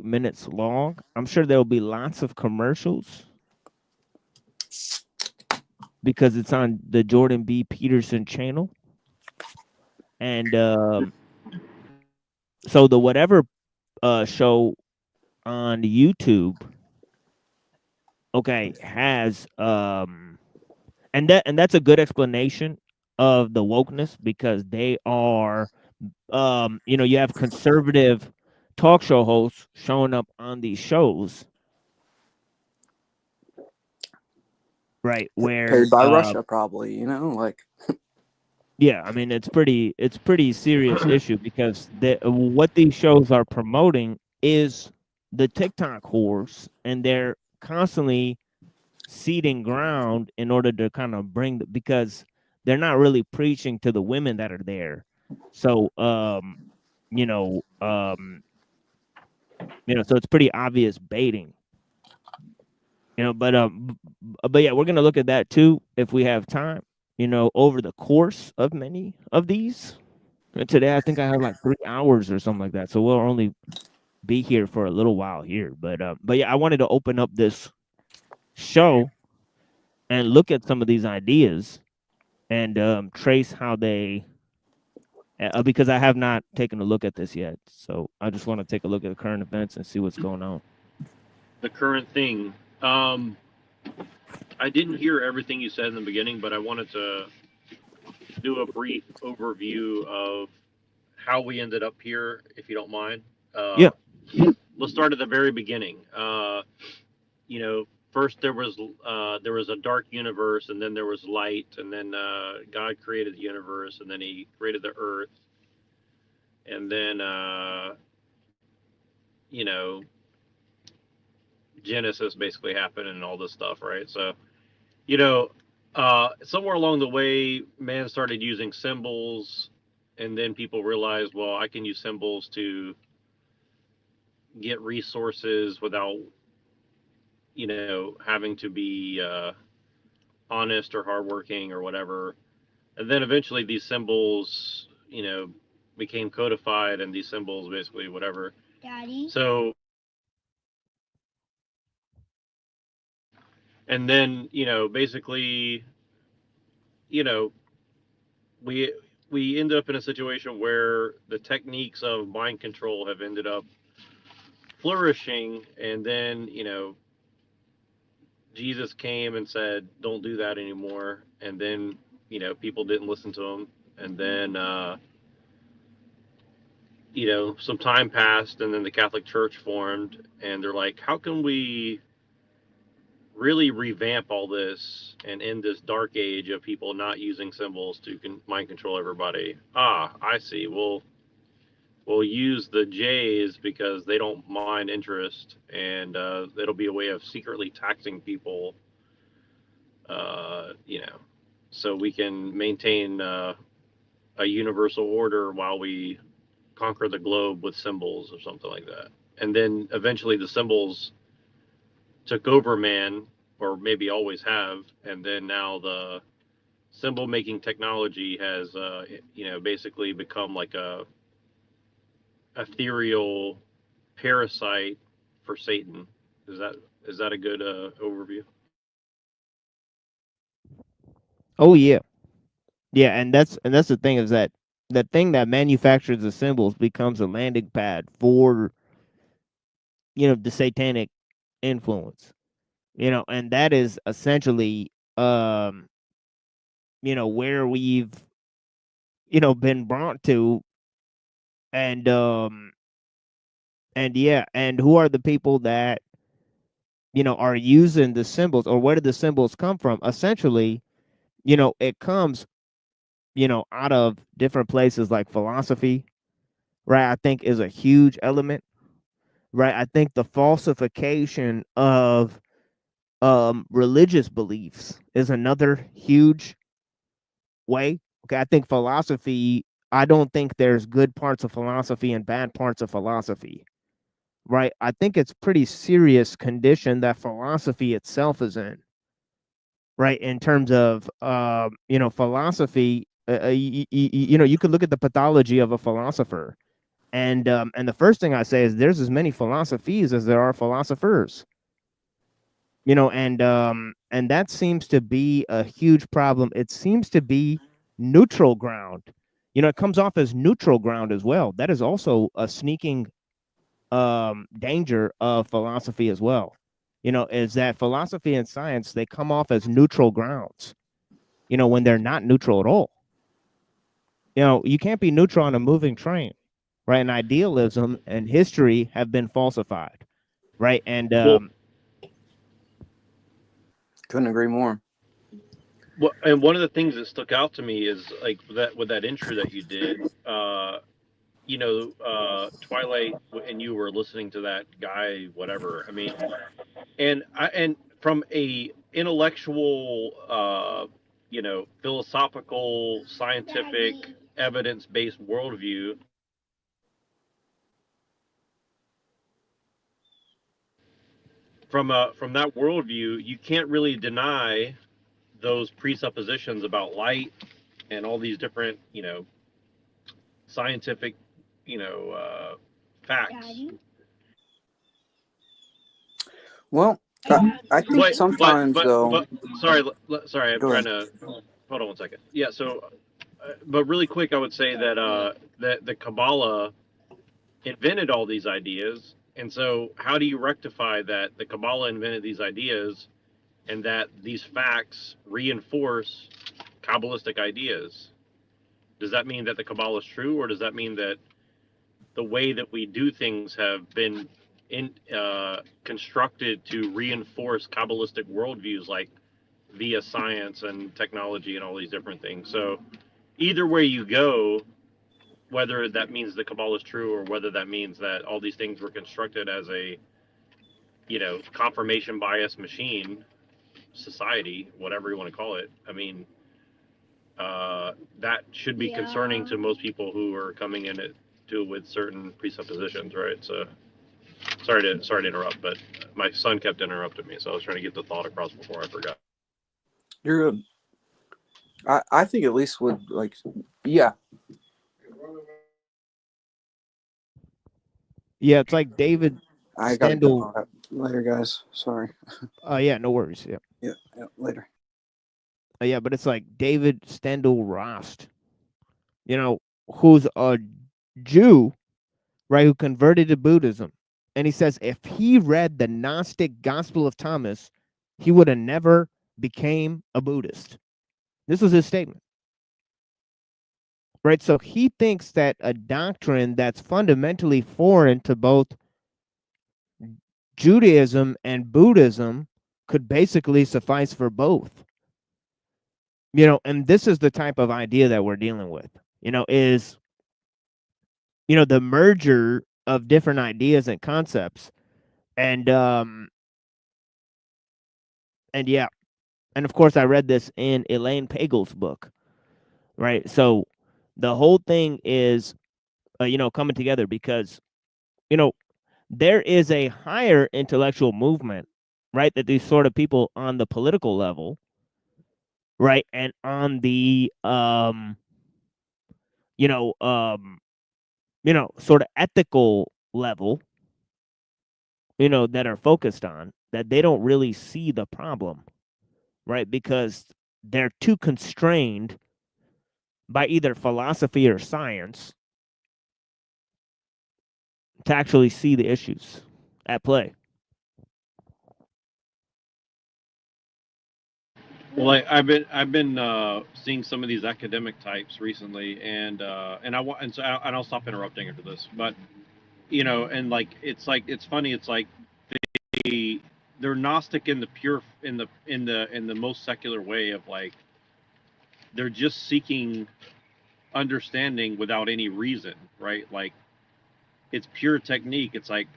minutes long. I'm sure there'll be lots of commercials because it's on the Jordan B. Peterson channel. And so the whatever show on YouTube, okay, has and that's a good explanation of the wokeness because they are you have conservative talk show hosts showing up on these shows, right? Where Paid by Russia, probably. Like yeah, I mean it's pretty serious issue because what these shows are promoting is the TikTok whores, and they're constantly seeding ground in order to kind of because they're not really preaching to the women that are there. So you know, um, so it's pretty obvious baiting. But yeah, we're gonna look at that too if we have time. Over the course of many of these. Today, I think I have like 3 hours or something like that, so we'll only be here for a little while here. But yeah, I wanted to open up this show and look at some of these ideas and trace how they. Because I have not taken a look at this yet, so I just want to take a look at the current events and see what's going on. The current thing. Um, I didn't hear everything you said in the beginning, but I wanted to do a brief overview of how we ended up here, if you don't mind. Yeah. Let's start at the very beginning. First there was a dark universe, and then there was light, and then God created the universe, and then He created the earth, and then you know Genesis basically happened and all this stuff, right? So you know, somewhere along the way, man started using symbols, and then people realized, well, I can use symbols to get resources without, having to be honest or hardworking or whatever. And then eventually, these symbols, became codified, and these symbols basically whatever. Daddy. So, and then, basically, you know, we we end up in a situation where the techniques of mind control have ended up flourishing, and then Jesus came and said, "Don't do that anymore," and then people didn't listen to him, and then some time passed, and then the Catholic Church formed, and they're like, "How can we really revamp all this and end this dark age of people not using symbols to mind control everybody?" Ah, I see. We'll use the J's because they don't mind interest, and it'll be a way of secretly taxing people, uh, you know, so we can maintain a universal order while we conquer the globe with symbols or something like that. And then eventually the symbols took over man, or maybe always have, and then now the symbol making technology has, basically become like a ethereal parasite for Satan. Is that is that a good overview? Oh yeah. Yeah, and that's the thing is that the thing that manufactures the symbols becomes a landing pad for the satanic influence. And that is essentially where we've been brought to. And yeah, and who are the people that are using the symbols, or where did the symbols come from? Essentially, it comes out of different places like philosophy, right? I think is a huge element, right? I think the falsification of religious beliefs is another huge way. Okay, I think philosophy. I don't think there's good parts of philosophy and bad parts of philosophy, right? I think it's pretty serious condition that philosophy itself is in, right? In terms of philosophy. You could look at the pathology of a philosopher, And the first thing I say is there's as many philosophies as there are philosophers. And that seems to be a huge problem. It seems to be neutral ground. It comes off as neutral ground as well. That is also a sneaking danger of philosophy as well. Is that philosophy and science, they come off as neutral grounds, when they're not neutral at all. You can't be neutral on a moving train, right? And idealism and history have been falsified, right? And Couldn't agree more. Well, and one of the things that stuck out to me is like with that intro that you did, Twilight, and you were listening to that guy, whatever. I mean, and from a intellectual, philosophical, scientific, evidence-based worldview, from that worldview, you can't really deny those presuppositions about light and all these different, scientific, facts. Well, I think But sometimes though. sorry, sorry, I'm Go trying ahead. to hold on one second. Yeah, so, but really quick, I would say that the Kabbalah invented all these ideas, and so how do you rectify that the Kabbalah invented these ideas, and that these facts reinforce Kabbalistic ideas? Does that mean that the Kabbalah is true, or does that mean that the way that we do things have been constructed to reinforce Kabbalistic worldviews, like via science and technology and all these different things? So either way you go, whether that means the Kabbalah is true or whether that means that all these things were constructed as a, confirmation bias machine society, whatever you want to call it. I mean, that should be concerning to most people who are coming in it to with certain presuppositions, right? So sorry to interrupt, but my son kept interrupting me, so I was trying to get the thought across before I forgot. You're good. I think at least would yeah. yeah, it's like David I gotta Stendhal. go later, guys. Sorry. Yeah, no worries. Yeah. Yeah, later. Yeah, but it's like David Stendhal Rost, who's a Jew, right, who converted to Buddhism. And he says if he read the Gnostic Gospel of Thomas, he would have never became a Buddhist. This was his statement. Right? So he thinks that a doctrine that's fundamentally foreign to both Judaism and Buddhism could basically suffice for both. And this is the type of idea that we're dealing with, is, the merger of different ideas and concepts. And yeah. And of course I read this in Elaine Pagel's book, right? So the whole thing is, coming together because, there is a higher intellectual movement, right? That these sort of people on the political level, right, and on the sort of ethical level, that are focused on, that they don't really see the problem, right? Because they're too constrained by either philosophy or science to actually see the issues at play. Well, I've been seeing some of these academic types recently, and I'll stop interrupting after this. But and it's funny. It's like they're Gnostic in the pure in the most secular way of like they're just seeking understanding without any reason, right? Like it's pure technique. It's like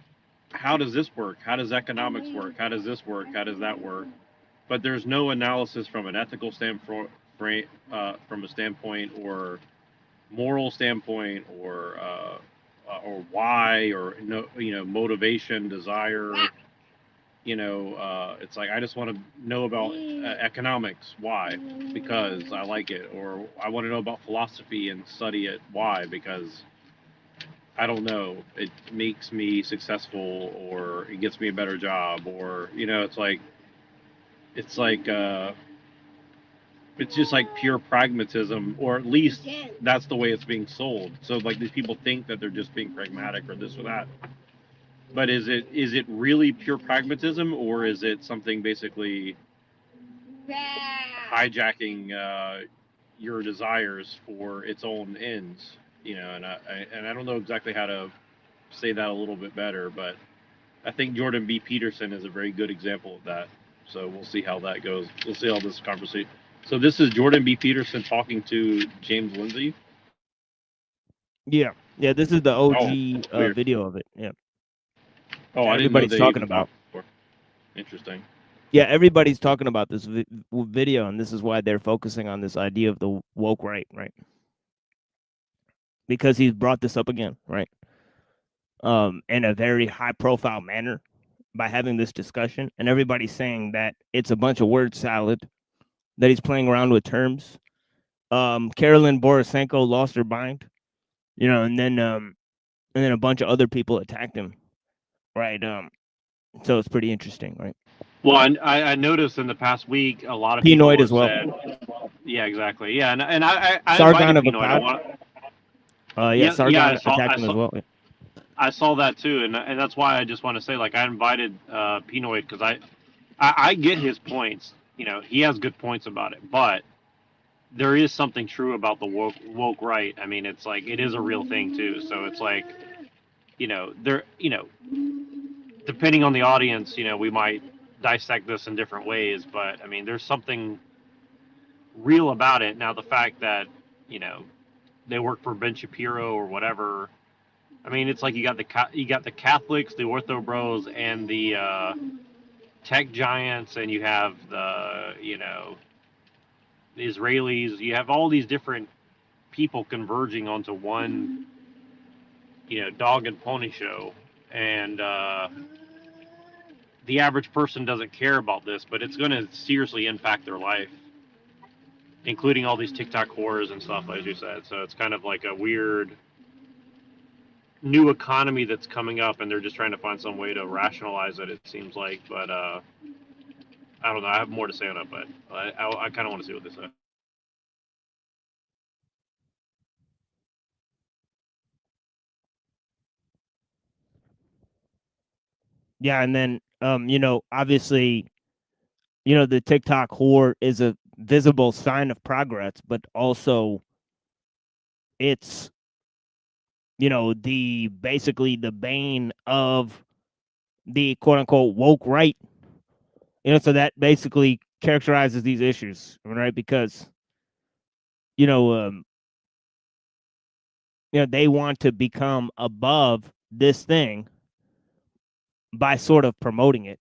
how does this work? How does economics work? How does this work? How does that work? But there's no analysis from an ethical standpoint, from a standpoint or moral standpoint, or why, or no, motivation, desire. It's like I just want to know about economics. Why? Because I like it, or I want to know about philosophy and study it. Why? Because I don't know, it makes me successful or it gets me a better job, or it's like it's just like pure pragmatism, or at least that's the way it's being sold. So like these people think that they're just being pragmatic or this or that. But is it really pure pragmatism, or is it something basically hijacking your desires for its own ends? And I don't know exactly how to say that a little bit better, but I think Jordan B. Peterson is a very good example of that. So we'll see how that goes. We'll see how this conversation. So this is Jordan B. Peterson talking to James Lindsay. Yeah, this is the OG weird. video of it. Yeah. Oh, I didn't know Everybody's they talking even about. talked before. Interesting. Yeah, everybody's talking about this video, and this is why they're focusing on this idea of the woke right? Because he's brought this up again, right? In a very high-profile manner by having this discussion, and everybody's saying that it's a bunch of word salad, that he's playing around with terms. Carolyn Borisenko lost her mind, and then a bunch of other people attacked him, right? So it's pretty interesting, right? Well, I noticed in the past week a lot of Pinoid people as well. said, yeah, exactly, yeah, and I Sargon invited of Pinoid. Sargon I attacked him as well. I saw that too, and that's why I just want to say, like, I invited Pinoid because I get his points. He has good points about it, but there is something true about the woke right. I mean, it's like it is a real thing too. So it's like, depending on the audience, we might dissect this in different ways, but I mean, there's something real about it. Now, the fact that they work for Ben Shapiro or whatever. I mean, it's like you got the Catholics, the Ortho Bros, and the tech giants, and you have the the Israelis. You have all these different people converging onto one dog and pony show, and the average person doesn't care about this, but it's going to seriously impact their life, including all these TikTok whores and stuff, as you said. So it's kind of like a weird new economy that's coming up, and they're just trying to find some way to rationalize it, it seems like. But I don't know. I have more to say on it, but I kind of want to see what they say. Yeah, and then obviously, the TikTok whore is a visible sign of progress, but also it's basically the bane of the quote unquote woke right. So that basically characterizes these issues, right? Because they want to become above this thing by sort of promoting it.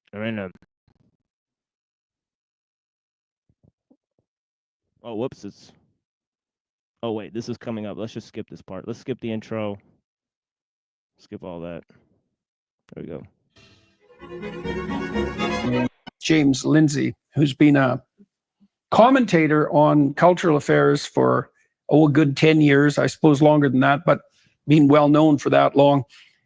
Oh, whoops! Oh wait, this is coming up. Let's just skip this part. Let's skip the intro. Skip all that. There we go. James Lindsay, who's been a commentator on cultural affairs for a good 10 years, I suppose longer than that, but being well known for that long.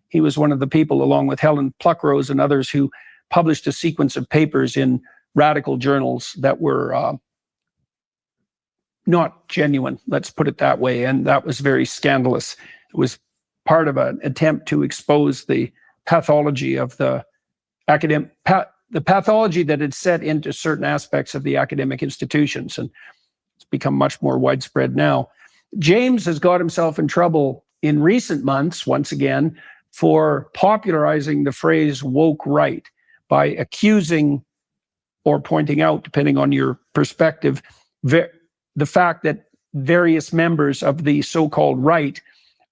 He was one of the people, along with Helen Pluckrose and others, who published a sequence of papers in radical journals that were not genuine, let's put it that way, and that was very scandalous. It was part of an attempt to expose the pathology of the academic, the pathology that had set into certain aspects of the academic institutions, and it's become much more widespread now. James has got himself in trouble in recent months, once again, for popularizing the phrase woke right by accusing or pointing out, depending on your perspective, the fact that various members of the so-called right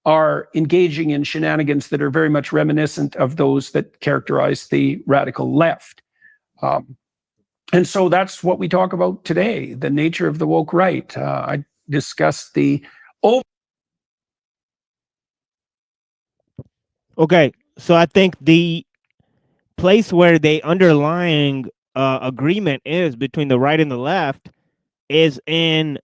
are engaging in shenanigans that are very much reminiscent of those that characterize the radical left. And so that's what we talk about today, the nature of the woke right. I discussed the... Okay, so I think the place where the underlying agreement is between the right and the left is in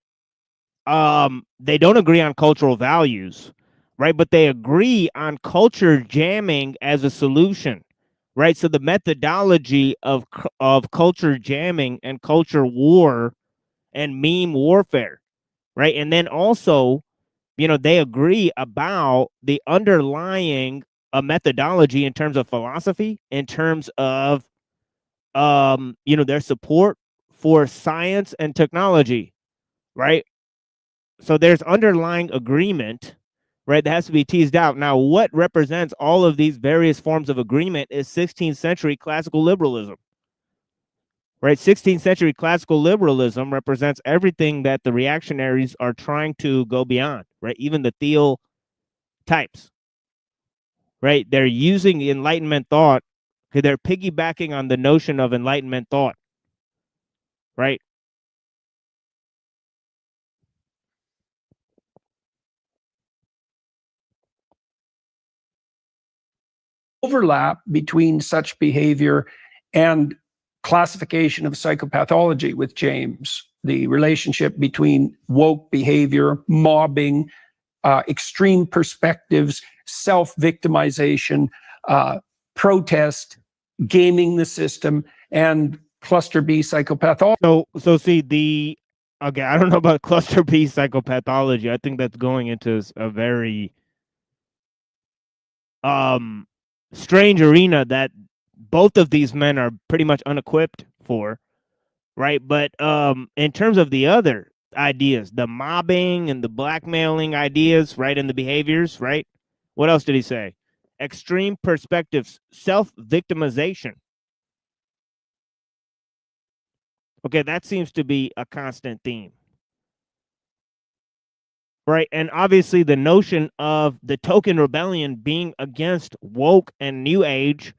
they don't agree on cultural values, right? But they agree on culture jamming as a solution, right? So the methodology of culture jamming and culture war and meme warfare, right? And then also, they agree about the underlying methodology in terms of philosophy, in terms of their support for science and technology, right? So there's underlying agreement, right, that has to be teased out. Now, what represents all of these various forms of agreement is 16th century classical liberalism, right? 16th century classical liberalism represents everything that the reactionaries are trying to go beyond, right? Even the Thiel types, right? They're using Enlightenment thought. Okay, they're piggybacking on the notion of Enlightenment thought, right? Overlap between such behavior and classification of psychopathology with James, the relationship between woke behavior, mobbing, extreme perspectives, self-victimization, protest, gaming the system, and cluster B psychopathology. So see okay, I don't know about cluster B psychopathology. I think that's going into a very strange arena that both of these men are pretty much unequipped for, right? But in terms of the other ideas, the mobbing and the blackmailing ideas, right, and the behaviors, right? What else did he say? Extreme perspectives, self-victimization. Okay, that seems to be a constant theme. Right. And obviously the notion of the token rebellion being against woke and new age,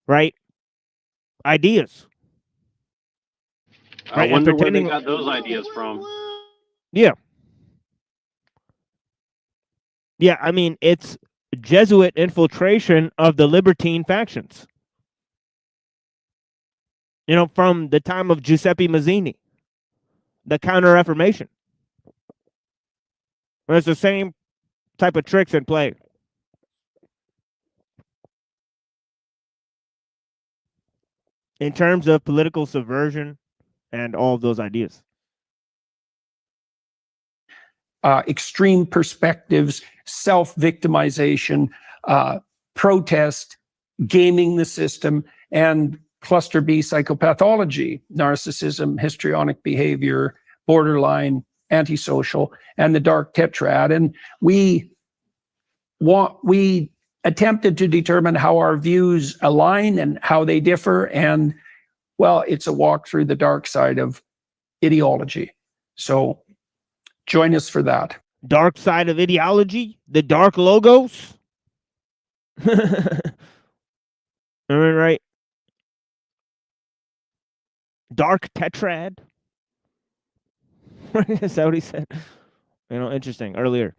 right, ideas. I Right, and wonder where they pretending- got those ideas from. Yeah. Yeah, I mean, it's Jesuit infiltration of the libertine factions. From the time of Giuseppe Mazzini, the Counter-Reformation. It's the same type of tricks in play. In terms of political subversion and all of those ideas. Extreme perspectives, self-victimization, protest, gaming the system, and cluster B psychopathology, narcissism, histrionic behavior, borderline, antisocial, and the dark tetrad. And we attempted to determine how our views align and how they differ. And well, it's a walk through the dark side of ideology. So join us for that. Dark side of ideology, the dark logos. Right? Dark tetrad. Is that what he said? Interesting. Earlier.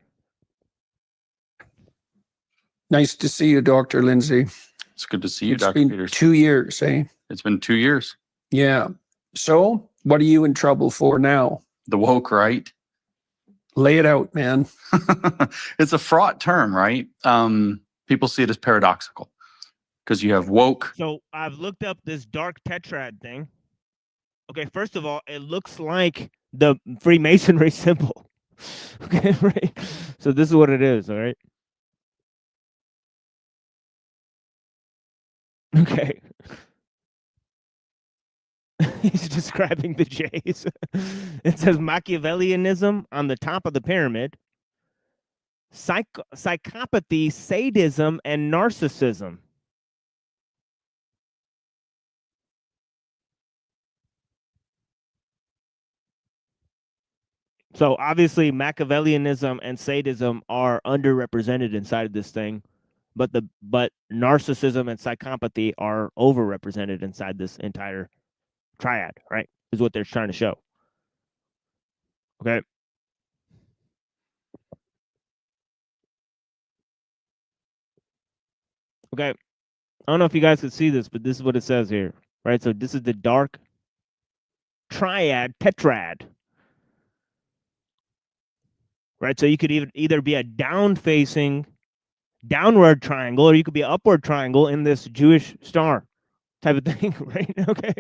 Nice to see you, Dr. Lindsay. It's good to see you, It's Dr. been Peters. 2 years, eh? It's been 2 years. Yeah. So what are you in trouble for now? The woke right. Lay it out, man. It's a fraught term, right? People see it as paradoxical because you have woke. So I've looked up this dark tetrad thing. Okay, first of all, it looks like the Freemasonry symbol. Okay, right? So this is what it is, all right? Okay. He's describing the J's. It says Machiavellianism on the top of the pyramid, psychopathy, sadism, and narcissism. So obviously Machiavellianism and sadism are underrepresented inside of this thing, but narcissism and psychopathy are overrepresented inside this entire triad, right? Is what they're trying to show. Okay. Okay. I don't know if you guys can see this, but this is what it says here, right? So this is the dark triad, tetrad. right? So you could either be a downward triangle, or you could be an upward triangle in this Jewish star type of thing, right? Okay.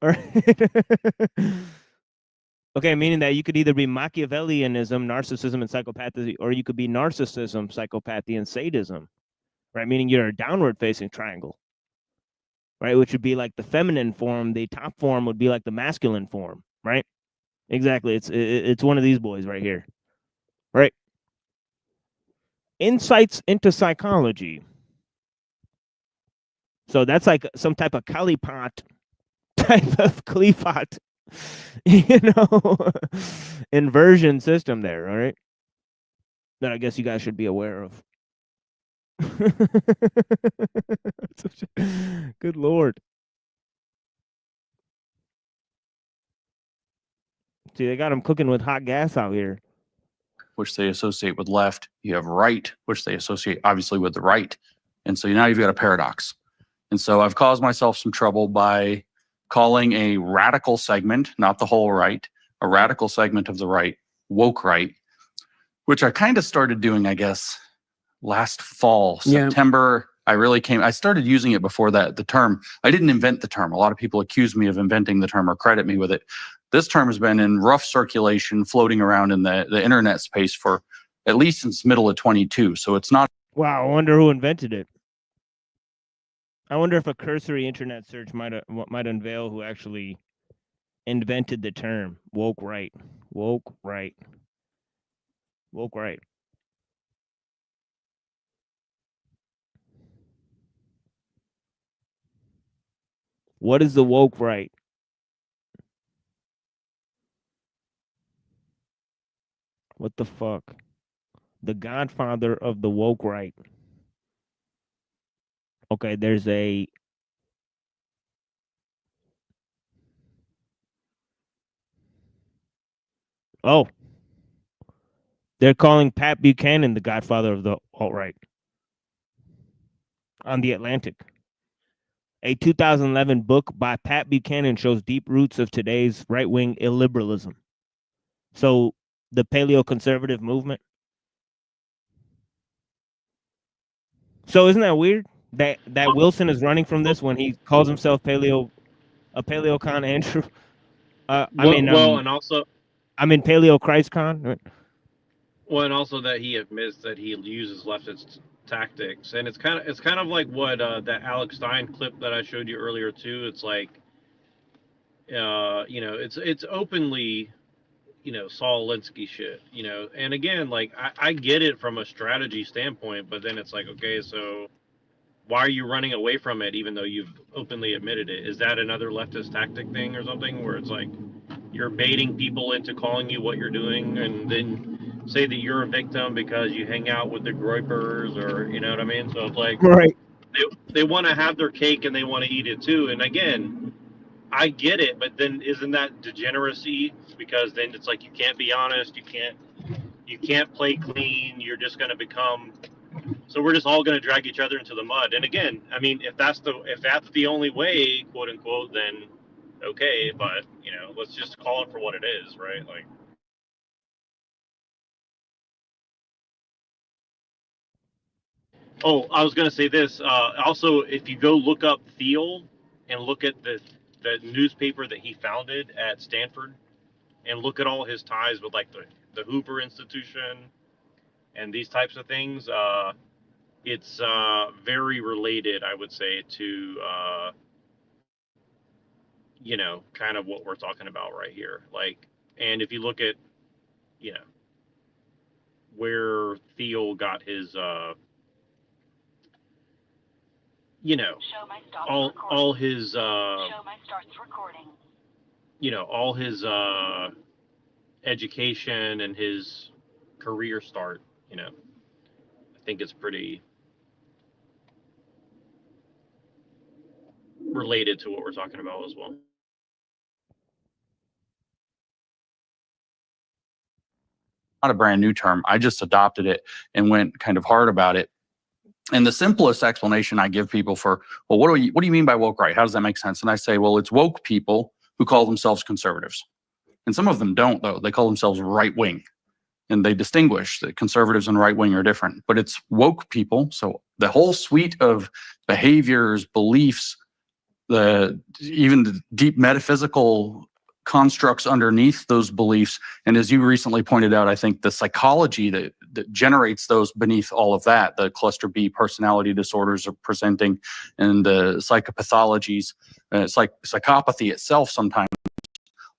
All right. Okay, meaning that you could either be Machiavellianism, narcissism, and psychopathy, or you could be narcissism, psychopathy, and sadism, right? Meaning you're a downward facing triangle, right? Which would be like the feminine form. The top form would be like the masculine form, right? Exactly. It's one of these boys right here, right? Insights into psychology. So that's like some type of Kalipot type of Kalipot, inversion system there, all right? That I guess you guys should be aware of. Good Lord. See, they got them cooking with hot gas out here. which they associate with left. You have right, which they associate obviously with the right. And so now you've got a paradox. And so I've caused myself some trouble by calling a radical segment, not the whole right, a radical segment of the right, woke right, which I kind of started doing, I guess, last fall, Yeah. September. I started using it before that, the term. I didn't invent the term. A lot of people accuse me of inventing the term or credit me with it. This term has been in rough circulation, floating around in the internet space for at least since middle of 22. So it's not. Wow, I wonder who invented it. I wonder if a cursory internet search might unveil who actually invented the term woke right. Woke right. Woke right. What is the woke right? What the fuck? The godfather of the woke right. Okay, there's a oh. They're calling Pat Buchanan the godfather of the alt-right on The Atlantic. A 2011 book by Pat Buchanan shows deep roots of today's right-wing illiberalism. So the paleo-conservative movement. So isn't that weird that Wilson is running from this when he calls himself a paleocon Andrew? And also, Paleo Christ con. well, and also that he admits that he uses leftist tactics, and it's kind of like what that Alex Stein clip that I showed you earlier too. It's like, it's openly, Saul Alinsky shit, and again, like I get it from a strategy standpoint, but then it's like, okay, so why are you running away from it even though you've openly admitted it? Is that another leftist tactic thing or something where it's like you're baiting people into calling you what you're doing and then say that you're a victim because you hang out with the groypers, or you know what I mean? So it's like Right. they want to have their cake and they want to eat it too. And again, I get it, but then isn't that degeneracy? Because then it's like you can't be honest, you can't play clean, you're just going to become. So we're just all going to drag each other into the mud. And again, I mean, if that's the only way, quote unquote, then okay. But let's just call it for what it is, right? Like. Oh, I was going to say this. Also, if you go look up Thiel and look at the newspaper that he founded at Stanford, and look at all his ties with like the Hoover Institution and these types of things, it's very related, I would say, to kind of what we're talking about right here. Like, and if you look at where Thiel got his all his all his education and his career start, I think it's pretty related to what we're talking about as well. Not a brand new term. I just adopted it and went kind of hard about it. And the simplest explanation I give people for, well, what do you mean by woke right? How does that make sense? And I say, well, it's woke people who call themselves conservatives. And some of them don't, though. They call themselves right wing. and they distinguish that conservatives and right wing are different, but it's woke people. So the whole suite of behaviors, beliefs, even the deep metaphysical constructs underneath those beliefs. And as you recently pointed out, I think the psychology that generates those beneath all of that, the cluster B personality disorders are presenting, and the psychopathologies, psychopathy itself sometimes,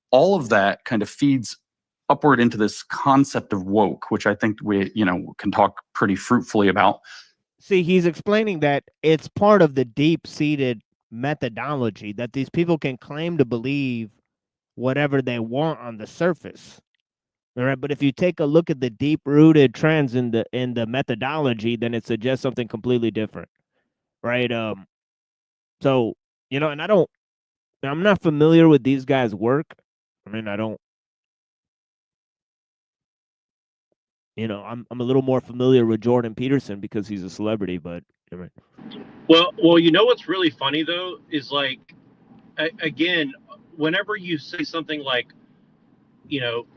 all of that kind of feeds upward into this concept of woke, which I think we, can talk pretty fruitfully about. See, he's explaining that it's part of the deep-seated methodology that these people can claim to believe whatever they want on the surface. All right, but if you take a look at the deep-rooted trends in the methodology, then it suggests something completely different, right? So and I'm not familiar with these guys' work. I mean, I'm a little more familiar with Jordan Peterson because he's a celebrity, but I mean, Well, what's really funny though is like, again, whenever you say something like,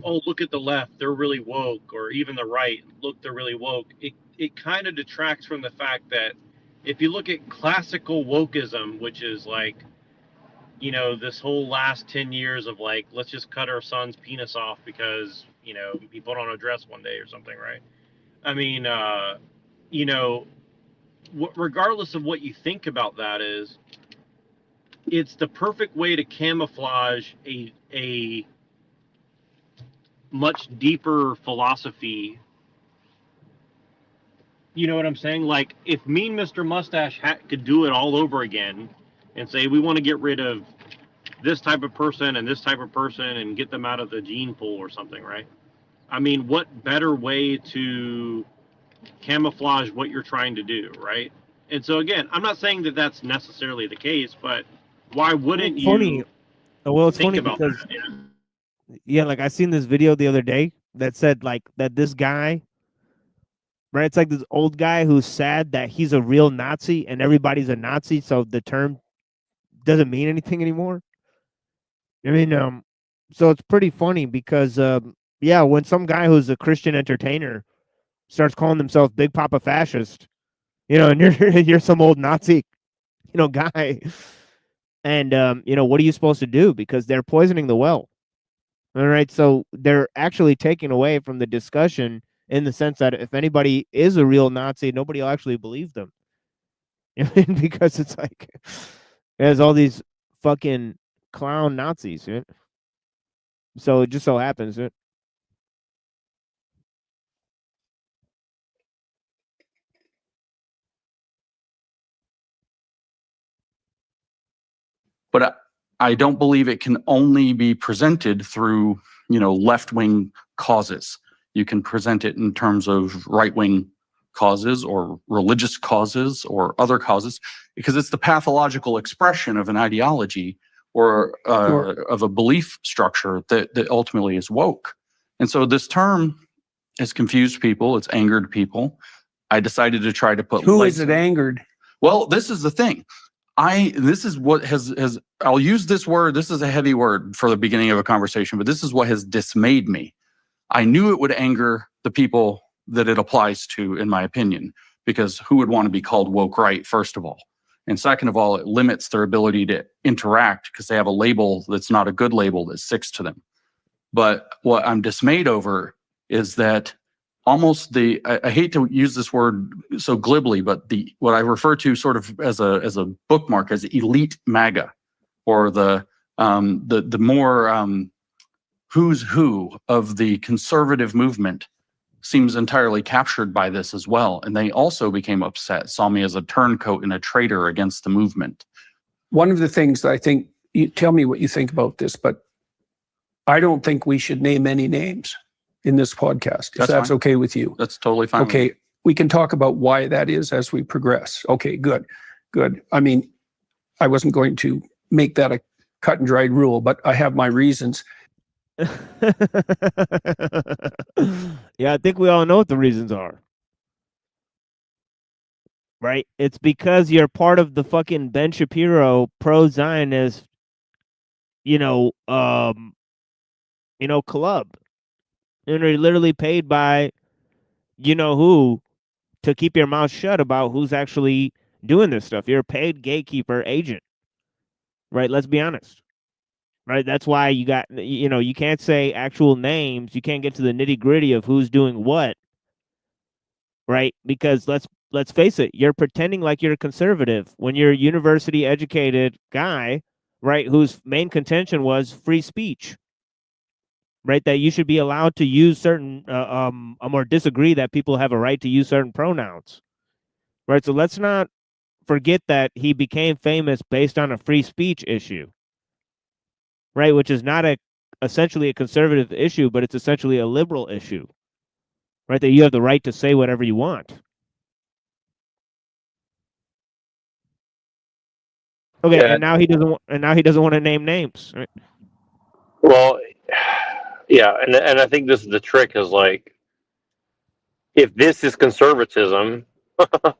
oh, look at the left, they're really woke, or even the right, look, they're really woke. It kind of detracts from the fact that if you look at classical wokeism, which is like, this whole last 10 years of like, let's just cut our son's penis off because, he put on a dress one day or something, right? I mean, regardless of what you think about that, it's the perfect way to camouflage a much deeper philosophy. You know what I'm saying? Like, if Mean Mr. Mustache could do it all over again and say, we want to get rid of this type of person and this type of person and get them out of the gene pool or something, right? I mean, what better way to camouflage what you're trying to do, right? And so, again, I'm not saying that that's necessarily the case, but why wouldn't you it's think funny about because that? yeah, like I seen this video the other day that said like that this guy, right? It's like this old guy who's sad that he's a real Nazi and everybody's a Nazi, so the term doesn't mean anything anymore. I mean, so it's pretty funny because yeah, when some guy who's a Christian entertainer starts calling himself Big Papa Fascist, and you're some old Nazi, guy, and what are you supposed to do? Because they're poisoning the well. All right, so they're actually taking away from the discussion in the sense that if anybody is a real Nazi, nobody will actually believe them. Because it's like there's all these fucking clown Nazis, right? So it just so happens, right? But I don't believe it can only be presented through, left-wing causes. You can present it in terms of right-wing causes or religious causes or other causes, because it's the pathological expression of an ideology or of a belief structure that ultimately is woke. And so this term has confused people. It's angered people. I decided to try to put Who is it angered? Well, this is the thing. This is what I'll use this word. This is a heavy word for the beginning of a conversation, but this is what has dismayed me. I knew it would anger the people that it applies to, in my opinion, because who would want to be called woke right, first of all? And second of all, it limits their ability to interact because they have a label that's not a good label that sticks to them. But what I'm dismayed over is that almost I hate to use this word so glibly, but what I refer to sort of as a bookmark as elite MAGA, or the more who's who of the conservative movement seems entirely captured by this as well. And they also became upset, saw me as a turncoat and a traitor against the movement. One of the things that I think, tell me what you think about this, but I don't think we should name any names in this podcast, if that's fine. okay with you. That's totally fine. Okay, we can talk about why that is as we progress. Okay, good. I mean, I wasn't going to make that a cut and dried rule, but I have my reasons. Yeah, I think we all know what the reasons are. Right? It's because you're part of the fucking Ben Shapiro pro-Zionist, club. And you're literally paid by you know who to keep your mouth shut about who's actually doing this stuff. You're a paid gatekeeper agent, right? Let's be honest. Right? That's why you got you can't say actual names. You can't get to the nitty-gritty of who's doing what, right? Because let's face it, you're pretending like you're a conservative when you're a university educated guy, right, whose main contention was free speech, right? That you should be allowed to use certain or disagree that people have a right to use certain pronouns. Right? So let's not forget that he became famous based on a free speech issue. Right, which is not essentially a conservative issue, but it's essentially a liberal issue. Right, that you have the right to say whatever you want. Okay, Yeah. and now he doesn't want to name names. Right? Well, yeah, and I think this is the trick is like, if this is conservatism and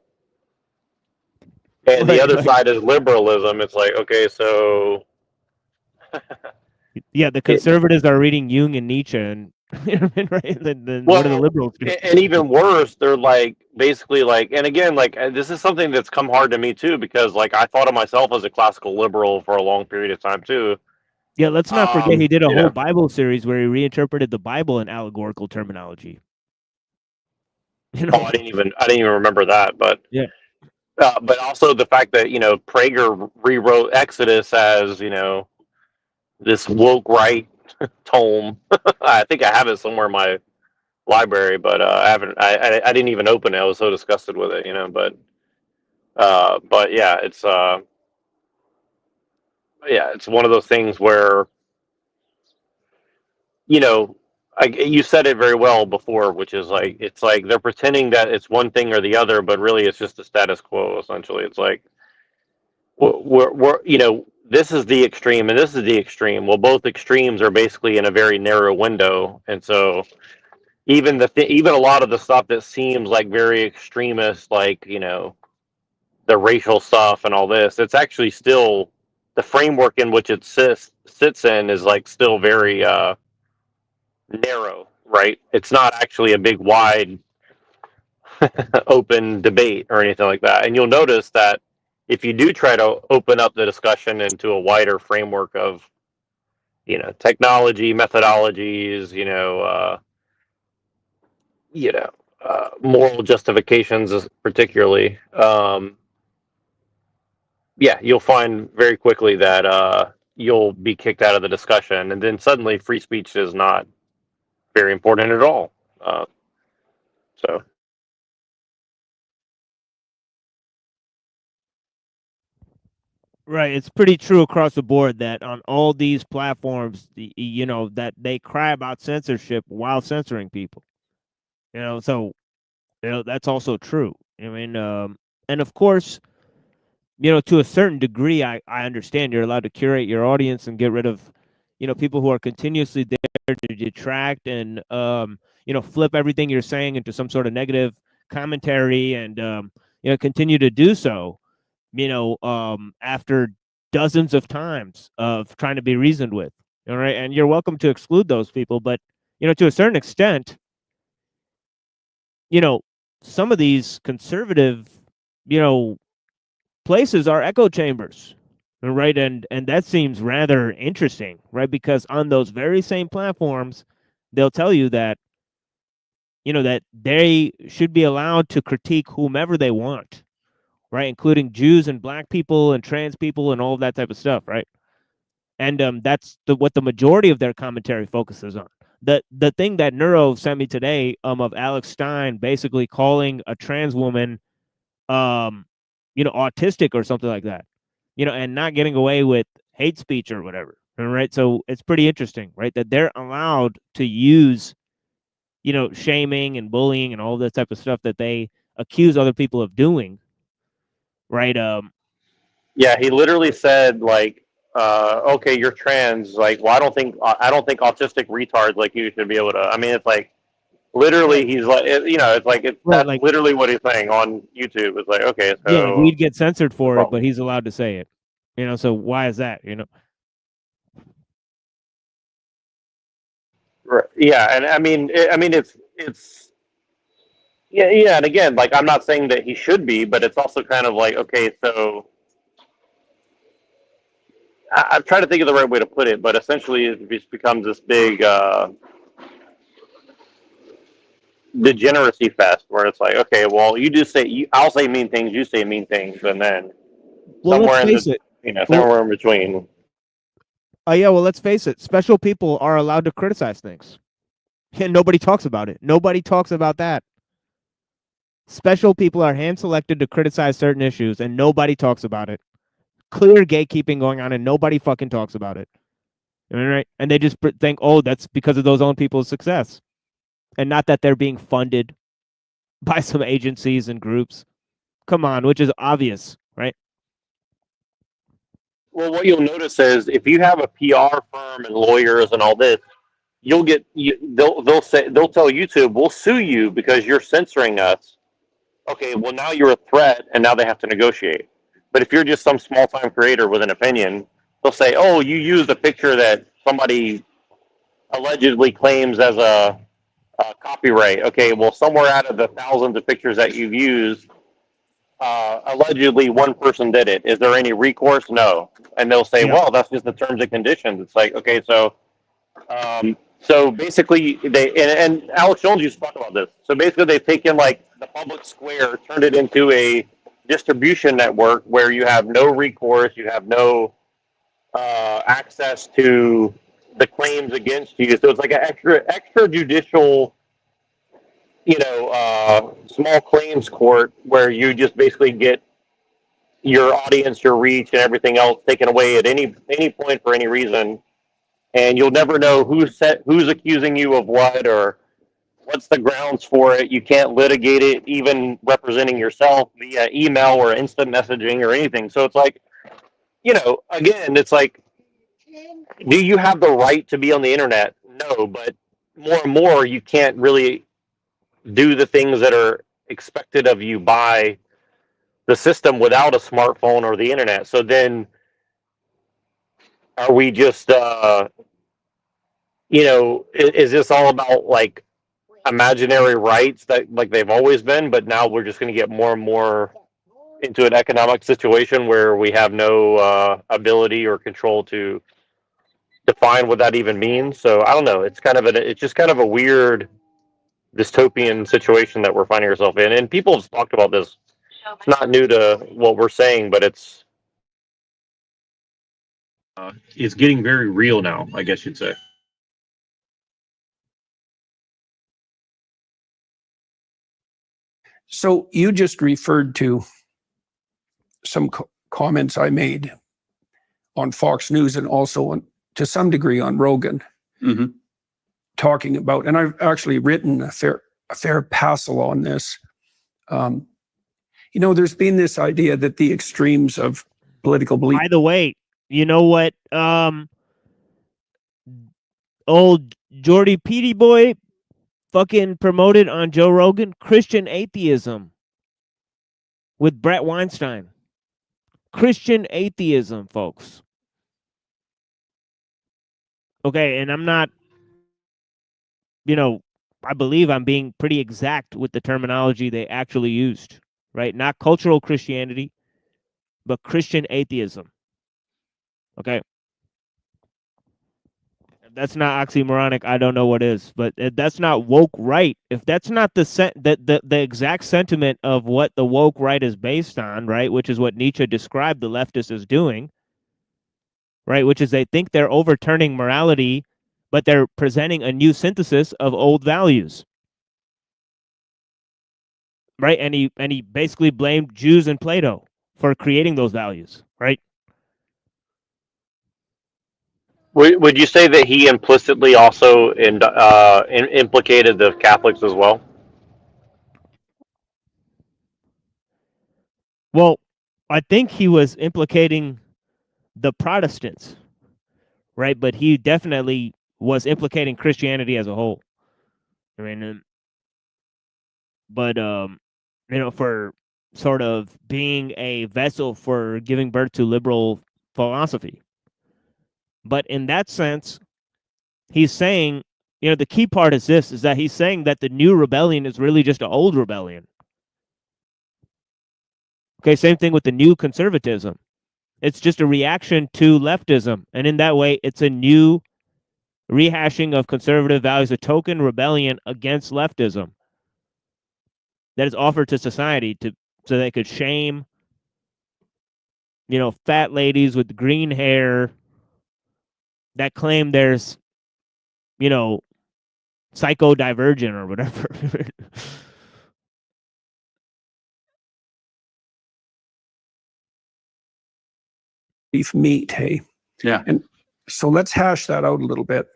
the other Right. side is liberalism, it's like, okay, so Yeah, the conservatives are reading Jung and Nietzsche, and right? Then what do the liberals do? and even worse, they're like basically like, and again, like this is something that's come hard to me too, because like I thought of myself as a classical liberal for a long period of time too. Yeah, let's not forget he did a you whole know. Bible series where he reinterpreted the Bible in allegorical terminology. You know? Oh, I didn't even remember that, but Yeah. But also the fact that Prager rewrote Exodus as this woke right tome. I think I have it somewhere in my library, but I haven't. I didn't even open it. I was so disgusted with it, But yeah, it's one of those things where you said it very well before, which is like it's like they're pretending that it's one thing or the other, but really it's just the status quo. Essentially, it's like we're this is the extreme and this is the extreme. Well, both extremes are basically in a very narrow window, and so even even a lot of the stuff that seems like very extremist, like the racial stuff and all this, it's actually still the framework in which it sits in is like still very narrow, right? It's not actually a big wide open debate or anything like that. And you'll notice that if you do try to open up the discussion into a wider framework of technology, methodologies, moral justifications, particularly, you'll find very quickly that you'll be kicked out of the discussion, and then suddenly free speech is not very important at all. So. Right, it's pretty true across the board that on all these platforms, that they cry about censorship while censoring people. So that's also true. I mean, and of course, to a certain degree, I understand you're allowed to curate your audience and get rid of, people who are continuously there to detract and flip everything you're saying into some sort of negative commentary and continue to do so. After dozens of times of trying to be reasoned with. All right. And you're welcome to exclude those people. But, to a certain extent, some of these conservative, places are echo chambers. Right. And that seems rather interesting, right? Because on those very same platforms, they'll tell you that, that they should be allowed to critique whomever they want. Right, including Jews and black people and trans people and all of that type of stuff, right? And that's what the majority of their commentary focuses on. The thing that Neuro sent me today, of Alex Stein basically calling a trans woman, autistic or something like that, and not getting away with hate speech or whatever. All right, so it's pretty interesting, right, that they're allowed to use, shaming and bullying and all that type of stuff that they accuse other people of doing. Right. Yeah, he literally said like, "Okay, you're trans. Like, well, I don't think autistic retards like you should be able to." I mean, it's like literally he's like, it's like that's like, literally what he's saying on YouTube. It's like, okay, so yeah, we'd get censored for it, but he's allowed to say it. So why is that? Right. Yeah, and I mean, it's yeah, and again, like I'm not saying that he should be, but it's also kind of like, okay, so I'm trying to think of the right way to put it, but essentially it just becomes this big degeneracy fest where it's like, okay, well, I'll say mean things, you say mean things, and then Well, let's somewhere in face the, it. Well, somewhere in between. yeah. Well, let's face it. Special people are allowed to criticize things, and nobody talks about it. Nobody talks about that. Special people are hand selected to criticize certain issues, and nobody talks about it. Clear gatekeeping going on, and nobody fucking talks about it. All right, and they just think, oh, that's because of those own people's success, and not that they're being funded by some agencies and groups. Come on, which is obvious, right? Well, what you'll notice is if you have a PR firm and lawyers and all this, they'll tell YouTube, we'll sue you because you're censoring us. Okay, well now you're a threat, and now they have to negotiate. But if you're just some small time creator with an opinion, they'll say, oh, you used a picture that somebody allegedly claims as a copyright. Okay, well somewhere out of the thousands of pictures that you've used, allegedly one person did it. Is there any recourse? No. And they'll say, Yeah. well, that's just the terms and conditions. It's like, okay, so basically and Alex Jones used to talk about this. So basically they've taken like the public square, turned it into a distribution network where you have no recourse, you have no access to the claims against you. So it's like an extrajudicial, small claims court where you just basically get your audience, your reach, and everything else taken away at any point for any reason, and you'll never know who's accusing you of what or what's the grounds for it. You can't litigate it, even representing yourself via email or instant messaging or anything. So it's like, again, it's like, do you have the right to be on the internet? No, but more and more, you can't really do the things that are expected of you by the system without a smartphone or the internet. So then, are we just, is this all about like imaginary rights that like they've always been, but now we're just going to get more and more into an economic situation where we have no ability or control to define what that even means. So I don't know. It's just kind of a weird dystopian situation that we're finding ourselves in. And people have talked about this. It's not new to what we're saying, but it's getting very real now, I guess you'd say. So you just referred to some comments I made on Fox News and also to some degree on Rogan, talking about, and I've actually written a fair passel on this. There's been this idea that the extremes of political belief. By the way, you know what? Old Jordy Petey boy fucking promoted on Joe Rogan Christian atheism with Brett Weinstein. Christian atheism, folks. Okay, and I'm not, I believe I'm being pretty exact with the terminology they actually used, right? Not cultural Christianity, but Christian atheism. Okay. If that's not oxymoronic, I don't know what is. But if that's not woke right, if that's not the exact sentiment of what the woke right is based on, right, which is what Nietzsche described the leftists as doing, right, which is they think they're overturning morality, but they're presenting a new synthesis of old values, right? And he basically blamed Jews and Plato for creating those values, right? Would you say that he implicitly also implicated the Catholics as well? Well, I think he was implicating the Protestants, right? But he definitely was implicating Christianity as a whole. I mean, but for sort of being a vessel for giving birth to liberal philosophy. But in that sense, he's saying the key part is this, is that he's saying that the new rebellion is really just an old rebellion. Okay, same thing with the new conservatism. It's just a reaction to leftism. And in that way, it's a new rehashing of conservative values, a token rebellion against leftism that is offered to society so they could shame, fat ladies with green hair that claim there's, psychodivergent or whatever. Beef meat, hey? Yeah. And so let's hash that out a little bit.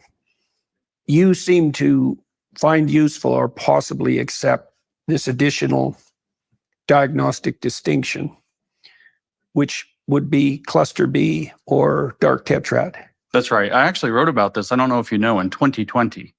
You seem to find useful or possibly accept this additional diagnostic distinction, which would be cluster B or dark tetrad. That's right. I actually wrote about this. I don't know if you know, in 2020.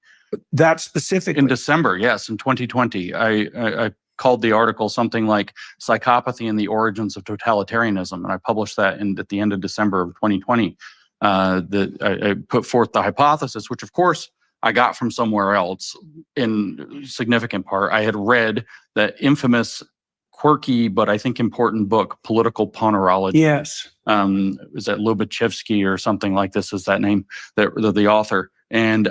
That specifically. In December, yes, in 2020, I called the article something like "Psychopathy and the Origins of Totalitarianism," and I published that at the end of December of 2020. I put forth the hypothesis, which of course I got from somewhere else in significant part. I had read that infamous, quirky, but I think important book, Political Ponerology. Yes. Is that Lobachevsky or something like this is that name, the author. And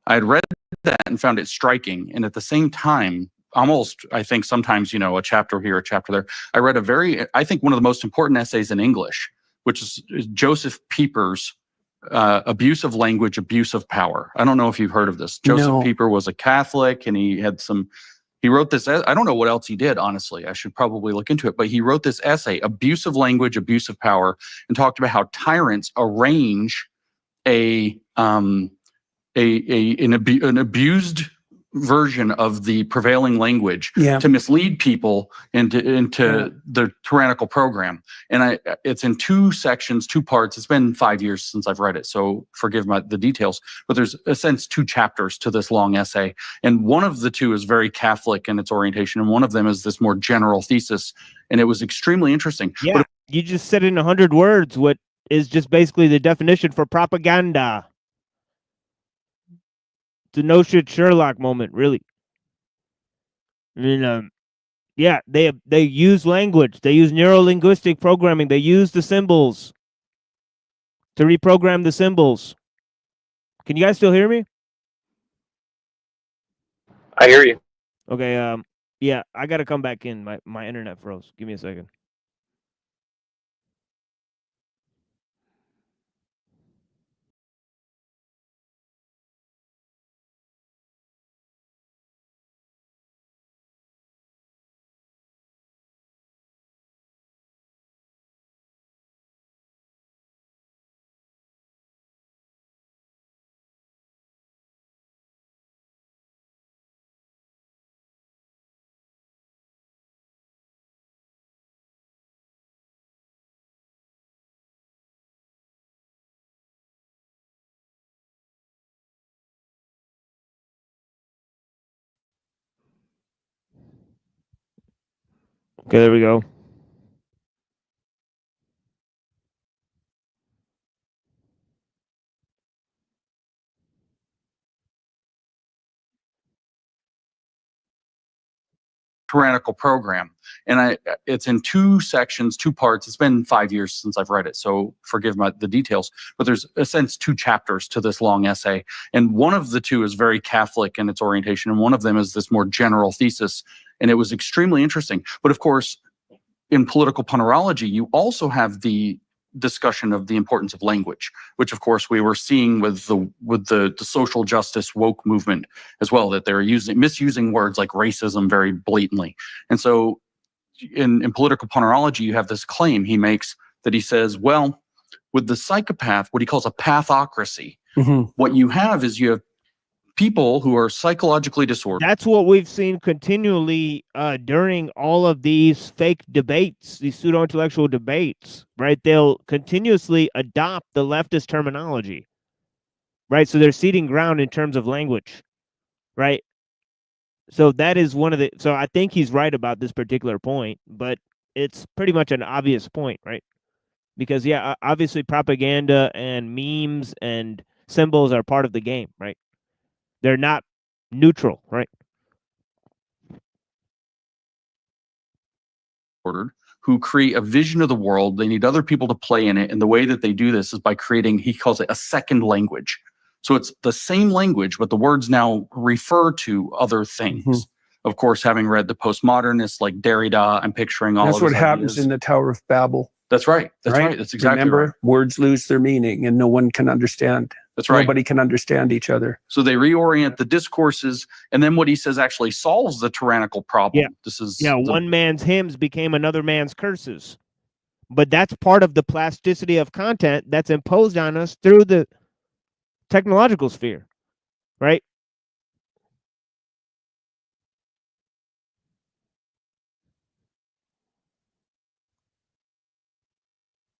I had read that and found it striking. And at the same time, almost, I think sometimes, a chapter here, a chapter there, I read I think one of the most important essays in English, which is Joseph Pieper's Abuse of Language, Abuse of Power. I don't know if you've heard of this. Joseph Pieper was a Catholic, and he wrote this, I don't know what else he did, honestly. I should probably look into it. But he wrote this essay, Abuse of Language, Abuse of Power, and talked about how tyrants arrange an abused version of the prevailing language to mislead people into the tyrannical program. And it's in 2 sections, 2 parts. It's been 5 years since I've read it, so forgive the details. But there's, in a sense, 2 chapters to this long essay. And one of the 2 is very Catholic in its orientation, and one of them is this more general thesis. And it was extremely interesting. Yeah, but you just said in 100 words what is just basically the definition for propaganda. The no shit Sherlock moment, really. I mean, yeah, they use language. They use neuro-linguistic programming. They use the symbols to reprogram the symbols. Can you guys still hear me? I hear you. Okay, yeah, I gotta come back in. My internet froze. Give me a second. Okay, there we go. tyrannical program. And it's in 2 sections, 2 parts. It's been 5 years since I've read it, so forgive the details. But there's, in a sense, 2 chapters to this long essay. And one of the 2 is very Catholic in its orientation, and one of them is this more general thesis. And it was extremely interesting. But of course, in Political Ponerology, you also have the discussion of the importance of language, which of course we were seeing with the social justice woke movement as well, that they're misusing words like racism very blatantly. And so in Political Ponerology, you have this claim he makes that he says, well, with the psychopath, what he calls a pathocracy, what you have is you have people who are psychologically disordered. That's what we've seen continually during all of these fake debates, these pseudo-intellectual debates, right? They'll continuously adopt the leftist terminology, right? So they're ceding ground in terms of language, right? So that is so I think he's right about this particular point, but it's pretty much an obvious point, right? Because, yeah, obviously propaganda and memes and symbols are part of the game, right? They're not neutral, right? Ordered, who create a vision of the world. They need other people to play in it. And the way that they do this is by creating, he calls it a second language. So it's the same language, but the words now refer to other things. Mm-hmm. Of course, having read the postmodernists like Derrida, I'm picturing all That's of what his happens ideas. in the Tower of Babel. That's right. That's right. That's exactly Remember, right. words lose their meaning and no one can understand. That's right. Nobody can understand each other. So they reorient the discourses, and then what he says actually solves the tyrannical problem. Yeah. This is One man's hymns became another man's curses. But that's part of the plasticity of content that's imposed on us through the technological sphere, right?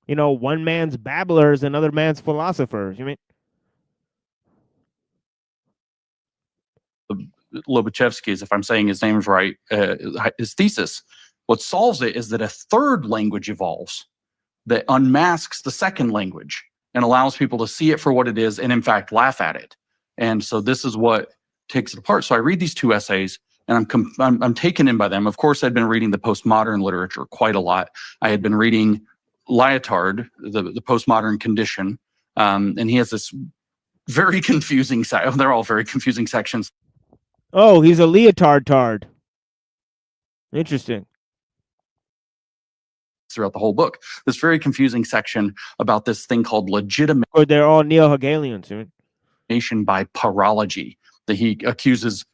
One man's babblers, another man's philosophers. You mean? Lobachevsky's, if I'm saying his name's right, his thesis. What solves it is that a third language evolves that unmasks the second language and allows people to see it for what it is and, in fact, laugh at it. And so this is what takes it apart. So I read these two essays, and I'm taken in by them. Of course, I'd been reading the postmodern literature quite a lot. I had been reading Lyotard, the postmodern condition, and he has this very confusing they're all very confusing sections. Oh, he's a leotard tard. Interesting. Throughout the whole book, this very confusing section about this thing called legitimation Or they're all neo-Hegelians. You mean? by parology, that he accuses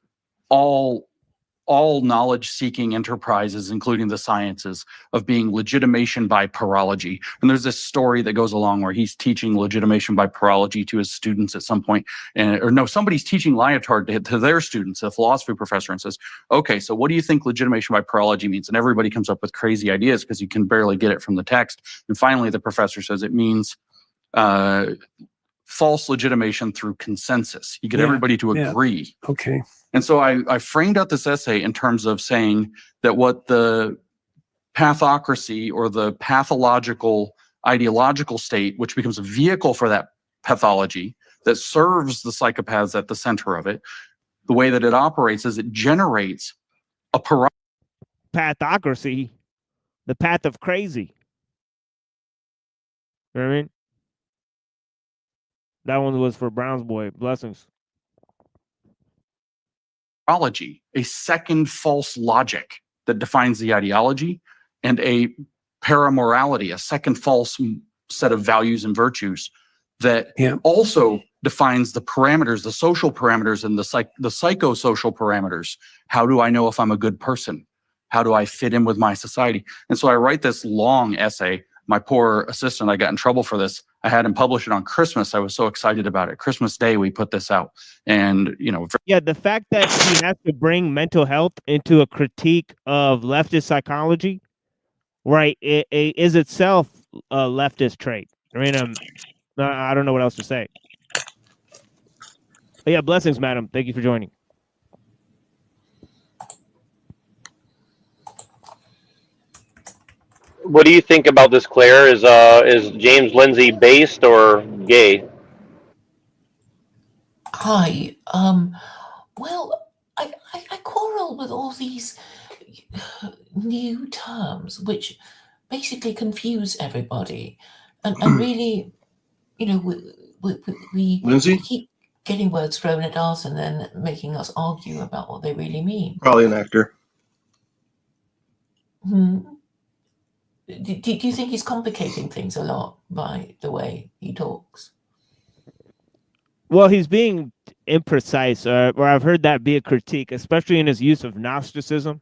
all knowledge-seeking enterprises, including the sciences, of being legitimation by parology. And there's this story that goes along where he's teaching legitimation by parology to his students at some point, somebody's teaching Lyotard to their students, a philosophy professor, and says, okay, so what do you think legitimation by parology means? And everybody comes up with crazy ideas because you can barely get it from the text. And finally, the professor says it means false legitimation through consensus. You get everybody to agree. Okay. And so I framed out this essay in terms of saying that what the pathocracy or the pathological ideological state, which becomes a vehicle for that pathology that serves the psychopaths at the center of it, the way that it operates is it generates a Pathocracy, the path of crazy. You know what I mean? That one was for Brown's boy. Blessings. parology, a second false logic that defines the ideology, and a paramorality, a second false set of values and virtues that also defines the parameters, the social parameters, and the psychosocial parameters. How do I know if I'm a good person? How do I fit in with my society? And so I write this long essay. My poor assistant, I got in trouble for this. I had him publish it on Christmas. I was so excited about it. Christmas Day, we put this out. And, the fact that he has to bring mental health into a critique of leftist psychology, right, it is itself a leftist trait. I mean, I don't know what else to say. But yeah, blessings, madam. Thank you for joining. What do you think about this, Claire? Is James Lindsay based or gay? Hi. Well, I quarrel with all these new terms which basically confuse everybody, and really, we keep getting words thrown at us and then making us argue about what they really mean. Probably an actor. Do you think he's complicating things a lot by the way he talks? Well, he's being imprecise, or I've heard that be a critique, especially in his use of Gnosticism,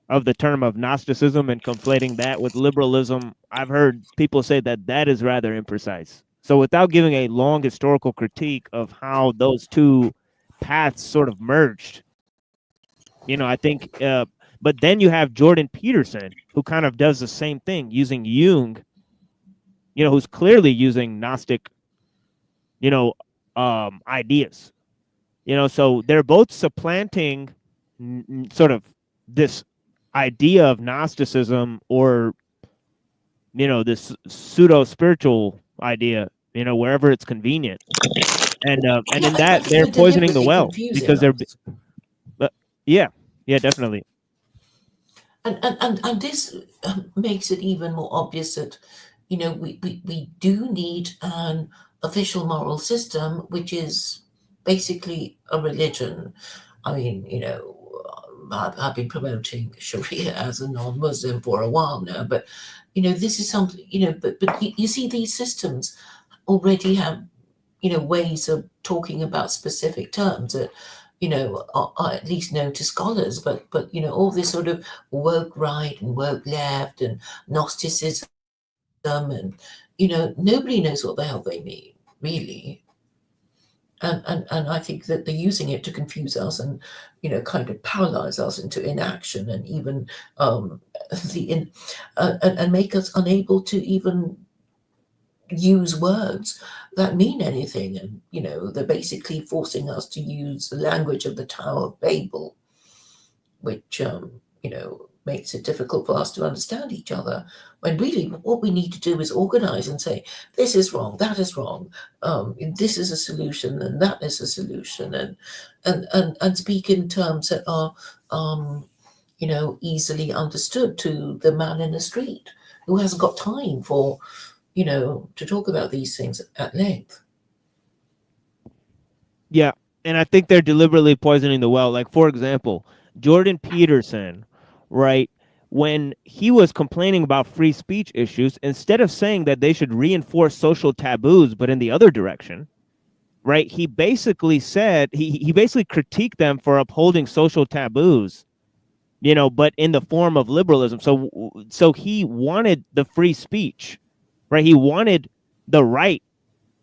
of the term of Gnosticism, and conflating that with liberalism. I've heard people say that is rather imprecise. So without giving a long historical critique of how those two paths sort of merged, I think, but then you have Jordan Peterson, who kind of does the same thing, using Jung, who's clearly using Gnostic, ideas, so they're both supplanting sort of this idea of Gnosticism, or, this pseudo spiritual idea, wherever it's convenient. And Yeah, in I that think they're we're poisoning the deliberately well confusing because they're, us. yeah, definitely. And this makes it even more obvious that, we do need an official moral system, which is basically a religion. I mean, I've been promoting Sharia as a non-Muslim for a while now, but this is something, but you see these systems already have ways of talking about specific terms that are at least known to scholars, but all this sort of woke right and woke left and Gnosticism, and nobody knows what the hell they mean, really. And I think that they're using it to confuse us and kind of paralyze us into inaction, and even and make us unable to even use words that mean anything. And they're basically forcing us to use the language of the Tower of Babel, which makes it difficult for us to understand each other, when really what we need to do is organize and say, this is wrong, that is wrong, this is a solution and that is a solution, and speak in terms that are easily understood to the man in the street who hasn't got time for to talk about these things at length. Yeah, and I think they're deliberately poisoning the well. Like, for example, Jordan Peterson, right? When he was complaining about free speech issues, instead of saying that they should reinforce social taboos, but in the other direction, right? He basically said he basically critiqued them for upholding social taboos, but in the form of liberalism. So he wanted the free speech, right? He wanted the right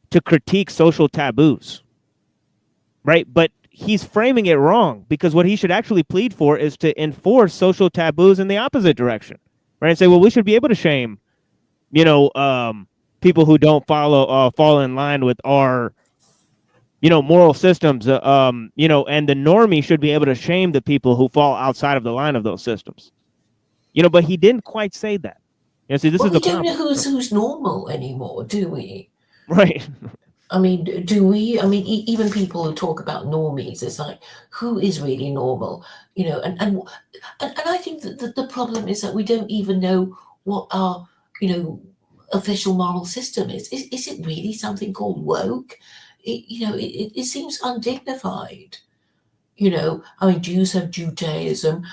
to critique social taboos, right? But he's framing it wrong, because what he should actually plead for is to enforce social taboos in the opposite direction, right? And say, well, we should be able to shame, people who don't fall in line with our, moral systems, and the normie should be able to shame the people who fall outside of the line of those systems, but he didn't quite say that. See, this Well, is we the don't know problem. who's normal anymore, do we? Right. I mean, do we? I mean, even people who talk about normies, it's like, who is really normal? And I think that the problem is that we don't even know what our, official moral system is. Is it really something called woke? It seems undignified. I mean, Jews have Judaism,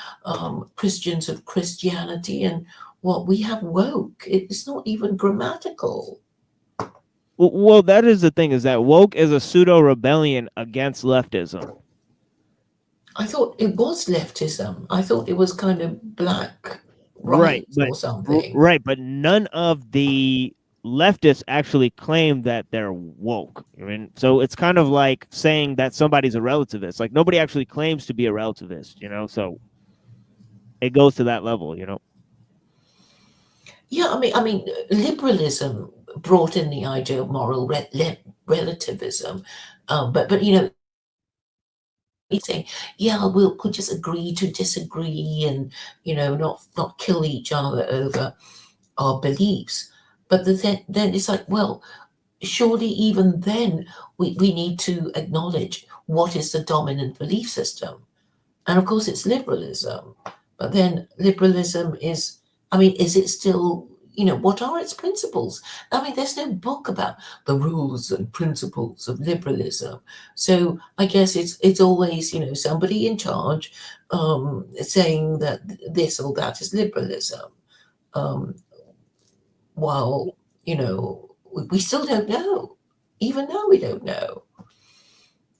Christians have Christianity, and what we have woke. It's not even grammatical. Well, that is the thing, is that woke is a pseudo rebellion against leftism. I thought it was leftism. I thought it was kind of black Right, right or something. right, but none of the leftists actually claim that they're woke. I mean, so it's kind of like saying that somebody's a relativist. Like, nobody actually claims to be a relativist, so it goes to that level, Yeah, I mean, liberalism brought in the idea of moral relativism, but he's saying, yeah, we'll just agree to disagree, and not kill each other over our beliefs. But then it's like, well, surely even then we need to acknowledge what is the dominant belief system. And of course it's liberalism. But then liberalism is, I mean, is it still, what are its principles? I mean, there's no book about the rules and principles of liberalism. So I guess it's always, somebody in charge saying that this or that is liberalism. While, we still don't know. Even now we don't know.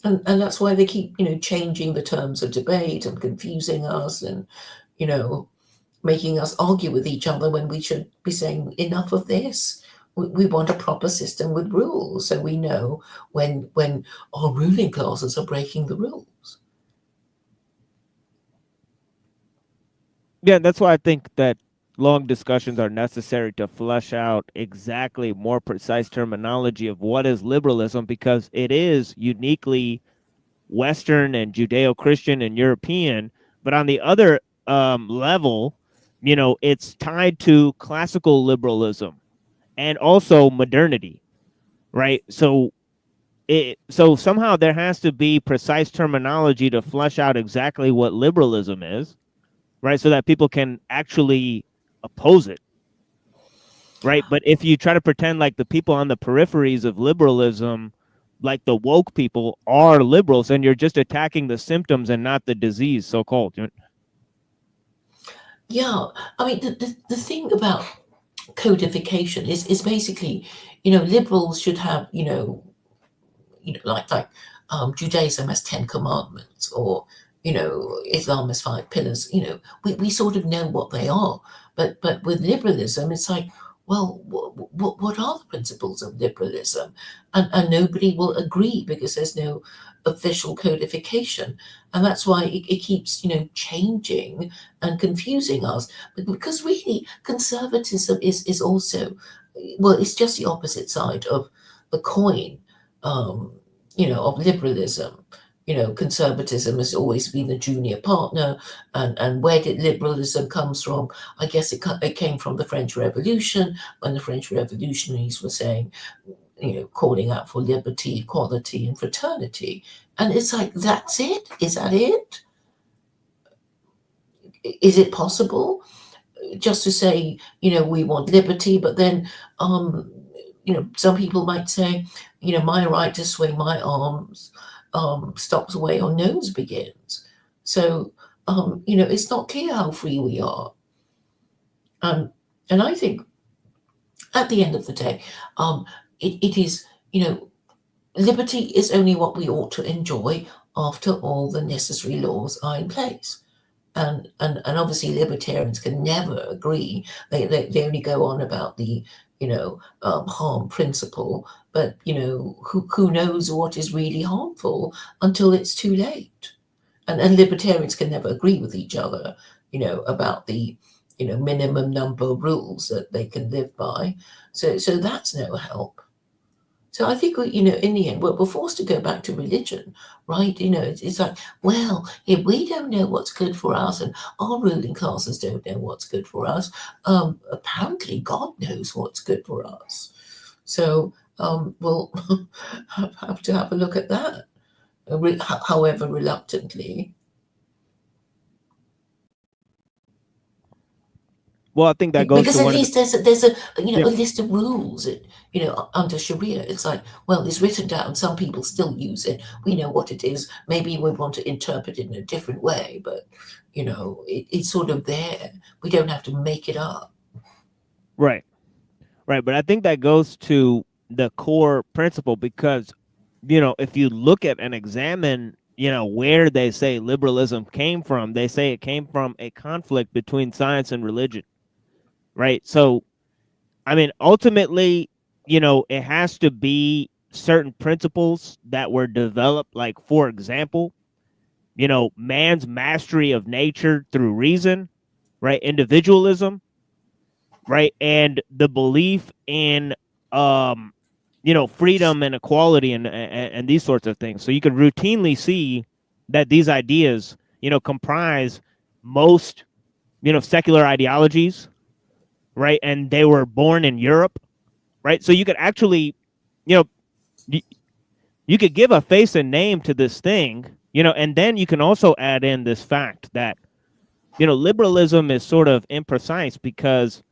And that's why they keep, changing the terms of debate and confusing us, and, making us argue with each other when we should be saying, enough of this. We want a proper system with rules, so we know when our ruling classes are breaking the rules. Yeah, that's why I think that long discussions are necessary to flesh out exactly more precise terminology of what is liberalism, because it is uniquely Western and Judeo-Christian and European. But on the other level, it's tied to classical liberalism and also modernity, right? So so somehow there has to be precise terminology to flesh out exactly what liberalism is, right? So that people can actually oppose it, right? But if you try to pretend like the people on the peripheries of liberalism, like the woke people, are liberals, and you're just attacking the symptoms and not the disease, so called. Yeah, I mean, the thing about codification is basically, liberals should have, like Judaism has 10 commandments, or Islam has 5 pillars. We sort of know what they are, but with liberalism, it's like, well, what are the principles of liberalism? And nobody will agree because there's no official codification, and that's why it keeps changing and confusing us. Because really, conservatism is also, well, it's just the opposite side of the coin. Of liberalism. Conservatism has always been the junior partner, and where did liberalism comes from? I guess it came from the French Revolution, when the French revolutionaries were saying, calling out for liberty, equality, and fraternity. And it's like, that's it? Is that it? Is it possible just to say, we want liberty, but then, some people might say, my right to swing my arms stops where your nose begins. So, it's not clear how free we are. And I think at the end of the day, it is, liberty is only what we ought to enjoy after all the necessary laws are in place. And obviously libertarians can never agree. They only go on about the harm principle, but who knows what is really harmful until it's too late. And libertarians can never agree with each other about the minimum number of rules that they can live by. So that's no help. So I think in the end, we're forced to go back to religion, right? It's like, well, if we don't know what's good for us, and our ruling classes don't know what's good for us, apparently God knows what's good for us. So we'll have to have a look at that, however reluctantly. Well, I think that goes because to at one of least the, there's a Yeah. a list of rules that, under Sharia. It's like, well, it's written down. Some people still use it. We know what it is. Maybe we want to interpret it in a different way, but it's sort of there. We don't have to make it up. right. But I think that goes to the core principle, because if you look at and examine where they say liberalism came from, they say it came from a conflict between science and religion, right? So I mean, ultimately, it has to be certain principles that were developed, like, for example, man's mastery of nature through reason, right? Individualism, right? And the belief in freedom and equality and these sorts of things. So you could routinely see that these ideas, comprise most, secular ideologies, right? And they were born in Europe, right? So you could actually, you could give a face and name to this thing, and then you can also add in this fact that, liberalism is sort of imprecise, because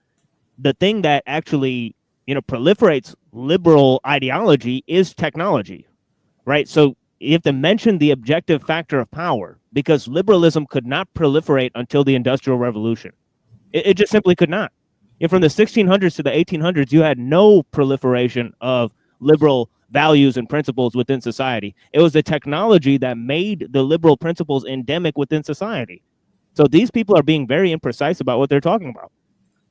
the thing that actually, proliferates liberal ideology is technology, right? So you have to mention the objective factor of power, because liberalism could not proliferate until the Industrial Revolution. It just simply could not. From the 1600s to the 1800s, you had no proliferation of liberal values and principles within society. It was the technology that made the liberal principles endemic within society. So these people are being very imprecise about what they're talking about.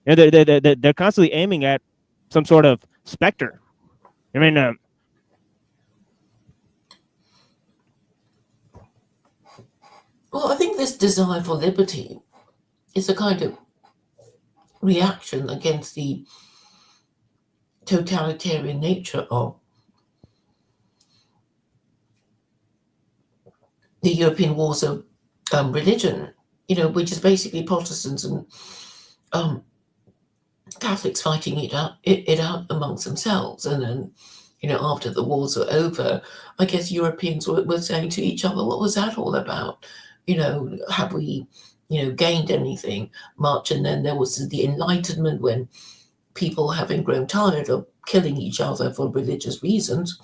They're constantly aiming at some sort of specter. I mean, Well, I think this desire for liberty is a kind of reaction against the totalitarian nature of the European wars of religion, which is basically Protestants and Catholics fighting it out amongst themselves, and then after the wars were over, I guess Europeans were saying to each other, what was that all about? Have we, gained anything much? And then there was the Enlightenment, when people, having grown tired of killing each other for religious reasons,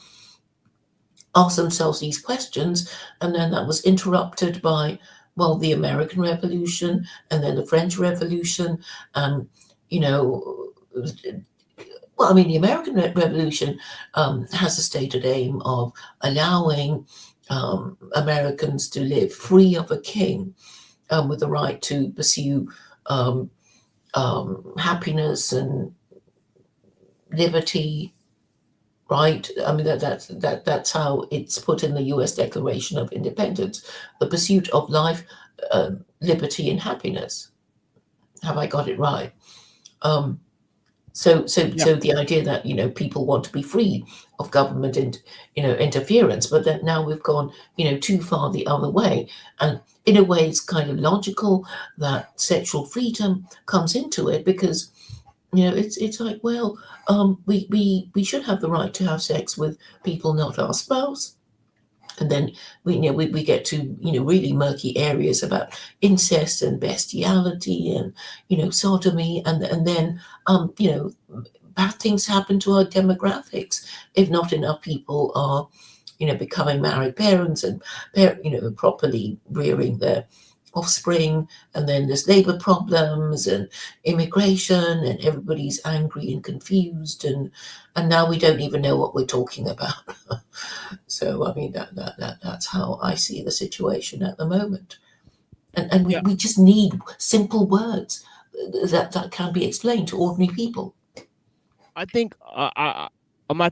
asked themselves these questions. And then that was interrupted by, well, the American Revolution and then the French Revolution. And, the American Revolution has a stated aim of allowing Americans to live free of a king, with the right to pursue happiness and liberty, right? I mean, that's how it's put in the U.S. Declaration of Independence: the pursuit of life, liberty, and happiness. Have I got it right? So the idea that people want to be free of government and interference, but that now we've gone too far the other way, and in a way it's kind of logical that sexual freedom comes into it, because it's like, well, we should have the right to have sex with people not our spouse. And then we get to really murky areas about incest and bestiality and sodomy, and then bad things happen to our demographics if not enough people are becoming married parents and properly rearing their offspring. And then there's labor problems and immigration, and everybody's angry and confused, and now we don't even know what we're talking about. So I mean, that's how I see the situation at the moment, and we just need simple words that can be explained to ordinary people. I think I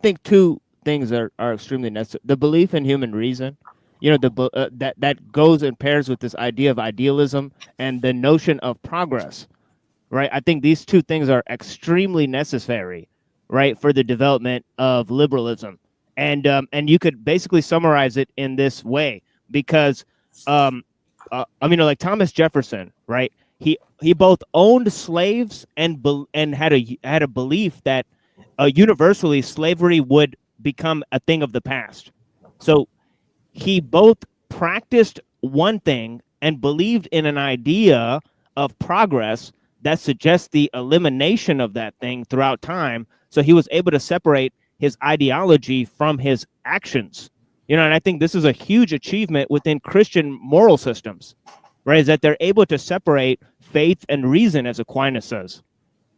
think two things are extremely necessary: the belief in human reason, that goes and pairs with this idea of idealism and the notion of progress, right? I think these two things are extremely necessary, right, for the development of liberalism. And you could basically summarize it in this way, because like Thomas Jefferson, right? He both owned slaves and had a belief that universally slavery would become a thing of the past. So he both practiced one thing and believed in an idea of progress that suggests the elimination of that thing throughout time. So he was able to separate his ideology from his actions. And I think this is a huge achievement within Christian moral systems, right? Is that they're able to separate faith and reason, as Aquinas says,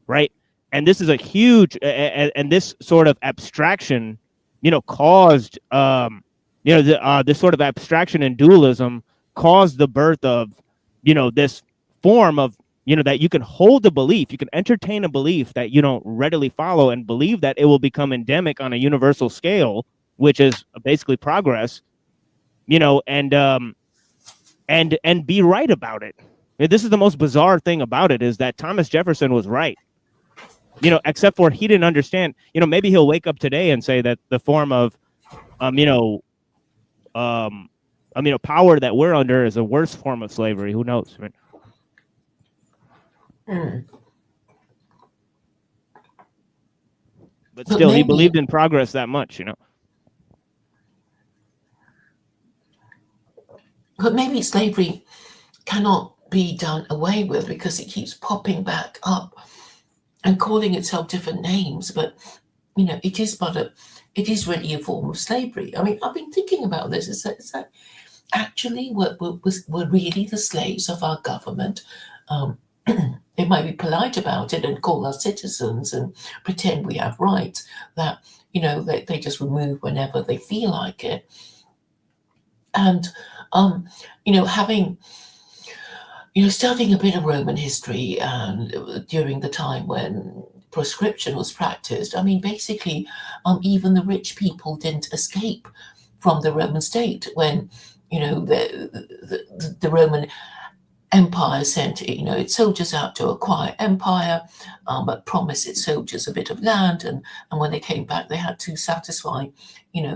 right? And this is a huge, and this sort of abstraction, caused, this sort of abstraction and dualism caused the birth of, this form of, that you can hold a belief, you can entertain a belief that you don't readily follow and believe that it will become endemic on a universal scale, which is basically progress, and be right about it. This is the most bizarre thing about it, is that Thomas Jefferson was right, except for he didn't understand, maybe he'll wake up today and say that the form of, power that we're under is a worse form of slavery. Who knows, right? But still, he believed in progress that much, But maybe slavery cannot be done away with because it keeps popping back up and calling itself different names. But it is really a form of slavery. I mean, I've been thinking about this. Is that actually we're really the slaves of our government? It might be polite about it and call us citizens and pretend we have rights that they just remove whenever they feel like it. And having studying a bit of Roman history and during the time when proscription was practiced, I mean, basically, even the rich people didn't escape from the Roman state when the Roman Empire sent its soldiers out to acquire empire, but promised its soldiers a bit of land, and when they came back, they had to satisfy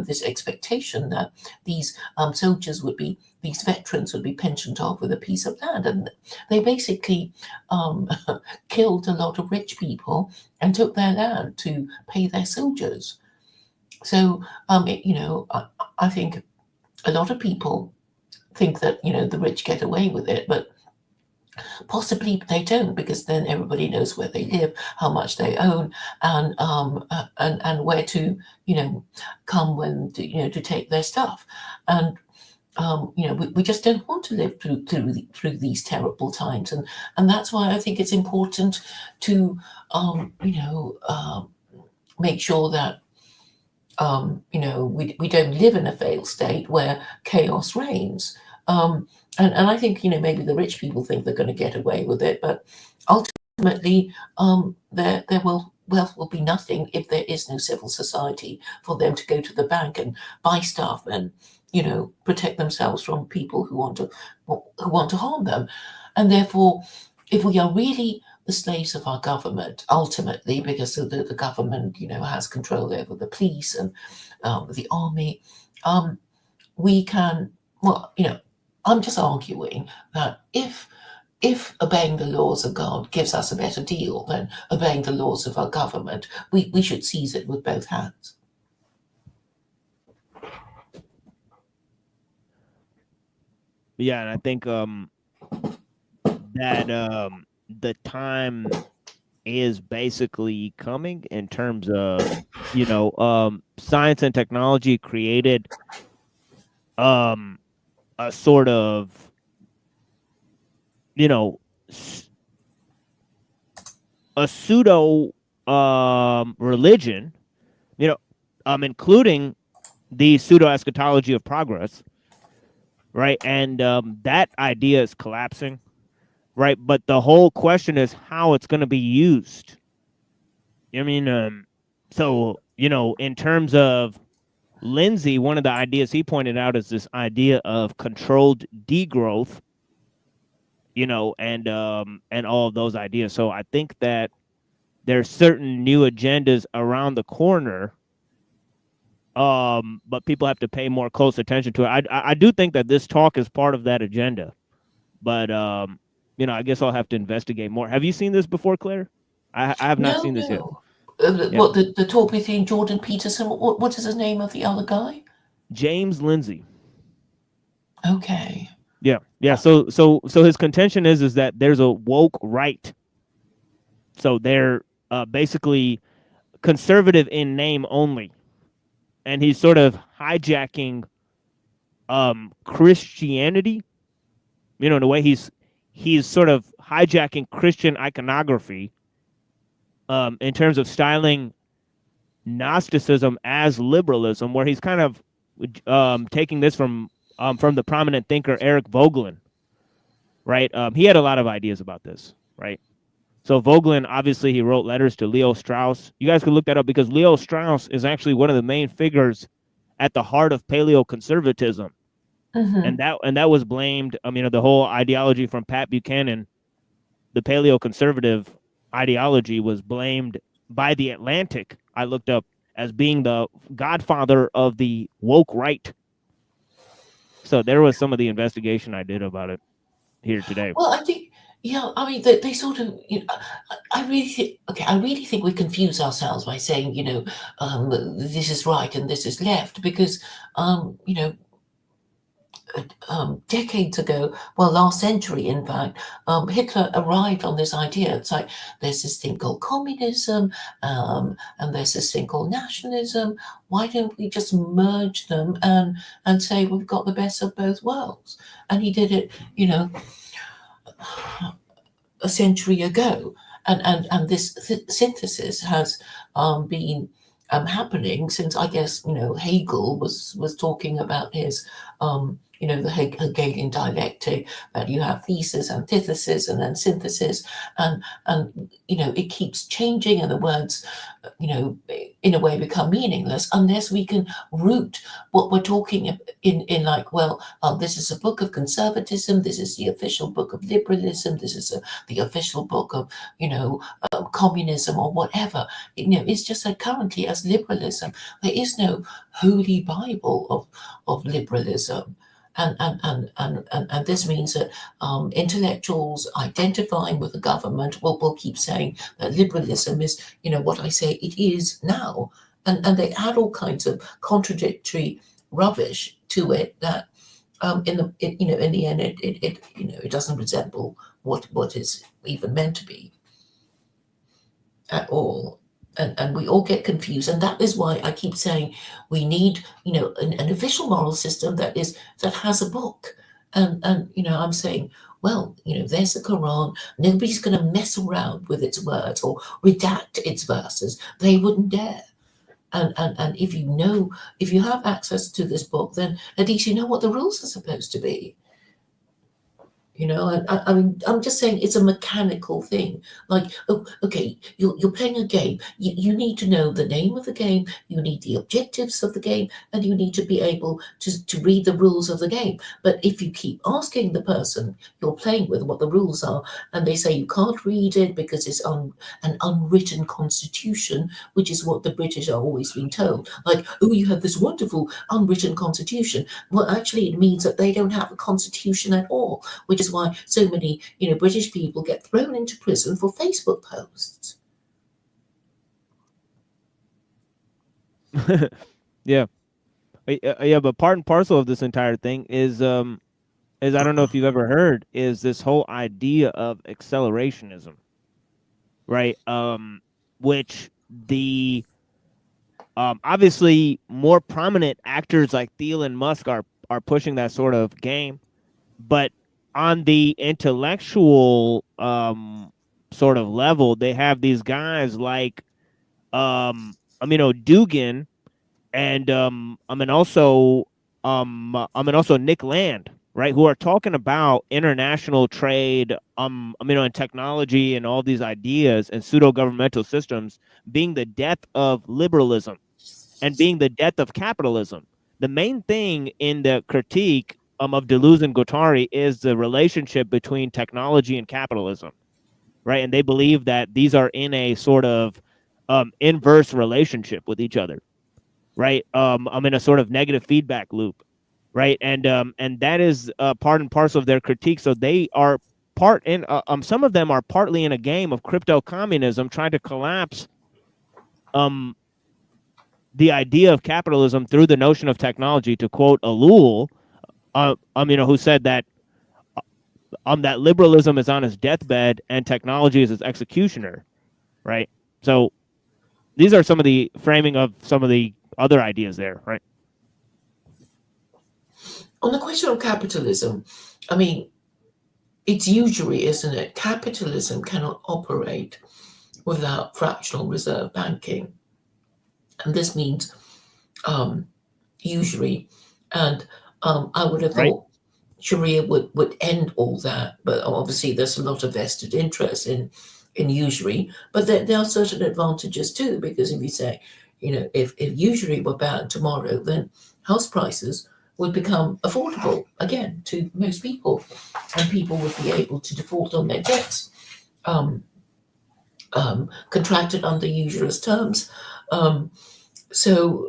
this expectation that these soldiers these veterans would be pensioned off with a piece of land, and they basically killed a lot of rich people and took their land to pay their soldiers. So, I think a lot of people think that, the rich get away with it, but possibly they don't, because then everybody knows where they live, how much they own, and where to, come when to take their stuff. And we just don't want to live through these terrible times, and that's why I think it's important to make sure that we don't live in a failed state where chaos reigns. And I think maybe the rich people think they're going to get away with it, but ultimately there will be nothing if there is no civil society for them to go to the bank and buy stuff and protect themselves from people who want to harm them. And therefore, if we are really the slaves of our government, ultimately, because the government has control over the police and the army, we can, I'm just arguing that if obeying the laws of God gives us a better deal than obeying the laws of our government, we should seize it with both hands. Yeah, and I think that the time is basically coming in terms of science and technology created a sort of a pseudo religion, including the pseudo eschatology of progress, right? And that idea is collapsing, right? But the whole question is how it's going to be used. So in terms of Lindsay, one of the ideas he pointed out is this idea of controlled degrowth, and all of those ideas. So I think that there's certain new agendas around the corner, but people have to pay more close attention to it. I do think that this talk is part of that agenda, but I guess I'll have to investigate more. Have you seen this before, Claire? I have not seen this yet. What the talk between Jordan Peterson? What is the name of the other guy? James Lindsay. Okay. Yeah. So his contention is that there's a woke right. So they're basically conservative in name only, and he's sort of hijacking Christianity. The way he's sort of hijacking Christian iconography in terms of styling Gnosticism as liberalism, where he's kind of taking this from the prominent thinker Eric Voegelin, right? He had a lot of ideas about this, right? So Voegelin, obviously, he wrote letters to Leo Strauss. You guys can look that up because Leo Strauss is actually one of the main figures at the heart of paleoconservatism. Mm-hmm. And that was blamed. The whole ideology from Pat Buchanan, the paleoconservative ideology, was blamed by The Atlantic, I looked up, as being the godfather of the woke right. So there was some of the investigation I did about it here today. Well, I think, they sort of, I really think we confuse ourselves by saying, this is right and this is left, because, decades ago, last century, in fact, Hitler arrived on this idea. It's like there's this thing called communism, and there's this thing called nationalism. Why don't we just merge them and say we've got the best of both worlds? And he did it, a century ago, and this synthesis has been happening since, I guess, Hegel was talking about his the Hegelian dialectic, that you have thesis, antithesis, and then synthesis, and it keeps changing, and the words in a way become meaningless unless we can root what we're talking in like, this is a book of conservatism, this is the official book of liberalism, this is the official book of communism, or whatever. It's just that currently, as liberalism, there is no holy Bible of liberalism. And this means that intellectuals identifying with the government will keep saying that liberalism is, what I say it is now, and they add all kinds of contradictory rubbish to it that in the end it doesn't resemble what is even meant to be at all. And we all get confused, and that is why I keep saying we need an official moral system that has a book. And I'm saying, well, there's the Quran. Nobody's going to mess around with its words or redact its verses. They wouldn't dare. And if you have access to this book, then at least you know what the rules are supposed to be. And I mean, I'm just saying it's a mechanical thing. Like, oh, okay, you're playing a game. You need to know the name of the game, you need the objectives of the game, and you need to be able to read the rules of the game. But if you keep asking the person you're playing with what the rules are, and they say you can't read it because it's an unwritten constitution, which is what the British are always being told. Like, oh, you have this wonderful unwritten constitution. Well, actually, it means that they don't have a constitution at all, which is why so many British people get thrown into prison for Facebook posts. Yeah, but part and parcel of this entire thing is I don't know if you've ever heard, is this whole idea of accelerationism, right? Which the obviously more prominent actors like Thiel and Musk are pushing that sort of game, but on the intellectual sort of level, they have these guys like Dugin and also Nick Land, right, who are talking about international trade, and technology and all these ideas and pseudo-governmental systems being the death of liberalism and being the death of capitalism. The main thing in the critique of Deleuze and Guattari is the relationship between technology and capitalism, right? And they believe that these are in a sort of inverse relationship with each other, right? I'm in a sort of negative feedback loop, right? And that is part and parcel of their critique. So they are some of them are partly in a game of crypto communism, trying to collapse the idea of capitalism through the notion of technology. To quote Ellul, who said that that liberalism is on its deathbed and technology is its executioner, right? So these are some of the framing of some of the other ideas there, right? On the question of capitalism, I mean, it's usury, isn't it? Capitalism cannot operate without fractional reserve banking. And this means usury. And I would have thought Sharia would end all that, but obviously there's a lot of vested interest in usury. But there are certain advantages too, because if you say, if usury were banned tomorrow, then house prices would become affordable again to most people, and people would be able to default on their debts, contracted under usurious terms. So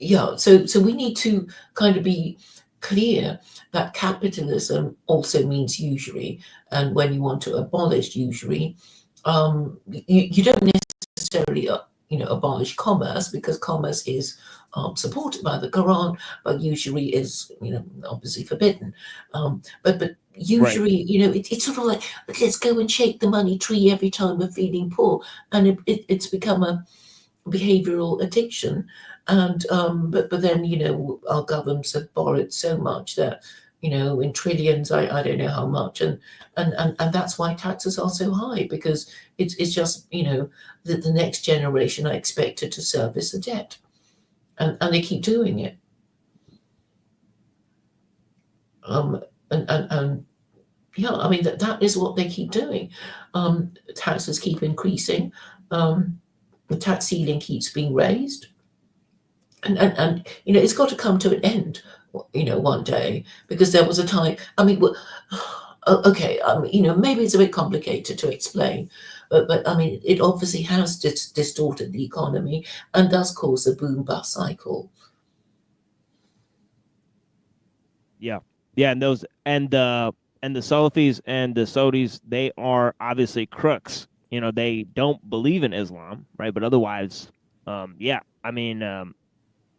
we need to kind of be clear that capitalism also means usury, and when you want to abolish usury, you don't necessarily abolish commerce, because commerce is supported by the Quran, but usury is obviously forbidden. But usury, it's sort of like, let's go and shake the money tree every time we're feeling poor, and it's become a behavioral addiction. And but then our governments have borrowed so much that in trillions, I don't know how much, and that's why taxes are so high, because it's just the next generation are expected to service the debt, and they keep doing it. I mean that is what they keep doing. Taxes keep increasing. The tax ceiling keeps being raised. And it's got to come to an end, one day, because there was a time. I mean, okay, maybe it's a bit complicated to explain, but I mean, it obviously has distorted the economy and does cause a boom bust cycle. Yeah, and the Salafis and the Saudis, they are obviously crooks. They don't believe in Islam, right? But otherwise, yeah, I mean,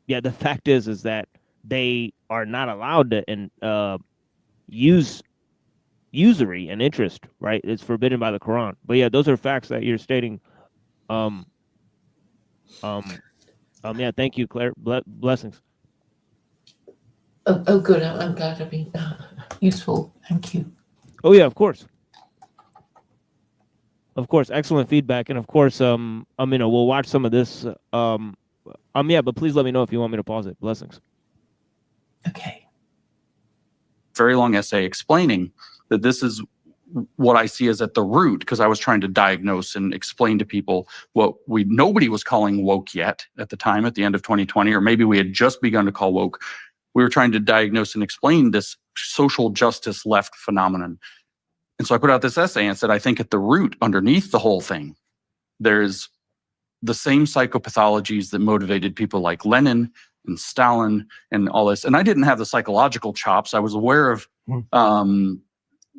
yeah, the fact is that they are not allowed to use usury and interest, right? It's forbidden by the Quran. But yeah, those are facts that you're stating. Um, yeah, thank you, Claire. Blessings. Oh, good. I'm glad I've been useful. Thank you. Oh yeah, of course. Of course, excellent feedback, and of course, we'll watch some of this. Yeah, but please let me know if you want me to pause it. Blessings. Okay. Very long essay explaining that this is what I see as at the root, because I was trying to diagnose and explain to people what nobody was calling woke yet at the time, at the end of 2020, or maybe we had just begun to call woke. We were trying to diagnose and explain this social justice left phenomenon. And so I put out this essay and said, I think at the root, underneath the whole thing, there's the same psychopathologies that motivated people like Lenin and Stalin and all this. And I didn't have the psychological chops. I was aware of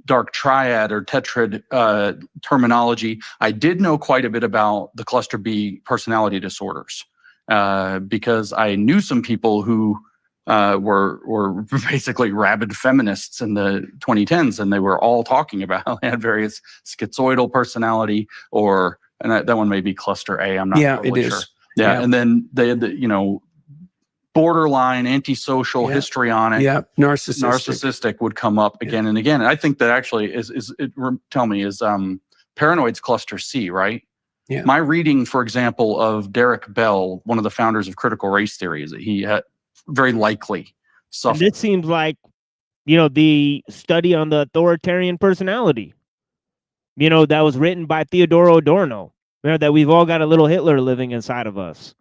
dark triad or tetrad terminology. I did know quite a bit about the cluster B personality disorders because I knew some people who were basically rabid feminists in the 2010s, and they were all talking about how they had various schizoidal personality, and that one may be cluster A. I'm not totally sure. Yeah, and then they had the borderline, antisocial, histrionic, narcissistic would come up again and again. And I think that actually tell me, is paranoid's cluster C, right? Yeah. My reading, for example, of Derek Bell, one of the founders of critical race theory, is that he had very likely suffered. And it seems like, the study on the authoritarian personality, that was written by Theodore Adorno, that we've all got a little Hitler living inside of us.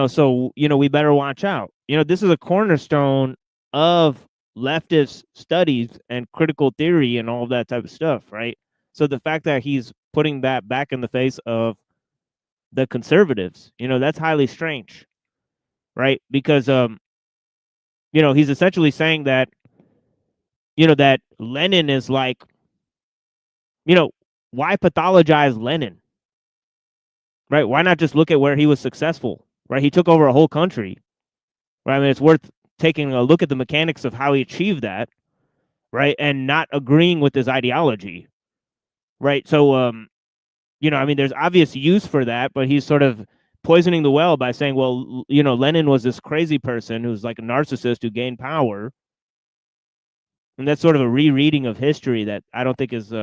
So, we better watch out. This is a cornerstone of leftist studies and critical theory and all of that type of stuff, right? So the fact that he's putting that back in the face of the conservatives, that's highly strange, right? Because, he's essentially saying that, that Lenin is like, why pathologize Lenin, right? Why not just look at where he was successful? Right, he took over a whole country. Right, I mean, it's worth taking a look at the mechanics of how he achieved that, right, and not agreeing with his ideology, right. So, there's obvious use for that, but he's sort of poisoning the well by saying, well, Lenin was this crazy person who's like a narcissist who gained power, and that's sort of a rereading of history that I don't think is,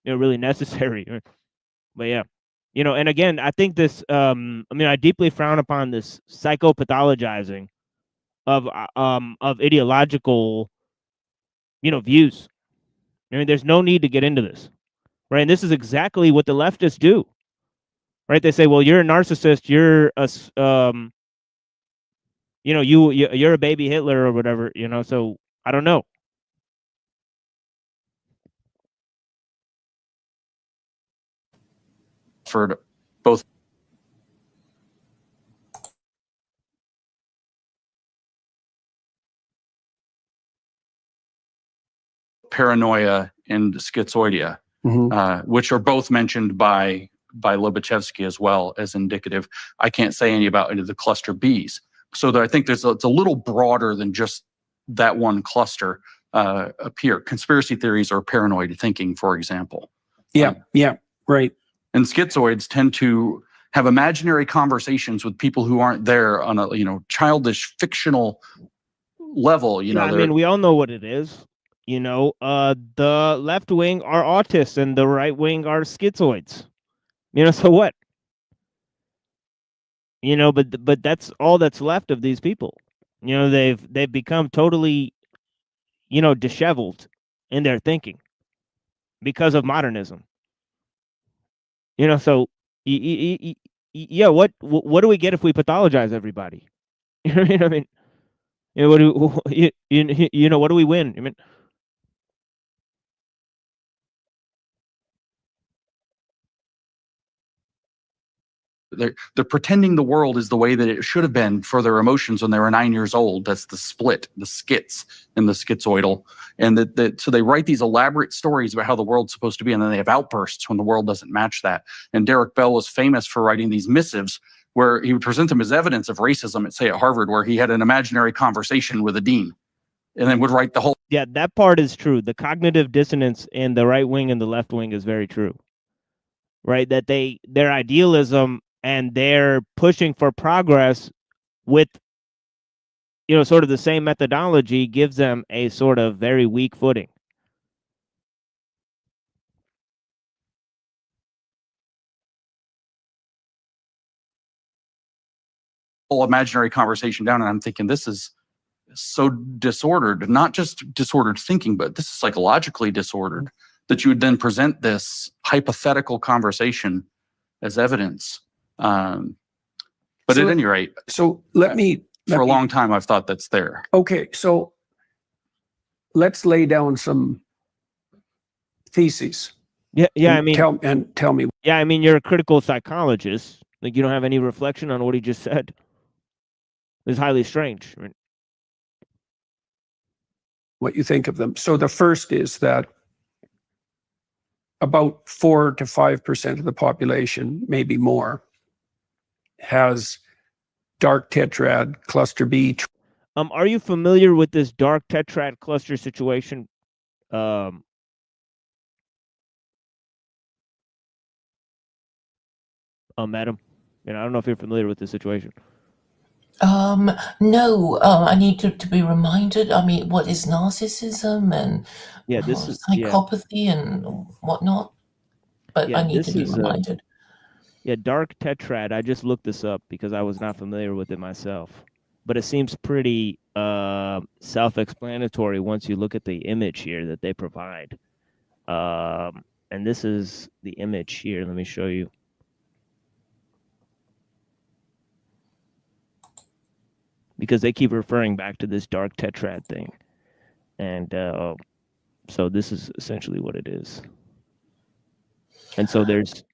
really necessary. But yeah. And again, I think this, I deeply frown upon this psychopathologizing of ideological, views. I mean, there's no need to get into this, right? And this is exactly what the leftists do, right? They say, well, you're a narcissist, you're a, you're a baby Hitler or whatever, so I don't know. For both paranoia and schizoidea, which are both mentioned by Lobachevsky as well as indicative. I can't say any about any of the cluster Bs. So I think it's a little broader than just that one cluster appear. Conspiracy theories or paranoid thinking, for example. Right. And schizoids tend to have imaginary conversations with people who aren't there on a childish fictional level. I mean, we all know what it is. The left wing are autists and the right wing are schizoids. So what? But that's all that's left of these people. They've become totally, disheveled in their thinking because of modernism. So yeah, what do we get if we pathologize everybody? What I mean? What do what do we win? I mean, they're pretending the world is the way that it should have been for their emotions when they were 9 years old. That's the split, the skits and the schizoidal. And so they write these elaborate stories about how the world's supposed to be, and then they have outbursts when the world doesn't match that. And Derek Bell was famous for writing these missives where he would present them as evidence of racism at, say, at Harvard, where he had an imaginary conversation with a dean and then would write the whole. Yeah, that part is true. The cognitive dissonance in the right wing and the left wing is very true. Right? That their idealism and their pushing for progress with, sort of the same methodology gives them a sort of very weak footing. Whole imaginary conversation down, and I'm thinking, this is so disordered, not just disordered thinking, but this is psychologically disordered, that you would then present this hypothetical conversation as evidence. But So- at any rate, So let me for a long time, I've thought that's there. Okay, so let's lay down some theses. Yeah, And I mean, tell me. yeah, I mean, you're a critical psychologist. Like, you don't have any reflection on what he just said. It's highly strange. I mean, What you think of them. So the first is that about 4 to 5% of the population, maybe more, has dark tetrad cluster B. are you familiar with this dark tetrad cluster situation? Madam, I don't know if you're familiar with this situation. No, I need to be reminded. I mean, what is narcissism and Yeah, this is yeah, psychopathy and whatnot? But Yeah, I need this to be is, reminded. yeah, dark tetrad. I just looked this up because I was not familiar with it myself, but it seems pretty self-explanatory once you look at the image here that they provide. And this is the image here. Let me show you. Because they keep referring back to this dark tetrad thing. And so this is essentially what it is. And so there's,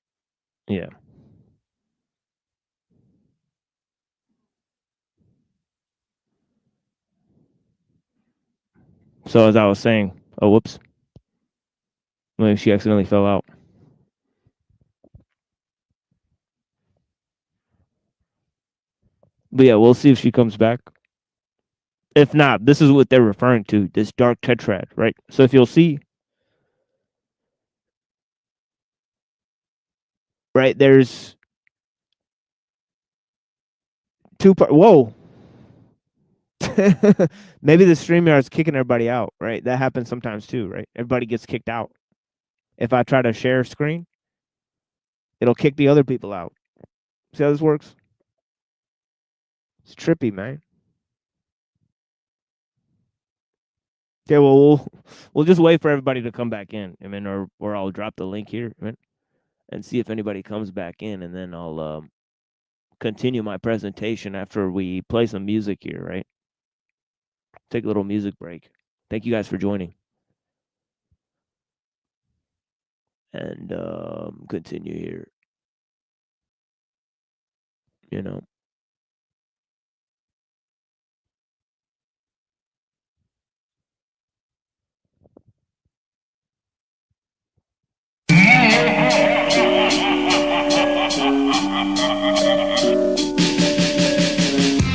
yeah. So as I was saying, oh, whoops. Maybe she accidentally fell out. But yeah, we'll see if she comes back. If not, this is what they're referring to, this dark tetrad, right? So if you'll see, right, there's two parts. Whoa. Maybe the StreamYard's kicking everybody out, right? That happens sometimes too, right? Everybody gets kicked out. If I try to share screen, it'll kick the other people out. See how this works? It's trippy, man. Okay, well, we'll just wait for everybody to come back in, I mean, or I'll drop the link here, right, and see if anybody comes back in, and then I'll continue my presentation after we play some music here, right? Take a little music break. Thank you guys for joining, and continue here.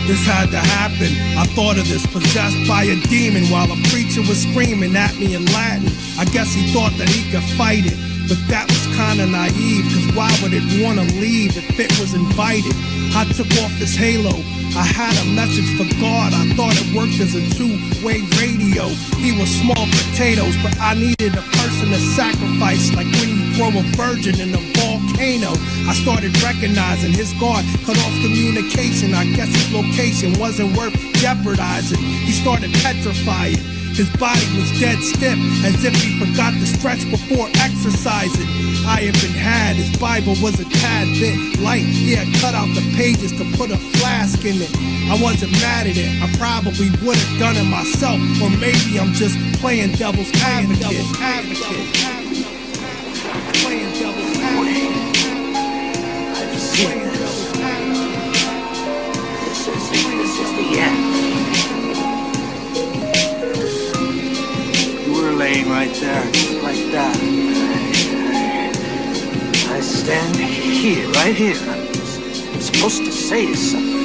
This had to happen. I thought of this possessed by a demon while a preacher was screaming at me in Latin. I guess he thought that he could fight it, but that was kinda naive, cause why would it wanna leave if it was invited? I took off his halo. I had a message for God. I thought it worked as a two-way radio. He was small potatoes, but I needed a person to sacrifice, like when you throw a virgin in a volcano. I started recognizing his God cut off communication. I guess his location wasn't worth jeopardizing. He started petrifying. His body was dead stiff, as if he forgot to stretch before exercising. I had been had, his Bible was a tad bit light. He had cut out the pages to put a flask in it. I wasn't mad at it, I probably would have done it myself. Or maybe I'm just playing devil's advocate. Playing devil's advocate. I've seen this. This is the end. Laying right there, like that. I stand here, right here. supposed to say this something.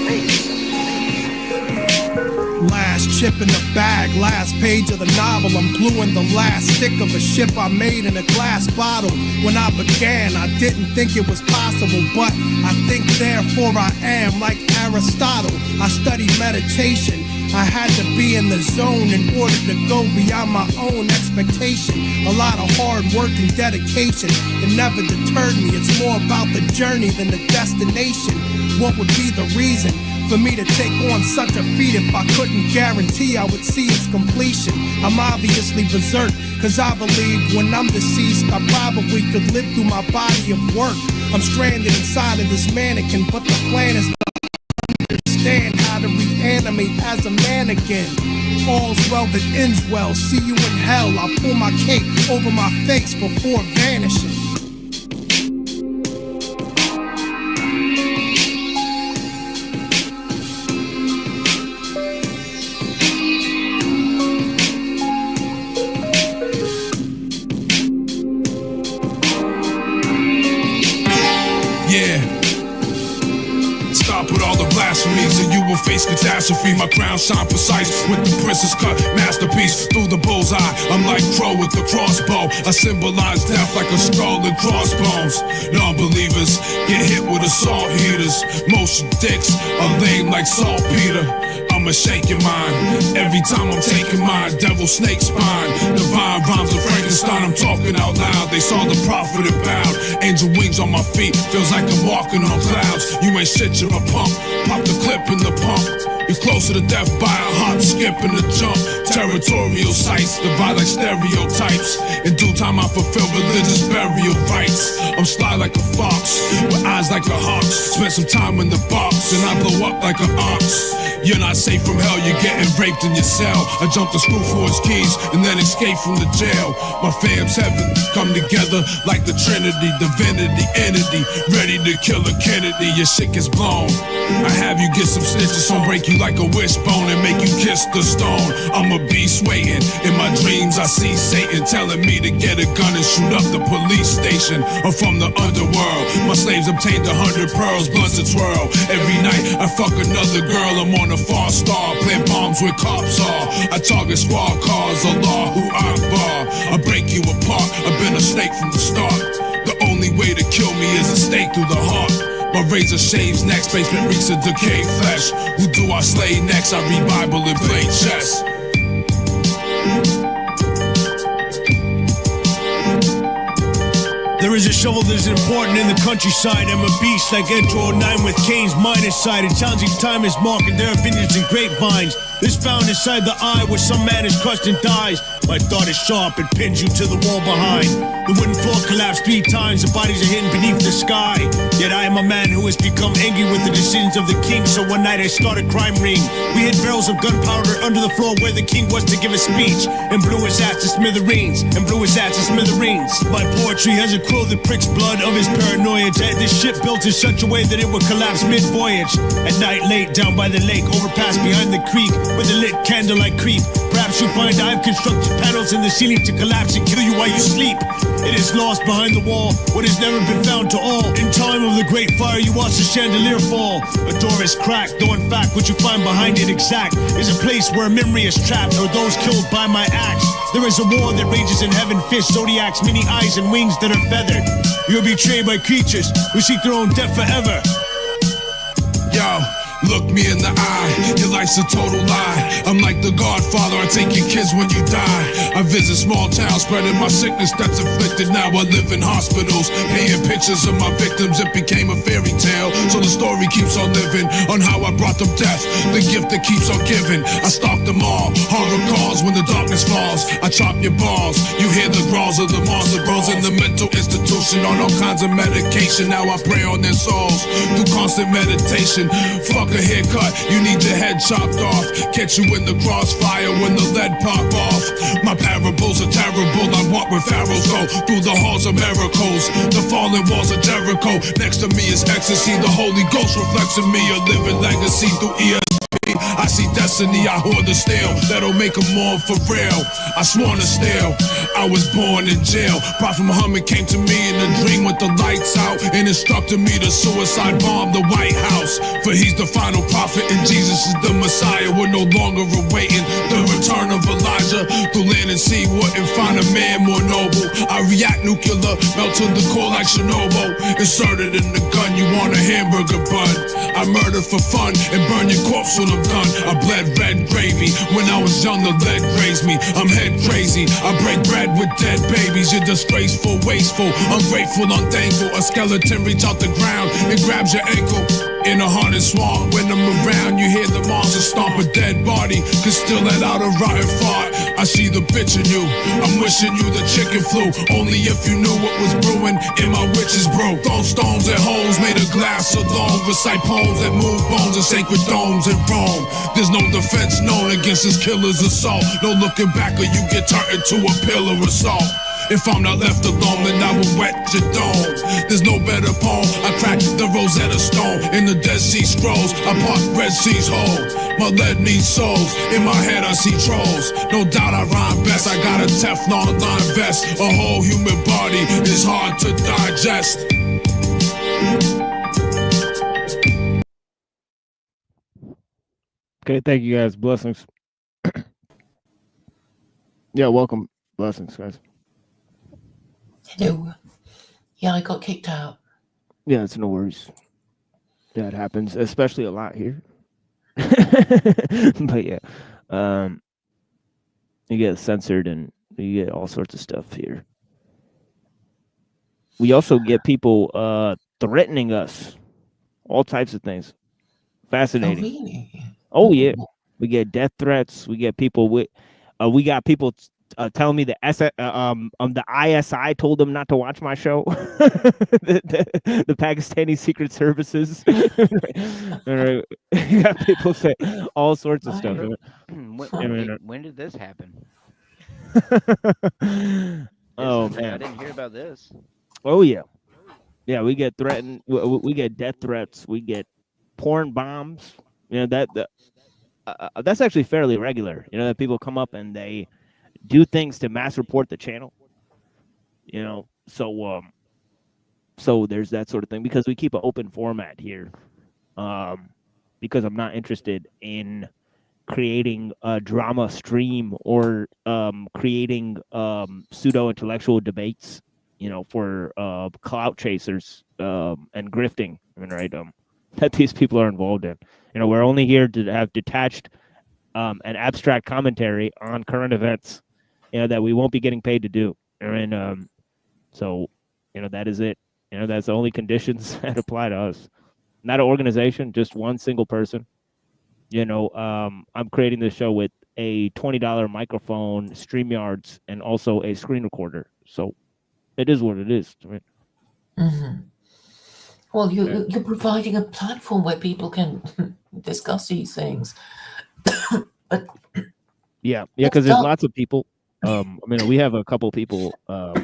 Last chip in the bag, last page of the novel. I'm gluing the last stick of a ship I made in a glass bottle. When I began, I didn't think it was possible, but I think therefore I am. Like Aristotle, I studied meditation. I had to be in the zone in order to go beyond my own expectation. A lot of hard work and dedication, it never deterred me. It's more about the journey than the destination. What would be the reason for me to take on such a feat if I couldn't guarantee I would see its completion? I'm obviously berserk, cause I believe when I'm deceased I probably could live through my body of work. I'm stranded inside of this mannequin, but the plan is to understand how to reanimate as a mannequin. All's well that ends well, see you in hell. I pull my cape over my face before vanishing. Stop with all the blasphemies and you will face catastrophe. My crown shine precise with the princess cut masterpiece through the bullseye. I'm like Crow with the crossbow. I symbolize death like a skull and crossbones. Non-believers get hit with assault heaters. Motion dicks are lame like saltpeter. I'ma shake your mind every time I'm taking mine. Devil snake spine, divine rhymes of Frankenstein. I'm talking out loud. They saw the prophet and bowed. Angel wings on my feet, feels like I'm walking on clouds. You ain't shit, you're a pump. Pop the clip in the pump. You're closer to death by a hop, skip, and a jump. Territorial sites divide like stereotypes. In due time I fulfill religious burial rites. I'm sly like a fox, with eyes like a hawk's. Spent some time in the box, and I blow up like an ox. You're not safe from hell, you're getting raped in your cell. I jumped the screw for his keys, and then escaped from the jail. My fam's heaven come together like the Trinity, divinity, entity, ready to kill a Kennedy. Your shit gets blown. I have you get some stitches, so break you like a wishbone and make you kiss the stone. I'm a beast waiting. In my dreams I see Satan telling me to get a gun and shoot up the police station. I'm from the underworld. My slaves obtained 100 pearls, blunts to twirl. Every night I fuck another girl. I'm on a far star, playing bombs with cops are. I target squad cars, Allahu Akbar. I break you apart. I've been a snake from the start. The only way to kill me is a stake through the heart. My razor shaves next, basement reeks of decayed flesh. Who do I slay next? I read Bible and play chess. There is a shovel that is important in the countryside. I'm a beast like Entro 09 with Cain's minus side. It sounds like time is marking there are vineyards and grapevines. This found inside the eye where some man is crushed and dies. My thought is sharp, it pins you to the wall behind. The wooden floor collapsed 3 times, the bodies are hidden beneath the sky. Yet I am a man who has become angry with the decisions of the king. So one night I started a crime ring. We hid barrels of gunpowder under the floor where the king was to give a speech, and blew his ass to smithereens, and blew his ass to smithereens. My poetry has a crow that pricks blood of his paranoia. This ship built in such a way that it would collapse mid-voyage. At night late down by the lake, overpass behind the creek, with a lit candlelight creep. Perhaps you'll find I've constructed panels in the ceiling to collapse and kill you while you sleep. It is lost behind the wall, what has never been found to all. In time of the great fire you watch the chandelier fall. A door is cracked, though in fact what you find behind it exact is a place where a memory is trapped, or those killed by my axe. There is a war that rages in heaven, fists, zodiacs, many eyes and wings that are feathered. You're betrayed by creatures who seek their own death forever. Yo, look me in the eye, your life's a total lie. I'm like the Godfather, I take your kids when you die. I visit small towns, spreading my sickness that's afflicted. Now I live in hospitals, painting pictures of my victims. It became a fairy tale, so the story keeps on living. On how I brought them death, the gift that keeps on giving. I stalk them all, horror calls when the darkness falls. I chop your balls, you hear the growls of the monster bros in the mental institution. On all kinds of medication, now I pray on their souls through constant meditation. Fuck a haircut, you need your head chopped off. Catch you in the crossfire when the lead pop off. My parables are terrible, I walk where pharaohs go, through the halls of miracles, the fallen walls of Jericho. Next to me is ecstasy, the Holy Ghost reflects in me, a living legacy through ESP. I see destiny. destiny, I hoard the steel that'll make them mourn for real. I sworn to steal, I was born in jail. Prophet Muhammad came to me in a dream with the lights out and instructed me to suicide bomb the White House. For he's the final prophet and Jesus is the Messiah. We're no longer awaiting the return of Elijah. Through land and sea, wouldn't find a man more noble. I react nuclear, melt to the core like Chernobyl. Inserted in the gun, you want a hamburger bun. I murder for fun and burn your corpse when I'm done. I bled red gravy. When I was young, the lead raised me. I'm head crazy. I break bread with dead babies. You're disgraceful, wasteful, ungrateful, unthankful. A skeleton reach out the ground and grabs your ankle. In a haunted swamp, when I'm around, you hear the monster stomp a dead body. Could still let out a rotten fart. I see the bitch in you. I'm wishing you the chicken flu. Only if you knew what was brewing in my witch's brew. Throw stones at holes made of glass alone. Recite poems that move bones in sacred domes in Rome. There's no defense known against this killer's assault. No looking back or you get turned into a pillar of salt. If I'm not left alone, then I will wet your dome. There's no better poem. I cracked the Rosetta Stone in the Dead Sea Scrolls. I part Red Sea's whole. My lead needs souls. In my head I see trolls. No doubt I rhyme best. I got a Teflon line vest. A whole human body is hard to digest. Okay, thank you guys. Blessings. Yeah, welcome. Blessings, guys. Hello. Yeah, I got kicked out. Yeah, it's no worries. That happens, especially a lot here. But yeah, you get censored and you get all sorts of stuff here. We also get people threatening us, all types of things. Oh, Fascinating. really? Oh yeah, we get death threats. We get people with. We got people telling me the ISI told them not to watch my show. the Pakistani secret services. You got people say all sorts of stuff. When did this happen? Oh I man, didn't hear about this. oh yeah, yeah. We get threatened. We get death threats. We get porn bombs. You know that's actually fairly regular. You know that people come up and they do things to mass report the channel. You know, so there's that sort of thing because we keep an open format here. Because I'm not interested in creating a drama stream or creating pseudo intellectual debates. You know, for clout chasers and grifting. I mean, right? That these people are involved in. You know, we're only here to have detached and abstract commentary on current events, you know, that we won't be getting paid to do. And so, you know, that is it. You know, that's the only conditions that apply to us. Not an organization, just one single person. You know, I'm creating this show with a $20 microphone, StreamYards, and also a screen recorder. So it is what it is. Right? Mm-hmm. Well, you're providing a platform where people can discuss these things. But yeah, because there's lots of people. I mean, we have a couple people. Bless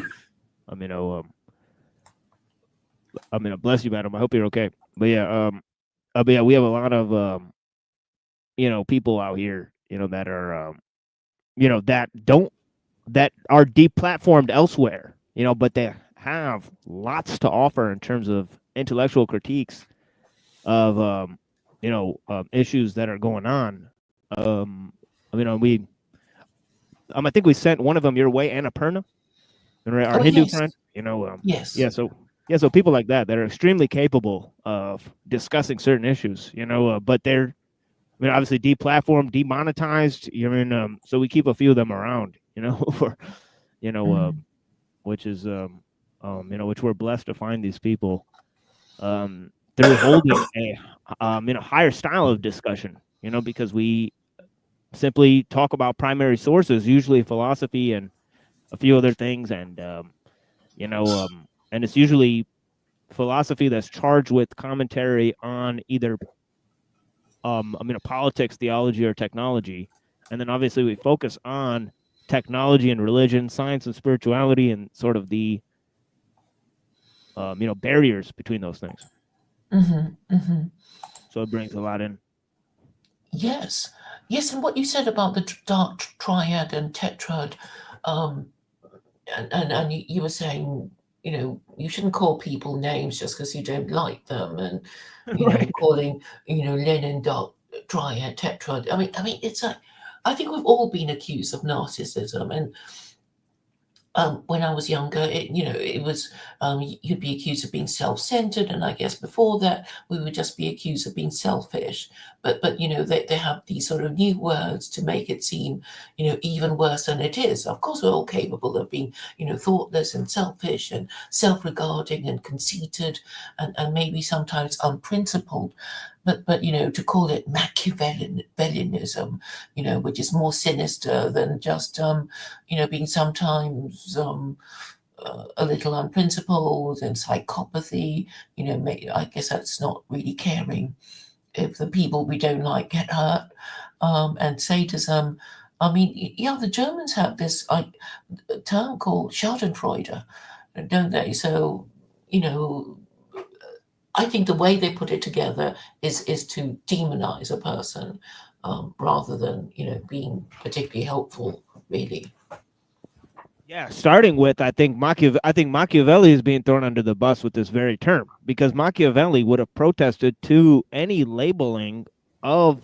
you, madam. I hope you're okay. But yeah, we have a lot of you know, people out here, you know, that are you know, that are deplatformed elsewhere, you know, but they have lots to offer in terms of intellectual critiques of you know, issues that are going on. I think we sent one of them your way, Annapurna, right? Our Hindu friend. You know, yes. Yeah, so people like that are extremely capable of discussing certain issues, you know, but they're, I mean, obviously deplatformed, demonetized. You know, so we keep a few of them around, you know, for, you know, which is, you know, which we're blessed to find these people. They're holding a, you know, higher style of discussion, you know, because we simply talk about primary sources, usually philosophy and a few other things, and you know, and it's usually philosophy that's charged with commentary on either politics, theology, or technology. And then obviously we focus on technology and religion, science and spirituality, and sort of the you know, barriers between those things. Mm-hmm, mm-hmm. So it brings a lot in. Yes. Yes, and what you said about the dark triad and tetrad, um, and you were saying, you shouldn't call people names just because you don't like them, and Right. calling Lenin dark triad, tetrad. I mean, it's like I think we've all been accused of narcissism, and when I was younger, it was you'd be accused of being self-centered, and I guess before that we would just be accused of being selfish. But they have these sort of new words to make it seem even worse than it is. Of course, we're all capable of being thoughtless and selfish and self-regarding and conceited and maybe sometimes unprincipled. But to call it Machiavellianism, which is more sinister than just being sometimes a little unprincipled and psychopathy. I guess that's not really caring if the people we don't like get hurt. And sadism. I mean, yeah, the Germans have this term called Schadenfreude, don't they? So, I think the way they put it together is to demonize a person rather than being particularly helpful, really. Yeah, starting with I think Machiavelli is being thrown under the bus with this very term, because Machiavelli would have protested to any labeling of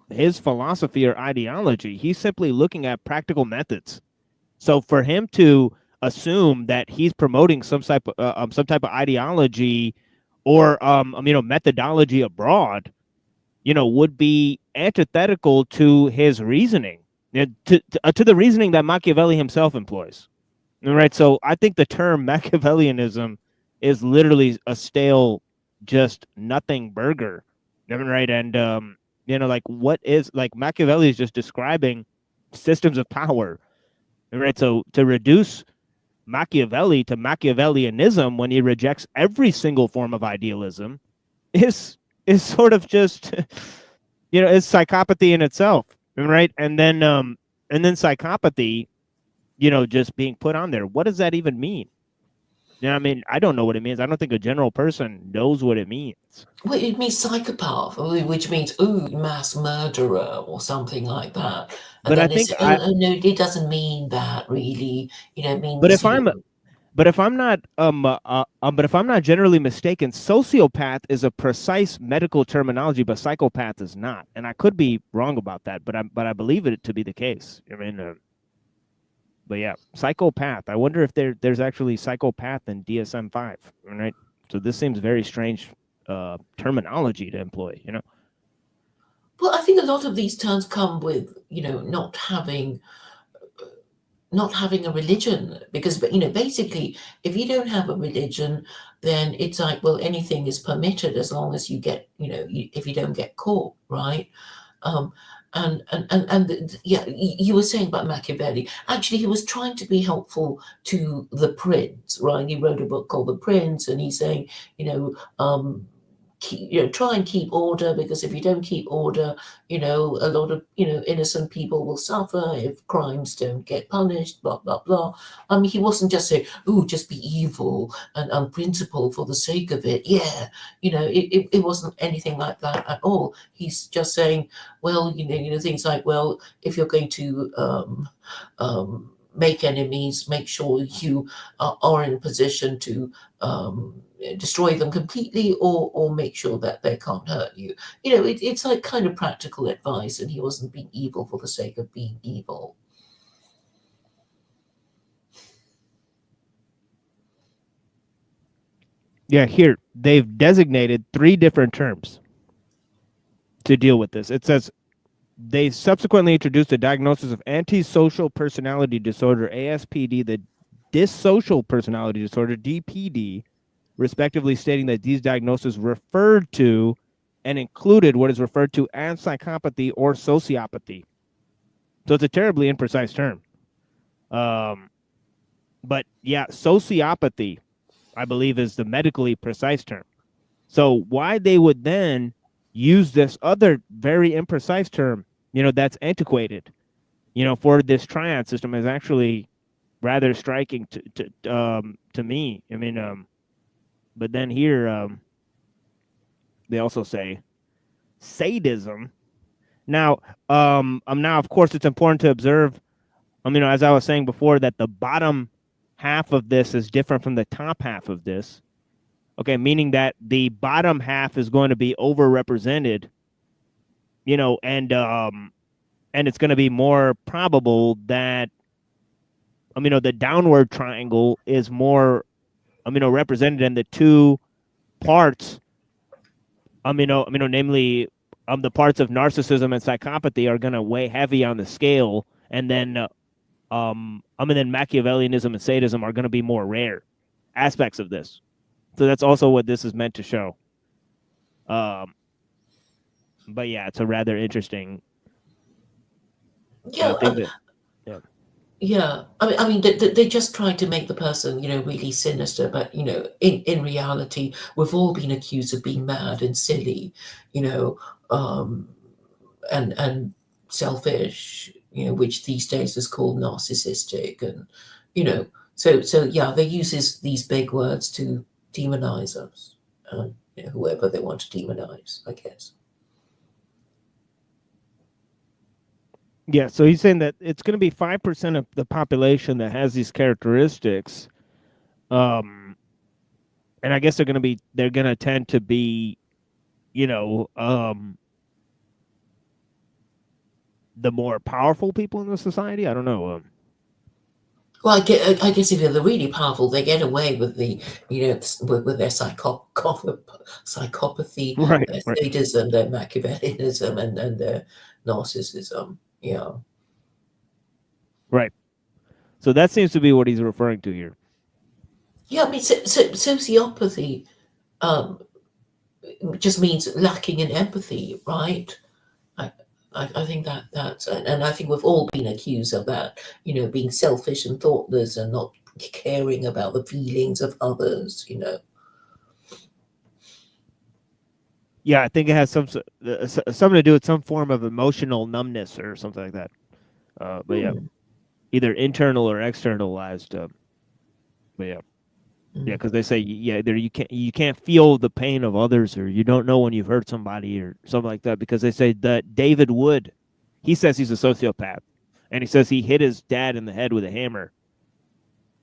his philosophy or ideology. He's simply looking at practical methods. So for him to assume that he's promoting some type of ideology or methodology abroad, would be antithetical to his reasoning, to the reasoning that Machiavelli himself employs. Right. So I think the term Machiavellianism is literally a stale, just nothing burger. Right. And, what is like Machiavelli is just describing systems of power. Right. So to reduce Machiavelli to Machiavellianism when he rejects every single form of idealism is sort of just, is psychopathy in itself. Right. And then psychopathy, just being put on there. What does that even mean? I mean, I don't know what it means. I don't think a general person knows what it means. Well, it means psychopath, which means mass murderer or something like that. And But I then they think say, oh no, it doesn't mean that really. It means. But if I'm not generally mistaken, sociopath is a precise medical terminology, but psychopath is not. And I could be wrong about that, but I believe it to be the case. I mean. But yeah, psychopath. I wonder if there's actually psychopath in DSM-5, right? So this seems very strange terminology to employ, Well, I think a lot of these terms come with, not having a religion, because basically, if you don't have a religion, then it's like, well, anything is permitted as long as you get, if you don't get caught, right? Yeah, you were saying about Machiavelli. Actually, he was trying to be helpful to the prince, right? He wrote a book called The Prince, and he's saying, try and keep order, because if you don't keep order, a lot of innocent people will suffer if crimes don't get punished. Blah blah blah. I mean, he wasn't just saying, "Oh, just be evil and unprincipled for the sake of it." Yeah, it wasn't anything like that at all. He's just saying, well, things like, well, if you're going to make enemies, make sure you are in a position to destroy them completely, or make sure that they can't hurt you. It's like kind of practical advice, and he wasn't being evil for the sake of being evil. Yeah, here they've designated 3 different terms to deal with this. It says they subsequently introduced a diagnosis of antisocial personality disorder, ASPD, the dissocial personality disorder, DPD, respectively, stating that these diagnoses referred to and included what is referred to as psychopathy or sociopathy. So it's a terribly imprecise term. But yeah, sociopathy, I believe, is the medically precise term. So why they would then use this other very imprecise term, that's antiquated, for this triad system is actually rather striking to me. I mean, but then here they also say sadism Now, now of course it's important to observe. As I was saying before, that the bottom half of this is different from the top half of this. Okay, meaning that the bottom half is going to be overrepresented. And it's going to be more probable that, the downward triangle is more, represented in the two parts. Namely, the parts of narcissism and psychopathy are going to weigh heavy on the scale, and then, then Machiavellianism and sadism are going to be more rare aspects of this. So that's also what this is meant to show. But yeah, it's a rather interesting. Yeah, yeah. I mean, they just try to make the person, really sinister. But in reality, we've all been accused of being mad and silly, and selfish, which these days is called narcissistic, and so yeah, they use these big words to demonize us, whoever they want to demonize, I guess. Yeah, so he's saying that it's going to be 5% of the population that has these characteristics, and I guess they're going to tend to be, the more powerful people in the society. I don't know. Well, I guess if they're really powerful, they get away with the, with their psychopathy, Right, their right. sadism, their Machiavellianism, and their narcissism. Yeah. Right. So that seems to be what he's referring to here. Yeah, I mean, sociopathy just means lacking in empathy, right? I think that's, and I think we've all been accused of that, being selfish and thoughtless and not caring about the feelings of others, Yeah, I think it has something to do with some form of emotional numbness or something like that. But yeah, either internal or externalized. But yeah, yeah, because they say either you can't feel the pain of others, or you don't know when you've hurt somebody or something like that. Because they say that David Wood, he says he's a sociopath, and he says he hit his dad in the head with a hammer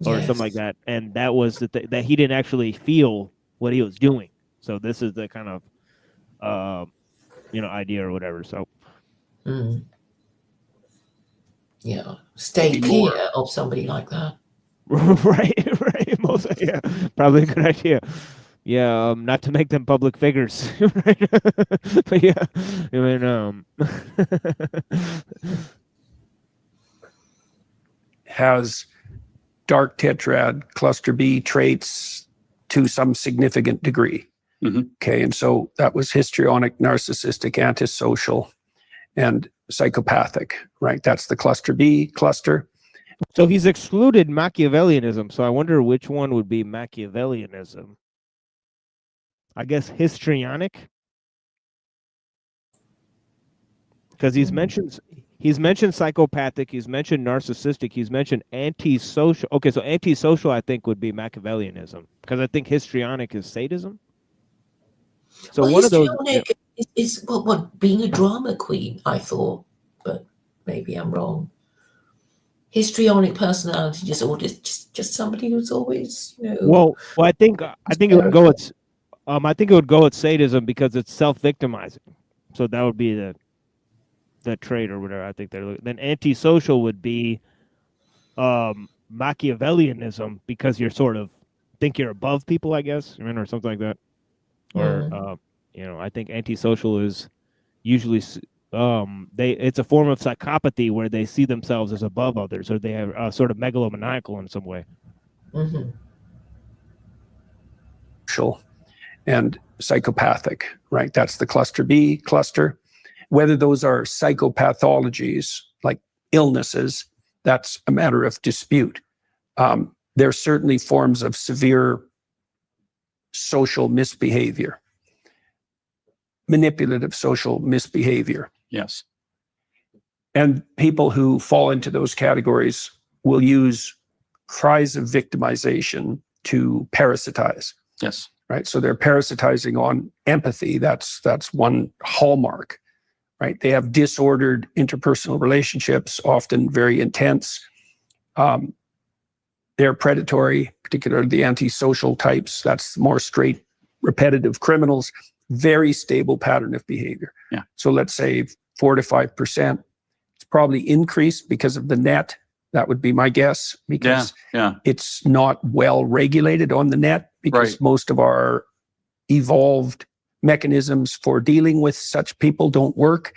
or something like that, and that was that he didn't actually feel what he was doing. So this is the kind of idea or whatever. So, yeah, stay clear of somebody like that. right. Yeah, probably a good idea. Yeah, not to make them public figures. Right? But yeah, I mean, has dark tetrad cluster B traits to some significant degree. Okay, and so that was histrionic, narcissistic, antisocial, and psychopathic, right? That's the cluster B cluster. So he's excluded Machiavellianism. So I wonder which one would be Machiavellianism. I guess histrionic, because he's mentioned psychopathic, he's mentioned narcissistic, he's mentioned antisocial. Okay, so antisocial I think would be Machiavellianism, because I think histrionic is sadism. So one of those is what being a drama queen, I thought, but maybe I'm wrong. Histrionic personality disorder is just somebody who's always, Well, I think it would go with sadism because it's self-victimizing. So that would be the trait or whatever. I think they're looking. Then antisocial would be Machiavellianism, because you're sort of think you're above people, I guess, or something like that. Or I think antisocial is usually it's a form of psychopathy where they see themselves as above others, or they are sort of megalomaniacal in some way. And psychopathic, right? That's the cluster B cluster. Whether those are psychopathologies, like illnesses, that's a matter of dispute. There are certainly forms of severe social misbehavior, manipulative social misbehavior. Yes. And people who fall into those categories will use cries of victimization to parasitize. Yes. Right. So they're parasitizing on empathy. That's one hallmark right? They have disordered interpersonal relationships, often very intense. They're predatory, particularly the antisocial types. That's more straight, repetitive criminals. Very stable pattern of behavior. Yeah. So let's say 4 to 5%. It's probably increased because of the net. That would be my guess, because it's not well regulated on the net, because most of our evolved mechanisms for dealing with such people don't work.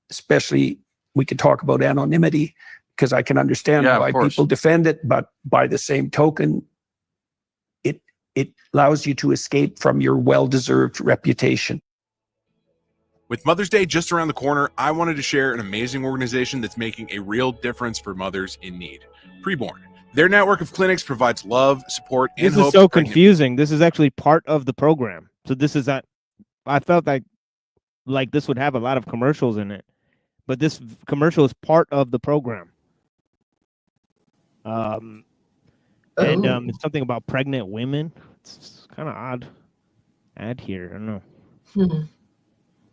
Especially, we could talk about anonymity, because I can understand why people defend it, but by the same token, it allows you to escape from your well-deserved reputation. With Mother's Day just around the corner, I wanted to share an amazing organization that's making a real difference for mothers in need. Preborn. Their network of clinics provides love, support, and hope. This is so confusing. This is actually part of the program. So this is that I felt like this would have a lot of commercials in it, but this commercial is part of the program. It's something about pregnant women. It's kind of odd ad here. I don't know.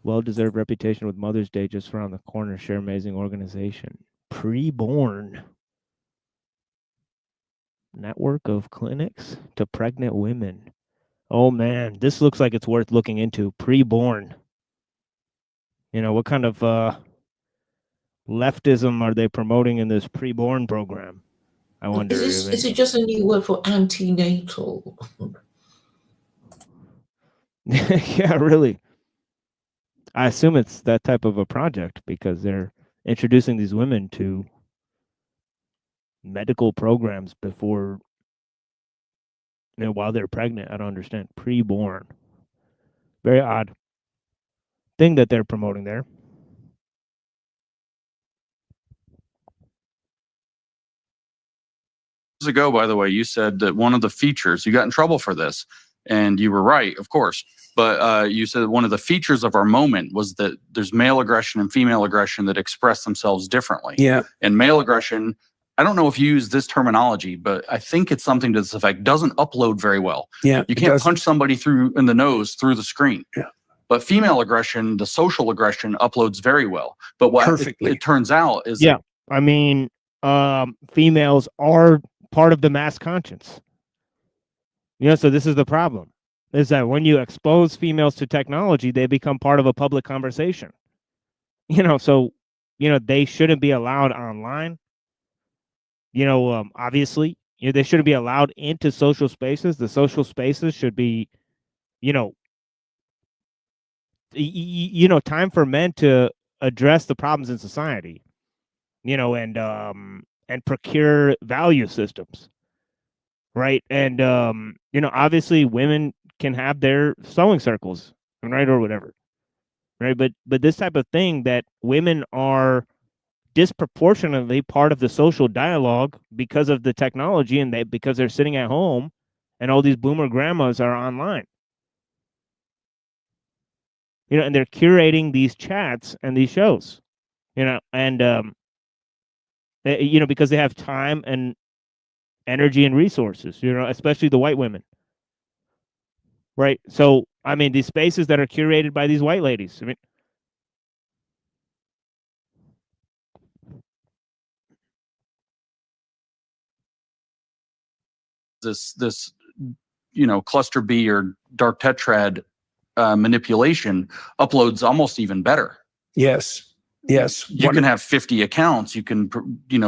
Well-deserved reputation with Mother's Day just around the corner. Share amazing organization. Preborn. Network of clinics to pregnant women. Oh man, this looks like it's worth looking into. Preborn. You know, what kind of leftism are they promoting in this preborn program? I wonder. Is it just a new word for antenatal? Yeah, really. I assume it's that type of a project, because they're introducing these women to medical programs before, while they're pregnant. I don't understand. Preborn. Very odd thing that they're promoting there. Ago, by the way, you said that one of the features, you got in trouble for this, and you were right, of course, but you said one of the features of our moment was that there's male aggression and female aggression that express themselves differently. Yeah. And male aggression, I don't know if you use this terminology, but I think it's something to this effect, doesn't upload very well. Yeah. You can't punch somebody in the nose through the screen. Yeah. But female aggression, the social aggression, uploads very well. But what it turns out is I mean, females are part of the mass conscience. So this is the problem, is that when you expose females to technology, they become part of a public conversation. So they shouldn't be allowed online. Obviously, they shouldn't be allowed into social spaces. The social spaces should be, time for men to address the problems in society, and procure value systems, right? And obviously women can have their sewing circles, right, or whatever, right? But this type of thing, that women are disproportionately part of the social dialogue because of the technology, and because they're sitting at home and all these boomer grandmas are online, and they're curating these chats and these shows, and because they have time and energy and resources, especially the white women, right? So I mean, these spaces that are curated by these white ladies, I mean, this cluster B or dark tetrad manipulation uploads almost even better. Yes. You can have 50 accounts. You can,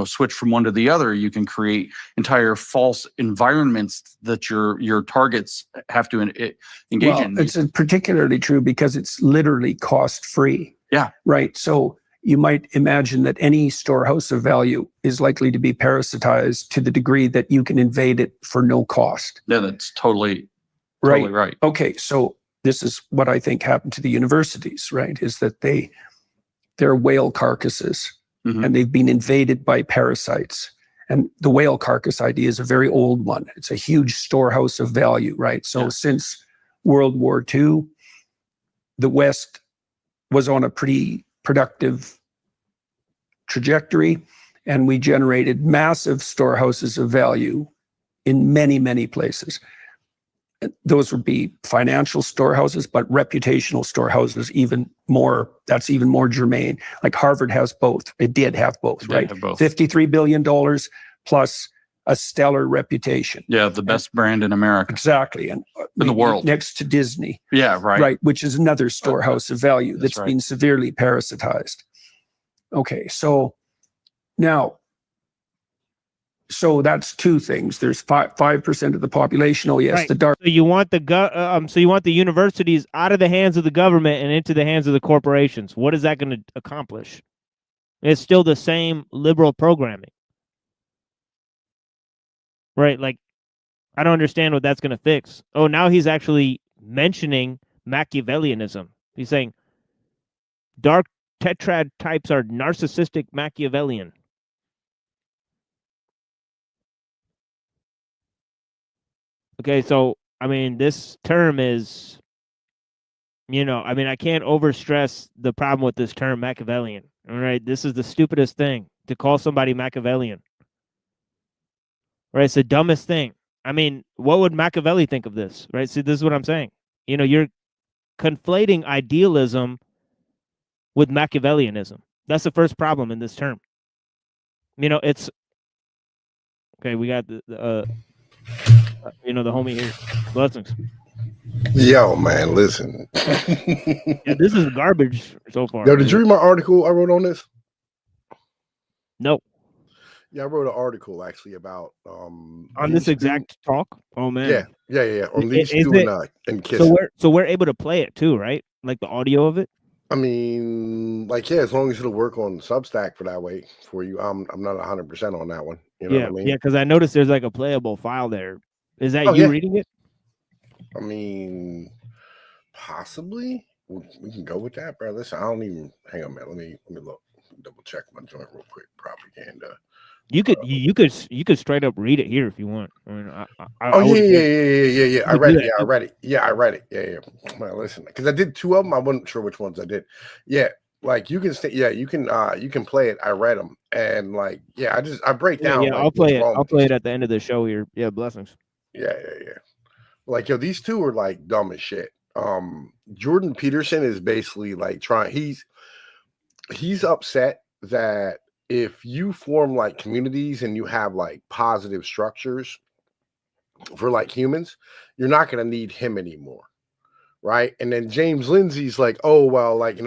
switch from one to the other. You can create entire false environments that your targets have to engage in. It's particularly true because it's literally cost-free. Yeah. Right. So you might imagine that any storehouse of value is likely to be parasitized to the degree that you can invade it for no cost. Yeah, that's totally right. Okay, so this is what I think happened to the universities, right? Is that they're whale carcasses, and they've been invaded by parasites. And the whale carcass idea is a very old one. It's a huge storehouse of value, right? So since World War II, the West was on a pretty productive trajectory, and we generated massive storehouses of value in many, many places. those would be financial storehouses, but reputational storehouses that's even more germane. Like Harvard has both. It did have both, They right? have both. $53 billion plus a stellar reputation. Yeah, the best brand in America. Exactly. And In the world. next to Disney. Yeah, right. Right, which is another storehouse of value That's that's right. been severely parasitized. Okay, so now, so that's two things. There's 5% of the population. Oh yes, Right. the dark. So you want so you want the universities out of the hands of the government and into the hands of the corporations. What is that going to accomplish? It's still the same liberal programming. Right? Like, I don't understand what that's going to fix. Oh, now he's actually mentioning Machiavellianism. He's saying dark tetrad types are narcissistic Machiavellian. Okay, so, I mean, this term is, I mean, I can't overstress the problem with this term Machiavellian. All right, this is the stupidest thing, to call somebody Machiavellian. Right, it's the dumbest thing. I mean, what would Machiavelli think of this? Right, see, this is what I'm saying. You're conflating idealism with Machiavellianism. That's the first problem in this term. It's okay. We got the homie here. Blessings. Yo, man, listen. Yeah, this is garbage so far. Yo, did you read my article I wrote on this? No. Yeah, I wrote an article actually about on this exact talk. Oh man. Yeah. On these Is two it, and Kiss. So we're able to play it too, right? Like the audio of it. I mean, like, yeah, as long as it'll work on Substack for that way for you. I'm not 100% on that one. You know what I mean? Yeah, because I noticed there's like a playable file there. Is that you reading it? I mean, possibly. We can go with that, bro. Listen, I don't even hang on, man. Let me look, double check my joint real quick. Propaganda. You could straight up read it here if you want. I mean, yeah. I read it. Yeah, I read it. Yeah. Well, listen, because I did two of them. I wasn't sure which ones I did. Yeah, like you can stay. Yeah, you can play it. I read them, and like, yeah, I break down. Yeah, like, I'll play it. I'll play it at the end of the show here. Yeah, blessings. Yeah. Like, yo, these two are like dumb as shit. Jordan Peterson is basically like he's upset that if you form like communities and you have like positive structures for like humans, you're not going to need him anymore. Right. And then James Lindsay's like, oh, well, like,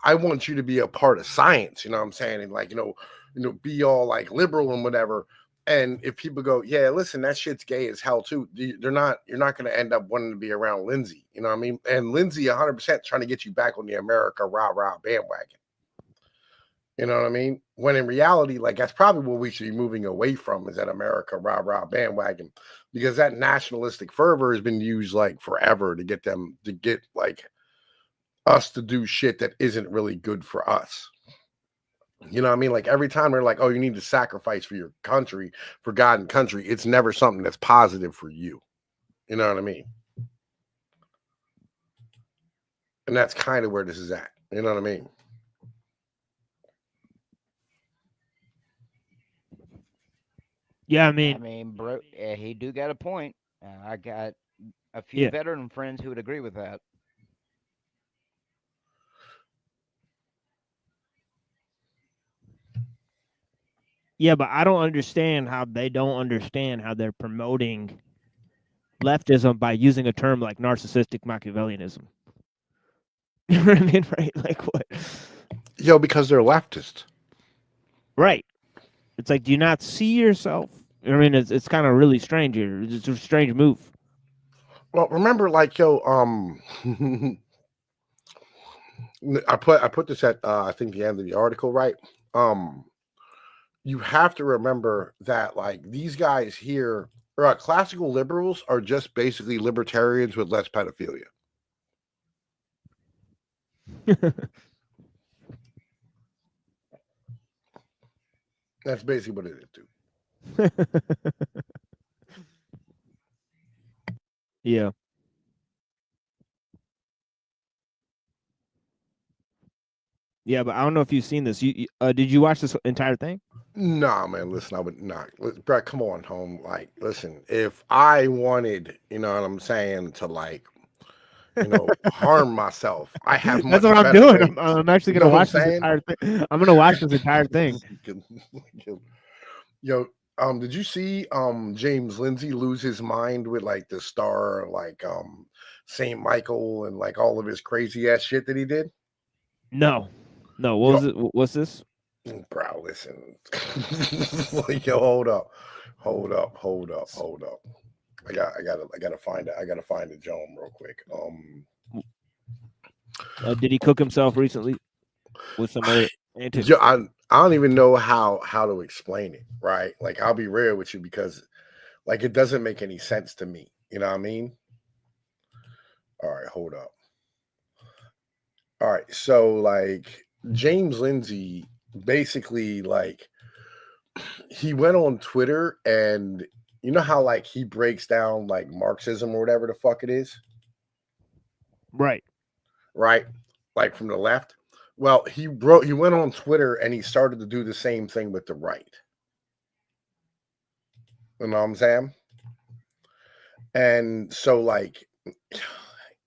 I want you to be a part of science. You know what I'm saying? And like, be all like liberal and whatever. And if people go, yeah, listen, that shit's gay as hell too. You're not going to end up wanting to be around Lindsay. You know what I mean? And Lindsay 100% trying to get you back on the America rah bandwagon. You know what I mean? When in reality, like, that's probably what we should be moving away from, is that America rah bandwagon, because that nationalistic fervor has been used like forever to get like us to do shit that isn't really good for us. You know what I mean? Like, every time they're like, oh, you need to sacrifice for your country, for God and country, it's never something that's positive for you. You know what I mean? And that's kind of where this is at. You know what I mean? Yeah, I mean, bro, he do got a point. I got a few veteran friends who would agree with that. Yeah, but I don't understand how they don't understand how they're promoting leftism by using a term like narcissistic Machiavellianism. You know what I mean? Right? Like, what? Yo, because they're leftist. Right. It's like, do you not see yourself? I mean, it's kind of really strange here. It's a strange move. Well, remember, like, yo, I put this at I think the end of the article, right? You have to remember that, like, these guys here, classical liberals, are just basically libertarians with less pedophilia. That's basically what it is, dude. Yeah. Yeah, but I don't know if you've seen this. Did you watch this entire thing? Nah, man, listen, I would not. Bro, come on, home. Like, listen, if I wanted, you know what I'm saying, to like, harm myself, I have much That's what I'm better doing. ways. I'm actually You gonna know what I'm watch this saying? entire thing. I'm gonna watch this entire thing. Yo, did you see James Lindsay lose his mind with like the star, like Saint Michael and like all of his crazy ass shit that he did? No. What was it? What's this? Bro, listen. Like, yo, hold up. I gotta find it. I gotta find it, Joan, real quick. Did he cook himself recently with some other antics? Yeah, I don't even know how to explain it, right? Like, I'll be real with you because like it doesn't make any sense to me. You know what I mean? All right, hold up. All right, so like James Lindsay basically like he went on Twitter and you know how like he breaks down like Marxism or whatever the fuck it is? Right. Like from the left. Well, he went on Twitter and he started to do the same thing with the right. You know what I'm saying? And so like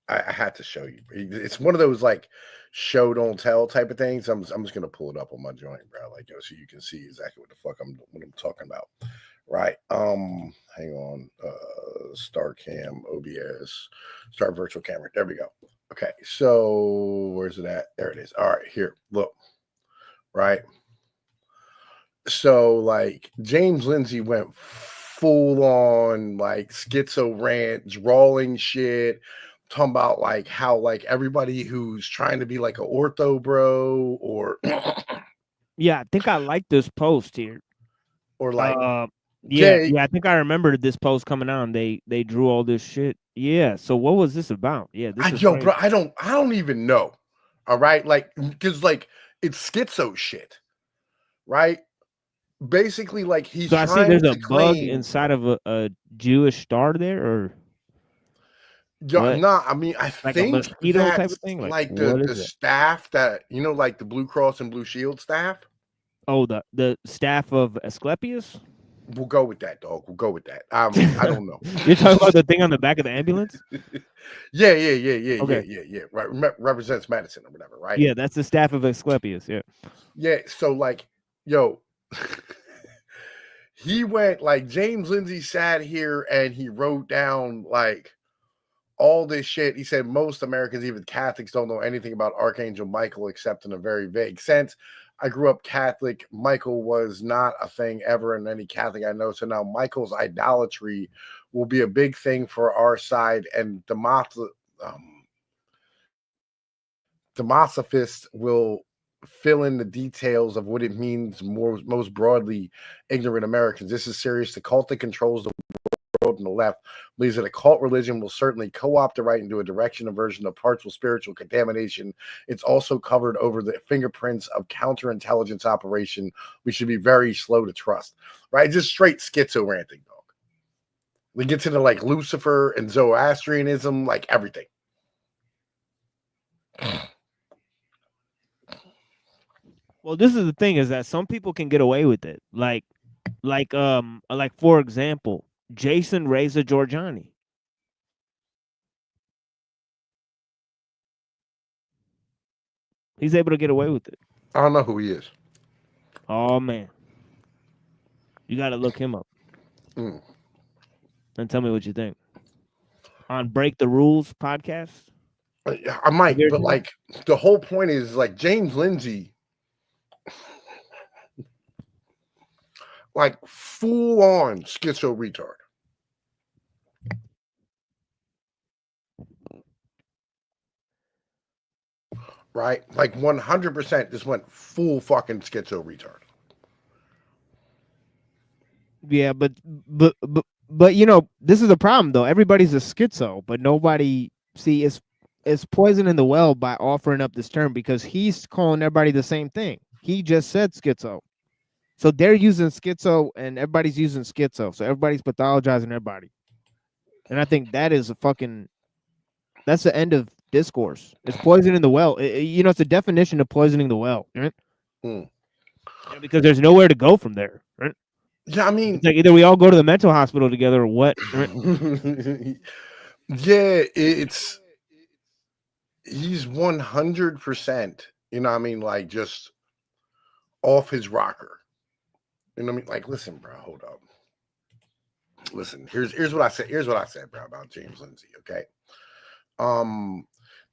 I had to show you. It's one of those like show don't tell type of things. I'm just gonna pull it up on my joint, bro. Like, so you can see exactly what the fuck I'm talking about. Right. Hang on. StarCam, OBS, start virtual camera. There we go. Okay, so where's it at? There it is. All right, here. Look. Right. So like James Lindsay went full on like schizo rant, drawing shit. Talking about like how like everybody who's trying to be like an ortho bro or yeah, I think I like this post here. Or like yeah, I think I remember this post coming on. They drew all this shit. Yeah. So what was this about? Yeah, this is crazy. bro, I don't even know. All right, like because like it's schizo shit, right? Basically, like he's So I trying see there's to a bug claim, inside of a Jewish star there, or yeah, nah, I mean, I like a think mosquito that's type of thing. like what the is it? staff that like the Blue Cross and Blue Shield staff. Oh, the staff of Asclepius. We'll go with that, dog. We'll go with that. I don't know. You're talking about the thing on the back of the ambulance? Yeah. Okay. Yeah. Right. Represents medicine or whatever, right? Yeah, that's the staff of Asclepius. Yeah. Yeah. So like, yo, he went like James Lindsay sat here and he wrote down like all this shit. He said most Americans, even Catholics, don't know anything about Archangel Michael except in a very vague sense. I grew up Catholic. Michael was not a thing ever in any Catholic I know. So now Michael's idolatry will be a big thing for our side, and Demosophists will fill in the details of what it means most broadly ignorant Americans. This is serious. The cult that controls the world on the left believes that a cult religion will certainly co-opt the right into a direction, a version of partial spiritual contamination. It's also covered over the fingerprints of counterintelligence operation. We should be very slow to trust. Right? Just straight schizo ranting, dog. We get to the like Lucifer and Zoroastrianism, like everything. Well, this is the thing: is that some people can get away with it. Like for example, Jason Reza Giorgiani. He's able to get away with it. I don't know who he is. Oh man, you got to look him up and tell me what you think. On Break the Rules podcast, I might, but like the whole point is like James Lindsay, like full on schizo retard. Right? Like 100% just went full fucking schizo retard. yeah, but this is the problem though. Everybody's a schizo, but nobody it's poison in the well by offering up this term because he's calling everybody the same thing. He just said schizo. So they're using schizo and everybody's using schizo. So everybody's pathologizing everybody. And I think that is that's the end of discourse. It's poison in the well. It's a definition of poisoning the well. Right? because there's nowhere to go from there, right? Yeah, I mean, it's like either we all go to the mental hospital together or what, right? Yeah, he's 100%, you know what I mean, like just off his rocker. You know what I mean? Like, listen, bro, hold up. Listen, here's what I said. Here's what I said, bro, about James Lindsay. Okay.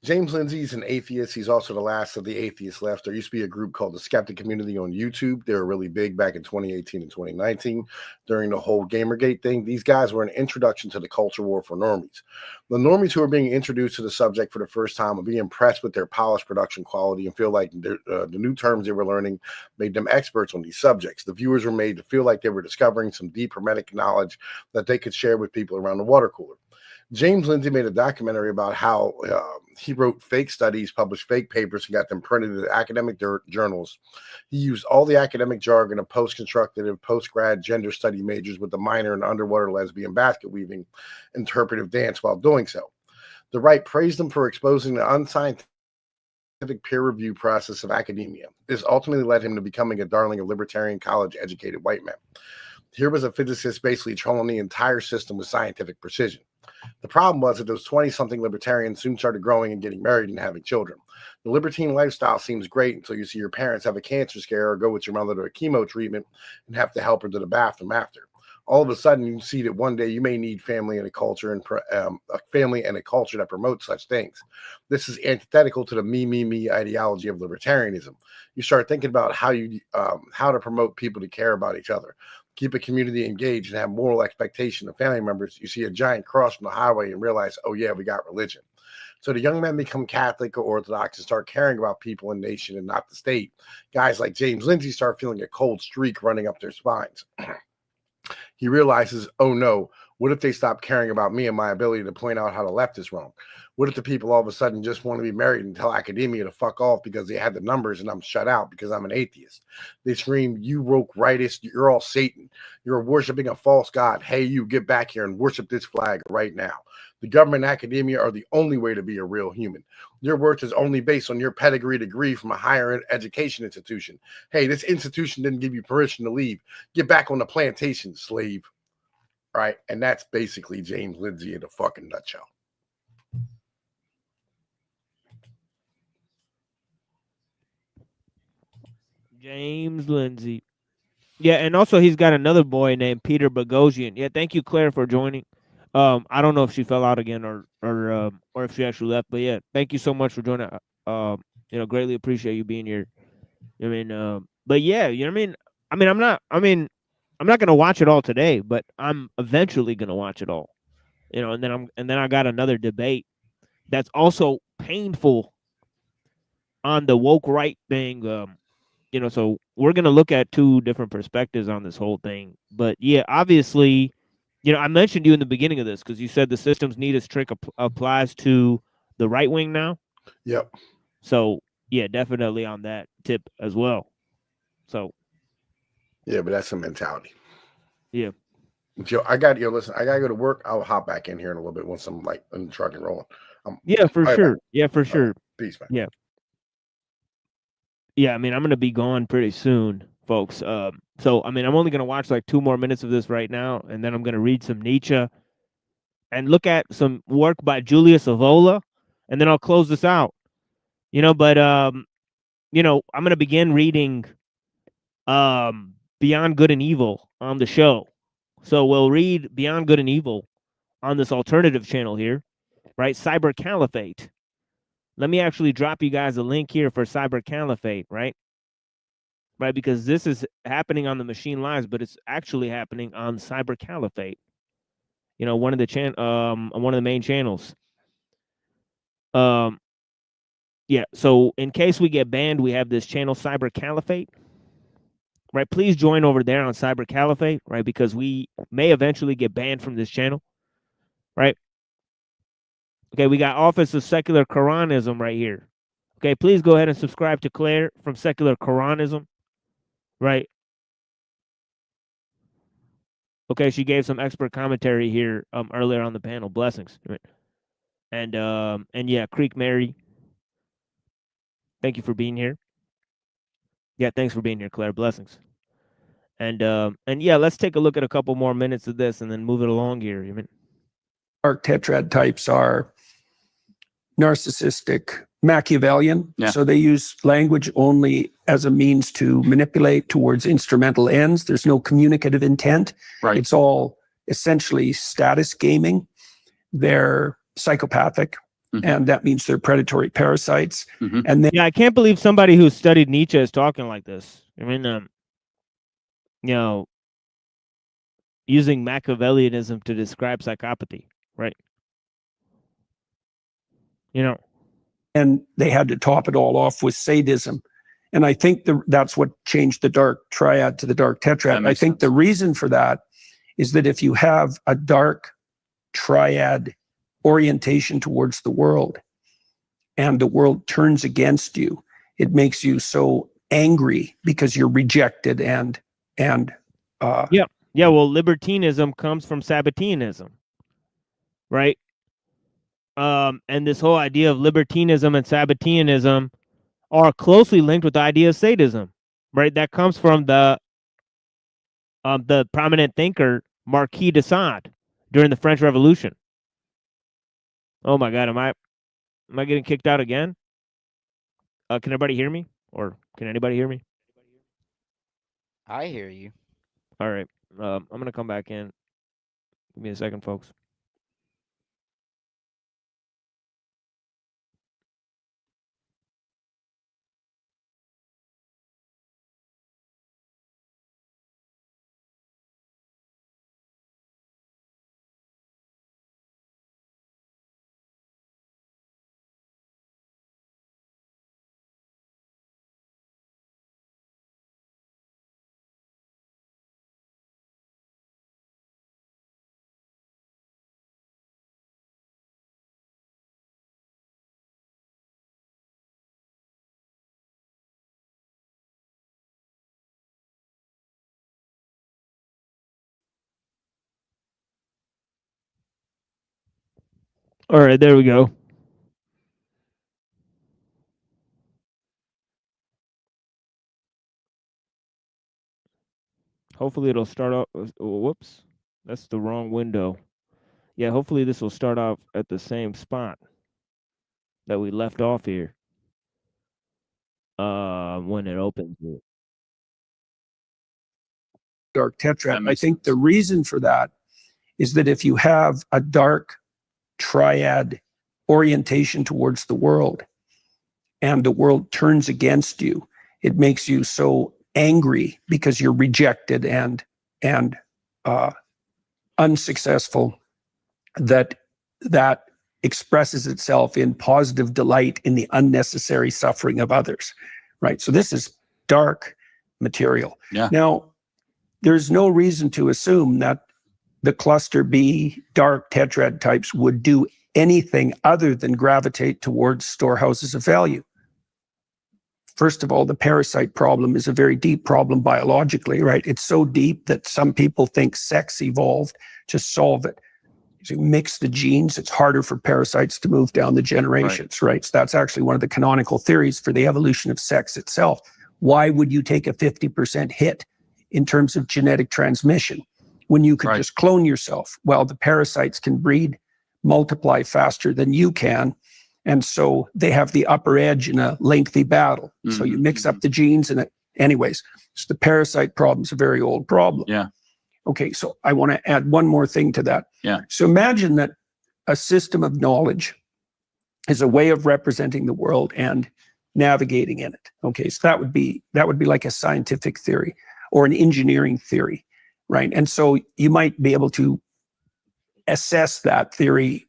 James Lindsay's an atheist. He's also the last of the atheists left. There used to be a group called the Skeptic Community on YouTube. They were really big back in 2018 and 2019 during the whole Gamergate thing. These guys were an introduction to the culture war for normies. The normies who are being introduced to the subject for the first time will be impressed with their polished production quality and feel like the new terms they were learning made them experts on these subjects. The viewers were made to feel like they were discovering some deep hermetic knowledge that they could share with people around the water cooler. James Lindsay made a documentary about how he wrote fake studies, published fake papers, and got them printed in academic journals. He used all the academic jargon of post-constructive, post-grad gender study majors with a minor in underwater lesbian basket weaving, interpretive dance while doing so. The right praised him for exposing the unscientific peer review process of academia. This ultimately led him to becoming a darling of libertarian college-educated white men. Here was a physicist basically trolling the entire system with scientific precision. The problem was that those 20-something libertarians soon started growing and getting married and having children. The libertine lifestyle seems great until you see your parents have a cancer scare or go with your mother to a chemo treatment and have to help her to the bathroom after. All of a sudden, you see that one day you may need family and a culture and a family and a culture that promotes such things. This is antithetical to the me ideology of libertarianism. You start thinking about how to promote people to care about each other, keep a community engaged, and have moral expectation of family members. You see a giant cross on the highway and realize, oh yeah, we got religion. So the young men become Catholic or Orthodox and start caring about people and nation and not the state. Guys like James Lindsay start feeling a cold streak running up their spines. He realizes, oh no, what if they stop caring about me and my ability to point out how the left is wrong? What if the people all of a sudden just want to be married and tell academia to fuck off because they had the numbers and I'm shut out because I'm an atheist? They scream, you woke rightist, you're all Satan. You're worshiping a false god. Hey, you get back here and worship this flag right now. The government and academia are the only way to be a real human. Your worth is only based on your pedigree degree from a higher education institution. Hey, this institution didn't give you permission to leave. Get back on the plantation, slave. Right? And that's basically James Lindsay in a fucking nutshell. James Lindsay. Yeah, and also he's got another boy named Peter Boghossian. Yeah, thank you, Claire, for joining. I don't know if she fell out again or if she actually left, but yeah, thank you so much for joining. Greatly appreciate you being here. But yeah, you know what I mean? I'm not gonna watch it all today, but I'm eventually gonna watch it all. And then I got another debate that's also painful on the woke right thing. So we're gonna look at two different perspectives on this whole thing. But yeah, obviously, I mentioned you in the beginning of this because you said the systems neatest trick applies to the right wing now. Yep. So yeah, definitely on that tip as well. So yeah, but that's a mentality. Yeah. Joe, listen, I gotta go to work. I'll hop back in here in a little bit once I'm like in the truck and rolling. Yeah, for sure. Yeah, for sure. Peace, man. Yeah. Yeah, I'm gonna be gone pretty soon, folks. So I'm only gonna watch like 2 more minutes of this right now, and then I'm gonna read some Nietzsche and look at some work by Julius Evola, and then I'll close this out. But I'm gonna begin reading Beyond Good and Evil on the show. So we'll read Beyond Good and Evil on this alternative channel here, right? Cyber Caliphate. Let me actually drop you guys a link here for Cyber Caliphate, right? Right, because this is happening on the Machine Lives, but it's actually happening on Cyber Caliphate. One of the main channels. Yeah, so in case we get banned, we have this channel Cyber Caliphate. Right, please join over there on Cyber Caliphate, right? Because we may eventually get banned from this channel, right? Okay, we got Office of Secular Quranism right here. Okay, please go ahead and subscribe to Claire from Secular Quranism, right? Okay, she gave some expert commentary here earlier on the panel. Blessings, right? And yeah, Creek Mary, thank you for being here. Yeah, thanks for being here, Claire. Blessings. And yeah, let's take a look at a couple more minutes of this and then move it along here. You mean Dark tetrad types are narcissistic, Machiavellian. Yeah. So they use language only as a means to manipulate towards instrumental ends. There's no communicative intent. Right. It's all essentially status gaming. They're psychopathic, and that means they're predatory parasites. And then yeah, I can't believe somebody who studied Nietzsche is talking like this. I mean, you know, using Machiavellianism to describe psychopathy, right? You know, and they had to top it all off with sadism. And I think that's what changed the dark triad to the dark tetrad. I think the reason for that is that if you have a dark triad orientation towards the world and the world turns against you, it makes you so angry because you're rejected and yeah. Well, libertinism comes from Sabbateanism, right? And this whole idea of libertinism and Sabbateanism are closely linked with the idea of sadism, right? That comes from the prominent thinker Marquis de Sade during the French Revolution. Oh my God, am I getting kicked out again? Can everybody hear me, or can anybody hear me? I hear you. All right, I'm gonna come back in. Give me a second, folks. All right, there we go. Hopefully it'll start off. Whoops, that's the wrong window. Yeah, hopefully this will start off at the same spot that we left off here. When it opens. dark tetrad. I think the reason for that is that if you have a dark triad orientation towards the world and the world turns against you, it makes you so angry because you're rejected and unsuccessful that expresses itself in positive delight in the unnecessary suffering of others, right? So this is dark material. Yeah. Now, there's no reason to assume that the cluster B dark tetrad types would do anything other than gravitate towards storehouses of value. First of all, the parasite problem is a very deep problem biologically, right? It's so deep that some people think sex evolved to solve it. As you mix the genes, it's harder for parasites to move down the generations, right? So that's actually one of the canonical theories for the evolution of sex itself. Why would you take a 50% hit in terms of genetic transmission when you could just clone yourself? Well, the parasites can breed, multiply faster than you can. And so they have the upper edge in a lengthy battle. So you mix up the genes and anyways, so the parasite problem is a very old problem. Yeah. Okay, so I want to add one more thing to that. Yeah. So imagine that a system of knowledge is a way of representing the world and navigating in it. Okay, so that would be like a scientific theory or an engineering theory, right? And so you might be able to assess that theory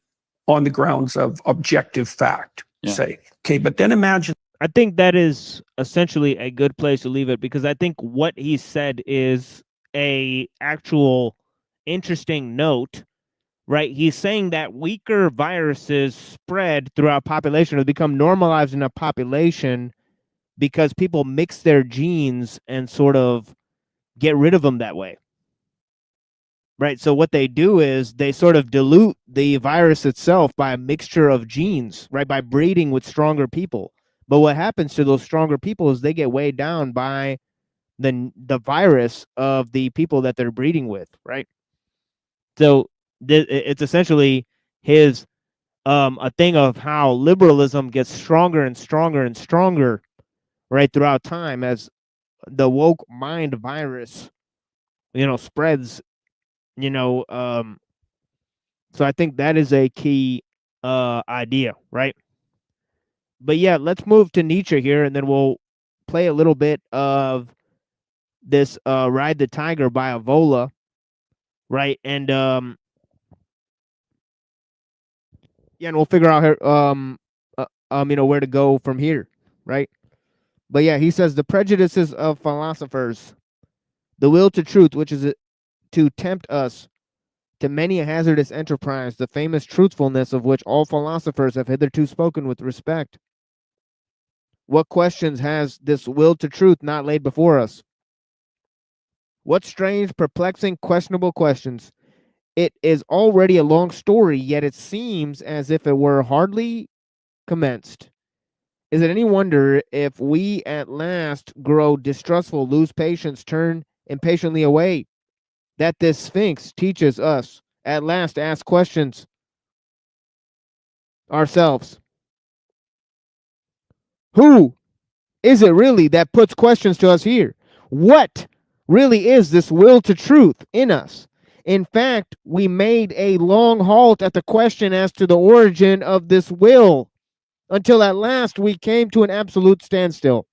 on the grounds of objective fact, say. Okay, but then imagine. I think that is essentially a good place to leave it, because I think what he said is a actual interesting note, right? He's saying that weaker viruses spread throughout population or become normalized in a population because people mix their genes and sort of get rid of them that way. Right. So what they do is they sort of dilute the virus itself by a mixture of genes, right? By breeding with stronger people. But what happens to those stronger people is they get weighed down by the virus of the people that they're breeding with, right? So it's essentially his a thing of how liberalism gets stronger and stronger and stronger, right, throughout time as the woke mind virus, spreads, so I think that is a key idea, right? But yeah, let's move to Nietzsche here, and then we'll play a little bit of this Ride the Tiger by Avola, right? And and we'll figure out here where to go from here, right? But yeah, he says the prejudices of philosophers, the will to truth, which is to tempt us to many a hazardous enterprise, the famous truthfulness of which all philosophers have hitherto spoken with respect. What questions has this will to truth not laid before us? What strange, perplexing, questionable questions. It is already a long story, yet it seems as if it were hardly commenced. Is it any wonder if we at last grow distrustful, lose patience, turn impatiently away, that this Sphinx teaches us at last to ask questions ourselves? Who is it really that puts questions to us here? What really is this will to truth in us? In fact, we made a long halt at the question as to the origin of this will, until at last we came to an absolute standstill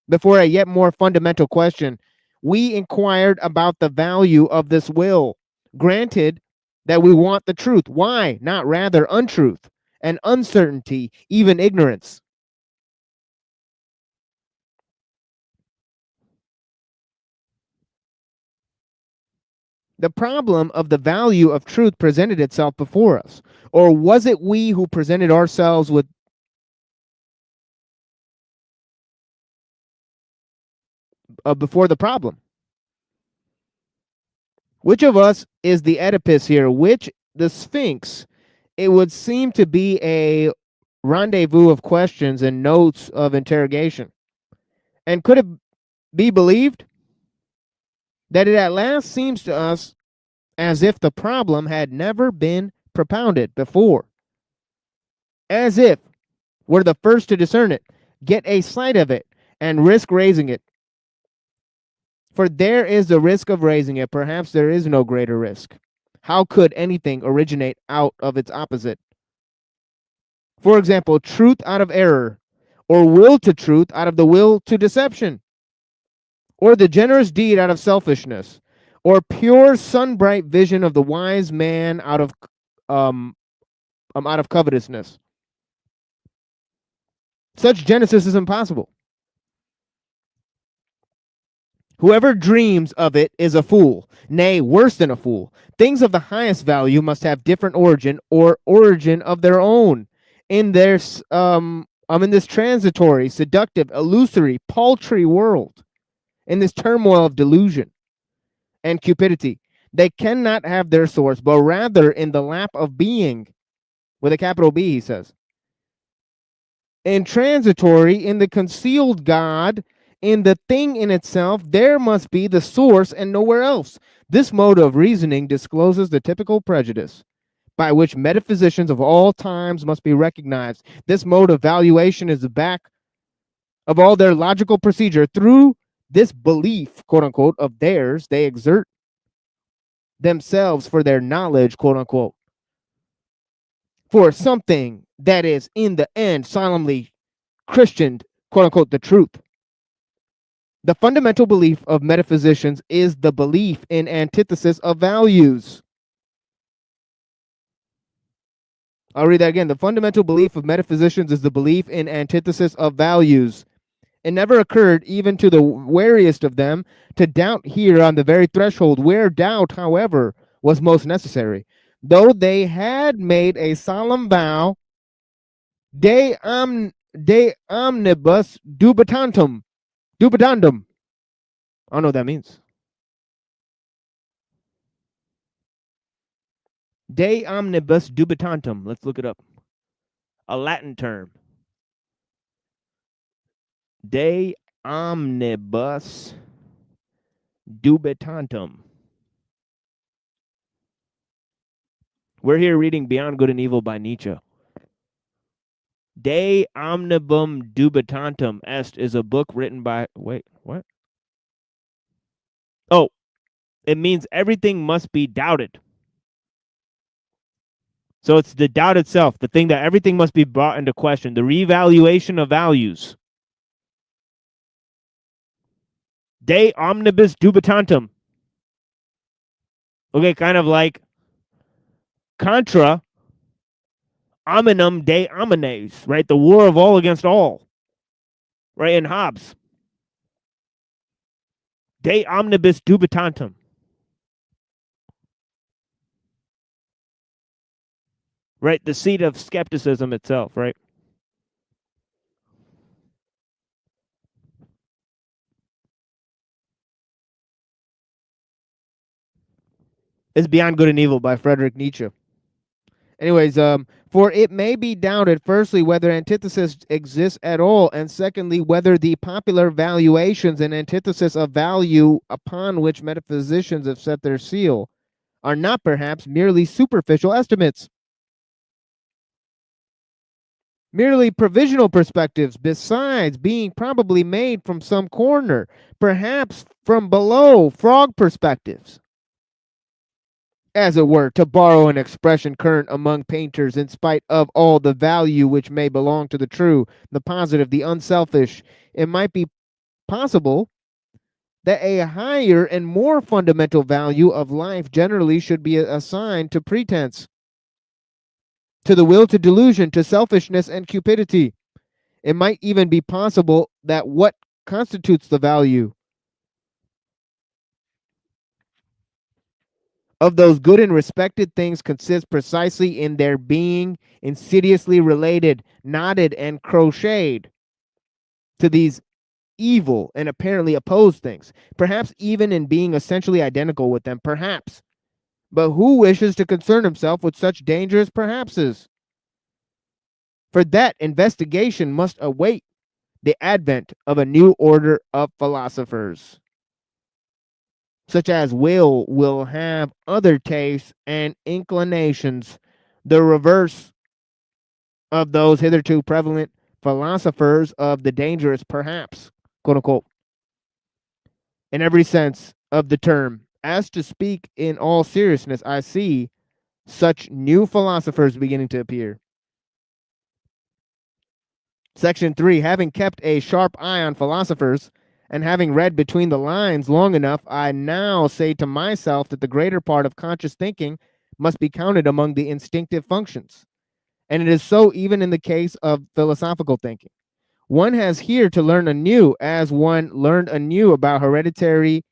before a yet more fundamental question. We inquired about the value of this will. Granted that we want the truth. Why not rather untruth and uncertainty, even ignorance? The problem of the value of truth presented itself before us. Or was it we who presented ourselves with before the problem? Which of us is the Oedipus here? Which the Sphinx? It would seem to be a rendezvous of questions and notes of interrogation. And could it be believed that it at last seems to us as if the problem had never been propounded before? As if we're the first to discern it, get a sight of it, and risk raising it. For there is the risk of raising it. Perhaps there is no greater risk. How could anything originate out of its opposite? For example, truth out of error, or will to truth out of the will to deception, or the generous deed out of selfishness, or pure sun-bright vision of the wise man out of covetousness. Such genesis is impossible. Whoever dreams of it is a fool, nay, worse than a fool. Things of the highest value must have different origin or origin of their own. In this transitory, seductive, illusory, paltry world, in this turmoil of delusion and cupidity, they cannot have their source, but rather in the lap of being, with a capital B, he says. In transitory, in the concealed God, in the thing in itself, there must be the source and nowhere else. This mode of reasoning discloses the typical prejudice by which metaphysicians of all times must be recognized. This mode of valuation is the back of all their logical procedure. Through this belief, quote unquote, of theirs, they exert themselves for their knowledge, quote unquote, for something that is in the end solemnly Christianed, quote unquote, the truth. The fundamental belief of metaphysicians is the belief in antithesis of values. I'll read that again. The fundamental belief of metaphysicians is the belief in antithesis of values. It never occurred even to the wariest of them to doubt here on the very threshold, where doubt, however, was most necessary. Though they had made a solemn vow, de omnibus dubitandum. I don't know what that means. De omnibus dubitandum. Let's look it up. A Latin term. De omnibus dubitantem. We're here reading Beyond Good and Evil by Nietzsche. De omnibus dubitantem est is a book written by, wait, what? Oh, it means everything must be doubted. So it's the doubt itself, the thing that everything must be brought into question, the reevaluation of values. De omnibus dubitantem. Okay, kind of like contra hominum de homines, right? The war of all against all, right? In Hobbes. De omnibus dubitantem. Right? The seat of skepticism itself, right? It's Beyond Good and Evil by Friedrich Nietzsche. Anyways, for it may be doubted, firstly, whether antithesis exists at all, and secondly, whether the popular valuations and antithesis of value upon which metaphysicians have set their seal are not perhaps merely superficial estimates, merely provisional perspectives, besides being probably made from some corner, perhaps from below, frog perspectives, as it were, to borrow an expression current among painters, in spite of all the value which may belong to the true, the positive, the unselfish. It might be possible that a higher and more fundamental value of life generally should be assigned to pretense, to the will to delusion, to selfishness and cupidity. It might even be possible that what constitutes the value of those good and respected things consists precisely in their being insidiously related, knotted, and crocheted to these evil and apparently opposed things, perhaps even in being essentially identical with them, perhaps. But who wishes to concern himself with such dangerous perhapses? For that investigation must await the advent of a new order of philosophers, such as will have other tastes and inclinations, the reverse of those hitherto prevalent philosophers of the dangerous, perhaps, quote unquote, in every sense of the term. As to speak in all seriousness, I see such new philosophers beginning to appear. Section 3, having kept a sharp eye on philosophers, and having read between the lines long enough, I now say to myself that the greater part of conscious thinking must be counted among the instinctive functions. And it is so even in the case of philosophical thinking. One has here to learn anew, as one learned anew about hereditary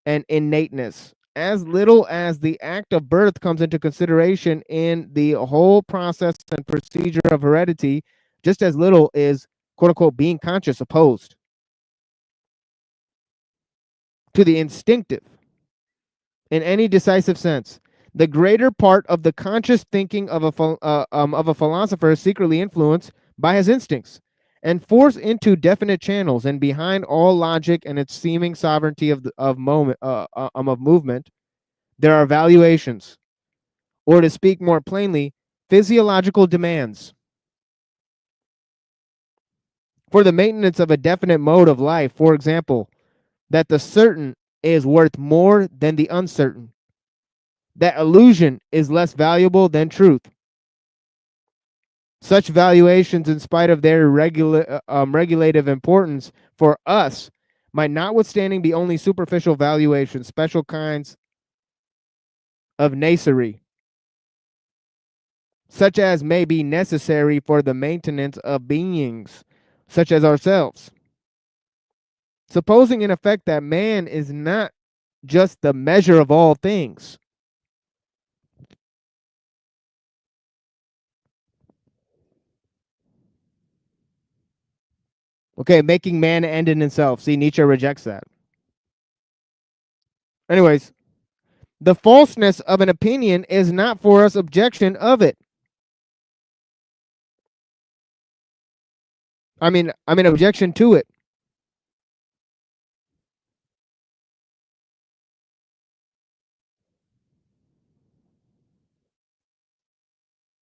and innateness. As little as the act of birth comes into consideration in the whole process and procedure of heredity, just as little is, quote unquote, being conscious opposed to the instinctive in any decisive sense. The greater part of the conscious thinking of a philosopher is secretly influenced by his instincts and forced into definite channels, and behind all logic and its seeming sovereignty of movement, there are valuations, or to speak more plainly, physiological demands for the maintenance of a definite mode of life. For example, that the certain is worth more than the uncertain, that illusion is less valuable than truth. Such valuations, in spite of their regulative importance for us, might notwithstanding be only superficial valuations, special kinds of nacery, such as may be necessary for the maintenance of beings such as ourselves. Supposing in effect that man is not just the measure of all things, okay, making man an end in himself. See, Nietzsche rejects that. Anyways, the falseness of an opinion is not for us objection of it. I mean, objection to it.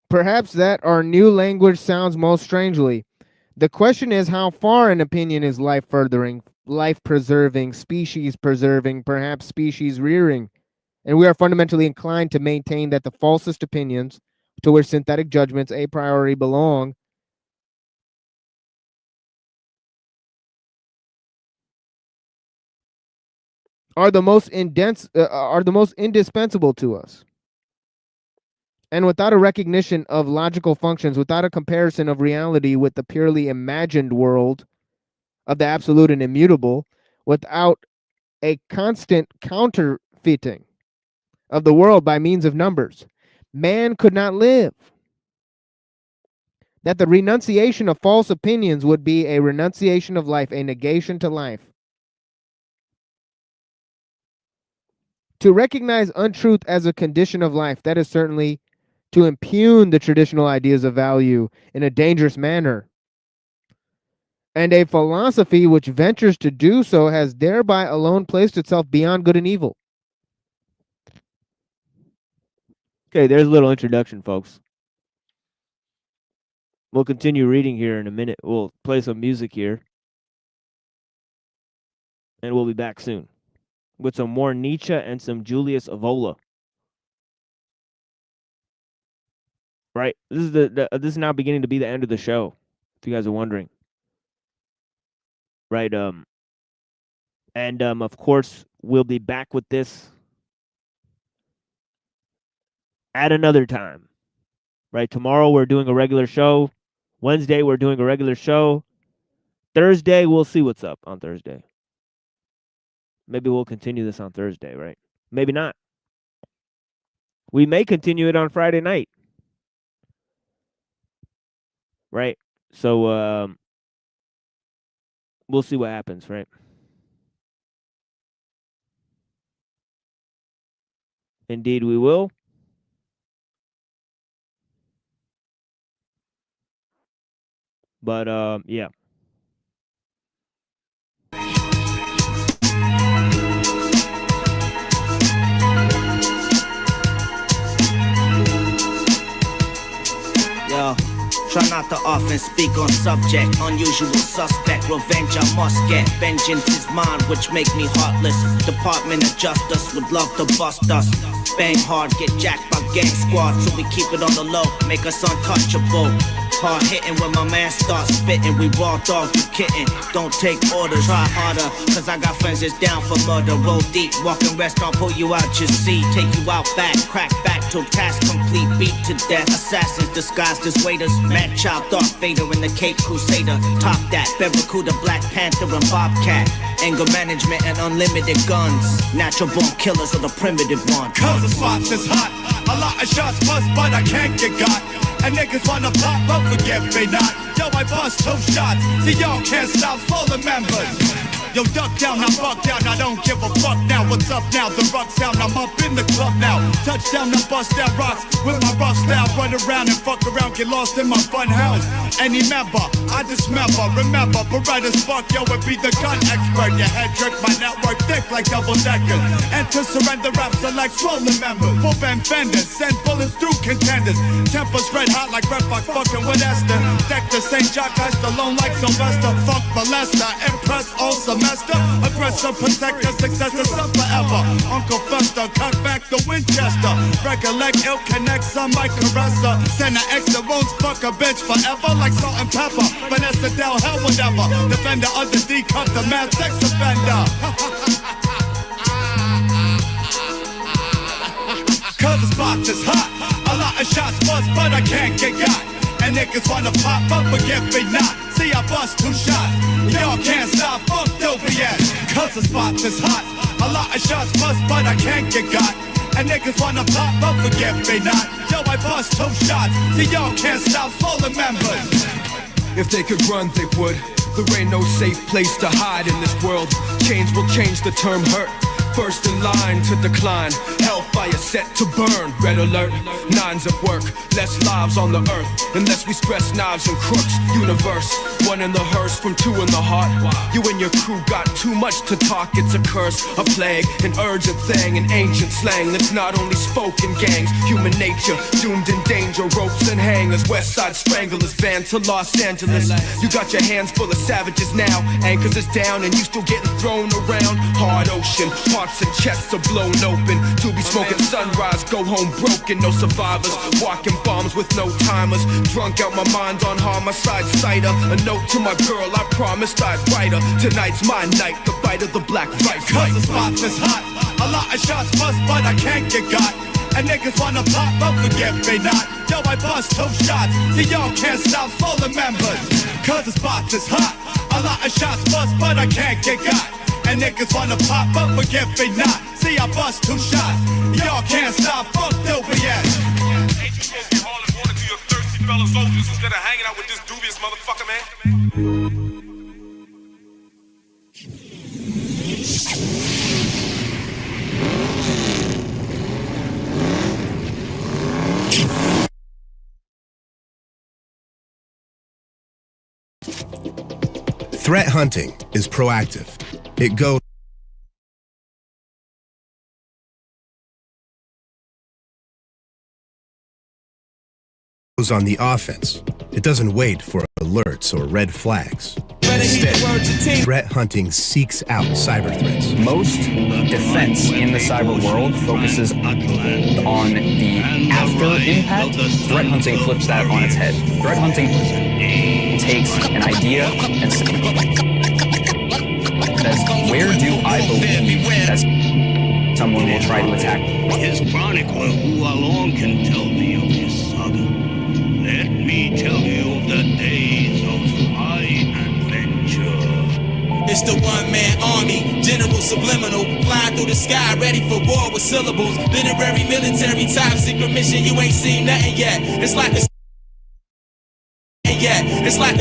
Perhaps that our new language sounds most strangely. The question is how far an opinion is life-furthering, life-preserving, species-preserving, perhaps species-rearing. And we are fundamentally inclined to maintain that the falsest opinions, to which synthetic judgments a priori belong, are the most indispensable to us. And without a recognition of logical functions, without a comparison of reality with the purely imagined world of the absolute and immutable, without a constant counterfeiting of the world by means of numbers, man could not live. That the renunciation of false opinions would be a renunciation of life, a negation to life. To recognize untruth as a condition of life, that is certainly to impugn the traditional ideas of value in a dangerous manner. And a philosophy which ventures to do so has thereby alone placed itself beyond good and evil. Okay, there's a little introduction, folks. We'll continue reading here in a minute. We'll play some music here. And we'll be back soon with some more Nietzsche and some Julius Evola. Right? This is this is now beginning to be the end of the show, if you guys are wondering. Right, and of course we'll be back with this at another time. Right? Tomorrow we're doing a regular show. Wednesday we're doing a regular show. Thursday we'll see what's up on Thursday. Maybe we'll continue this on Thursday, right? Maybe not. We may continue it on Friday night. Right? So we'll see what happens, right? Indeed we will. But yeah. Yo, try not to often speak on subject. Unusual suspect, revenge I must get. Vengeance is mine, which make me heartless. Department of Justice would love to bust us. Bang hard, get jacked by gang squad, so we keep it on the low, make us untouchable. Hard hitting when my man starts spitting. We raw dog, you kitten. Don't take orders, try harder. Cause I got friends that's down for murder. Roll deep, walking restaurant, pull you out your seat. Take you out back, crack back till task complete. Beat to death, assassins disguised as waiters. Mad Child, Darth Vader in the Cape Crusader. Top that, Barracuda, Black Panther and Bobcat. Anger management and unlimited guns. Natural born killers are the primitive ones. Cause the spots is hot. A lot of shots bust, but I can't get got. And niggas wanna pop up, forget me not. Yo, I bust 2 shots, so y'all can't stop falling members. Yo, duck down, I buck down, I don't give a fuck now. What's up now? The rock sound, I'm up in the club now. Touchdown, I bust down rocks with my rough style. Run around and fuck around, get lost in my fun house. Any member, I dismember. Remember, bright as fuck, yo, would be the gun expert. Your head trick, my network thick like double deckers. Enter surrender raps are like swollen members. Full band fenders, send bullets through contenders. Tempers red hot like Red Fox fucking with Esther. Deck the St. Jock, I alone like Sylvester. Funk molester, impress all semester. Aggressor, protector, successor, sub forever. Uncle Fester, cut back the Winchester. Recollect, ill connects, I might caresser. Send an extra wounds, fuck a bitch forever like salt and pepper. Vanessa Del, hell whatever. Defender under D, cut the mad sex offender. Cause the spot is hot. A lot of shots bust, but I can't get got. And niggas wanna pop up, forget me not. See, I bust 2 shots. Y'all can't stop, fuck dopey ass. Cause the spot is hot. A lot of shots bust, but I can't get got. And niggas wanna pop up, forget me not. Yo, I bust 2 shots. See, y'all can't stop, fallen members. If they could run, they would. There ain't no safe place to hide in this world. Change will change the term hurt. first in line to decline. Hellfire set to burn. Red alert, nines at work. Less lives on the earth, unless we stress knives and crooks. Universe, one in the hearse from two in the heart. You and your crew got too much to talk. It's a curse, a plague, an urgent thing, an ancient slang that's not only spoken. Gangs, human nature, doomed in danger. Ropes and hangers, West Side Stranglers, van to Los Angeles. You got your hands full of savages now. Anchors is down and you still getting thrown around. Hard ocean, hearts and chests are blown open. To be smoking sunrise, go home broken. No survivors, walking bombs with no timers. Drunk out my mind on homicide cider. A note to my girl, I promised I'd write her. Tonight's my night, the bite of the black fight. Cause the spot is hot. A lot of shots bust, but I can't get got. And niggas wanna pop up, forget me not. Yo, I bust 2 shots, so y'all can't stop falling members. Cause the spot is hot. A lot of shots bust, but I can't get got. And niggas wanna pop up, forget me not. See, I bust 2 shots, y'all can't stop, fuck dopey ass. Ain't you supposed to be hauling water to your thirsty fellow soldiers instead of hanging out with this dubious motherfucker, man? Threat hunting is proactive. It goes on the offense. It doesn't wait for alerts or red flags. Instead, threat hunting seeks out cyber threats. Most defense in the cyber world focuses on the after impact. Threat hunting flips that on its head. Threat hunting takes an idea and says, where do I believe that someone will try to attack? His chronicler who alone can tell me of his saga. Let me tell you of the days of high adventure. It's the one-man army, General Subliminal, flying through the sky, ready for war with syllables. Literary, military, top secret mission, you ain't seen nothing yet. It's like a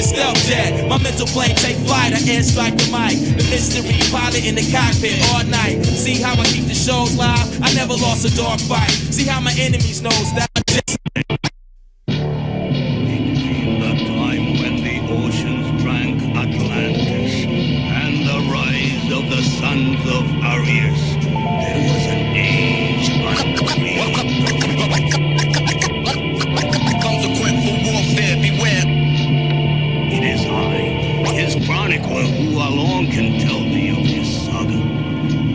stealth jet. My mental plane take flight, I airstrike the mic. The mystery pilot in the cockpit all night. See how I keep the shows live? I never lost a dog fight. See how my enemies knows that I'm just The time when the oceans drank Atlantis and the rise of the sons of Arius. There was an age uncreated. comes equipped for warfare, beware. It is I, his chronicler, who alone can tell me of his saga.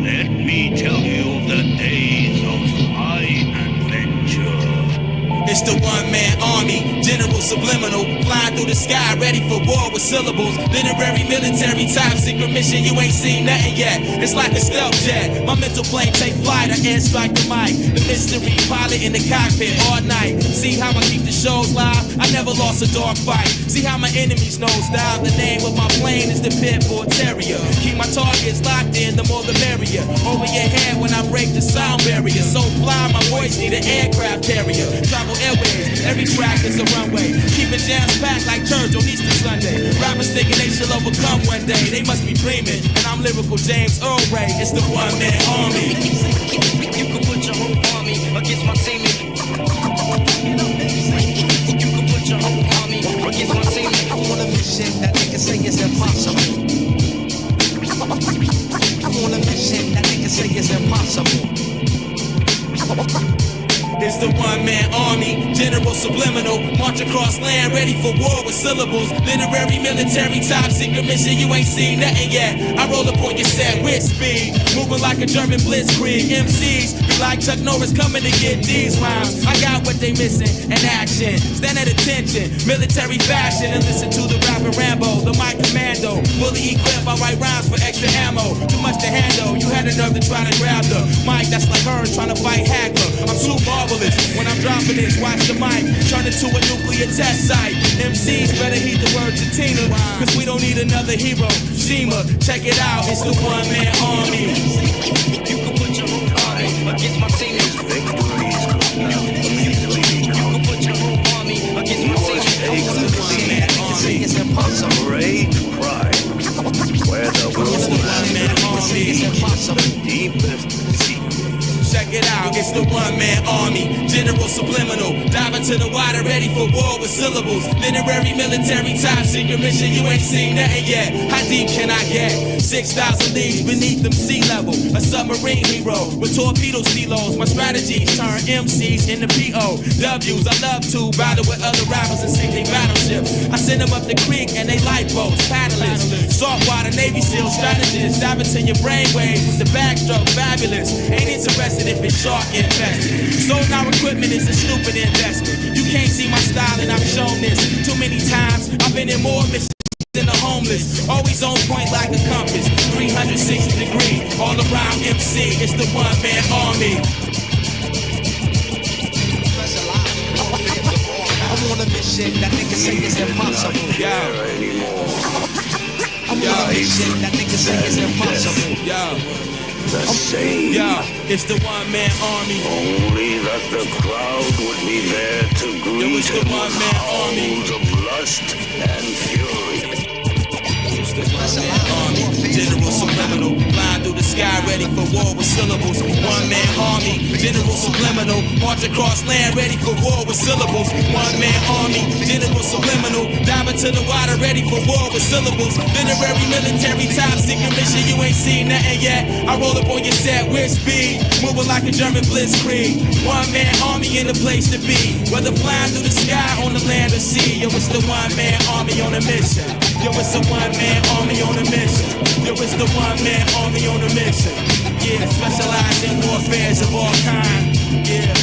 Let me tell you of the days of high adventure. It's the one-man army, General Subliminal, flying through the sky, ready for war with syllables. Literary, military, top secret mission, you ain't seen nothing yet. It's like a stealth jet. My mental plane take flight, I airstrike the mic. The mystery pilot in the cockpit all night. See how I keep the shows live? I never lost a dog fight. See how my enemies nose dive? The name of my plane is the Pitbull Terrier. Keep my targets locked in, the more the merrier. Over your head when I break the sound barrier. So fly, my voice need an aircraft carrier. Travel airways, every track is a runway. Keep it jams packed like church on Easter Sunday. Rappers thinking they shall overcome one day. They must be dreaming, and I'm lyrical James Earl Ray. It's the one-man army. You can put your whole army against my team. You can put your whole army against my team. I'm on a mission that niggas say is impossible. I'm on a mission that niggas say is impossible. It's the one-man army, General Subliminal, march across land, ready for war with syllables. Literary, military, top secret mission, you ain't seen nothing yet. I roll up on your set with speed, moving like a German blitzkrieg. MCs be like Chuck Norris coming to get these rhymes. I got what they missing, an action. Stand at attention, military fashion, and listen to the rapper Rambo, the mic commando. Fully equipped, I write rhymes for extra ammo. Too much to handle, you had a nerve to try to grab the mic. That's like her trying to fight hacker. I'm too marvelous. When I'm dropping this, watch the mic turn into a nuclear test site. MCs better heed the words of Tina, cause we don't need another hero. Shima, check it out, it's the one-man army. You can put your whole army against my team. You can put your whole army against my team. It's impossible. Great pride, where the world is impossible. deepest It's the one-man army, general subliminal. Dive into the water, ready for war with syllables. Literary, military, top secret mission, you ain't seen nothing yet. How deep can I get? 6,000 leagues beneath them sea level. A submarine hero with torpedo silos. My strategies turn MCs into POWs. I love to battle with other rappers and sink their battleships. I send them up the creek and they lifeboats, paddlers. Saltwater Navy SEAL strategists. Dive into your brainwaves with the backstroke, fabulous. Ain't interested if it's shark infested. Sold our equipment is a stupid investment. You can't see my style and I've shown this too many times. I've been in more missions than the homeless. Always on point like a compass. 360 degree, all around MC. It's the one-man army. I'm on a mission that niggas say is impossible. I'm on a mission that niggas say is impossible. The same. It's the one-man army. Only that the crowd would be there to greet him with howls of lust and fury. Army, general subliminal, flying through the sky, ready for war with syllables. One-man army, general subliminal, march across land, ready for war with syllables. One-man army, general subliminal, dive into the water, ready for war with syllables. Literary, military, top secret mission, you ain't seen nothing yet. I roll up on your set with speed, moving like a German blitzkrieg. One-man army in the place to be, whether flying through the sky, on the land or sea. Yo, it's the one-man army on a mission. Yo, it's the one-man army on a mission. Yo, it's the one-man army on a mission. Yeah, specialized in warfares of all kind. Yeah.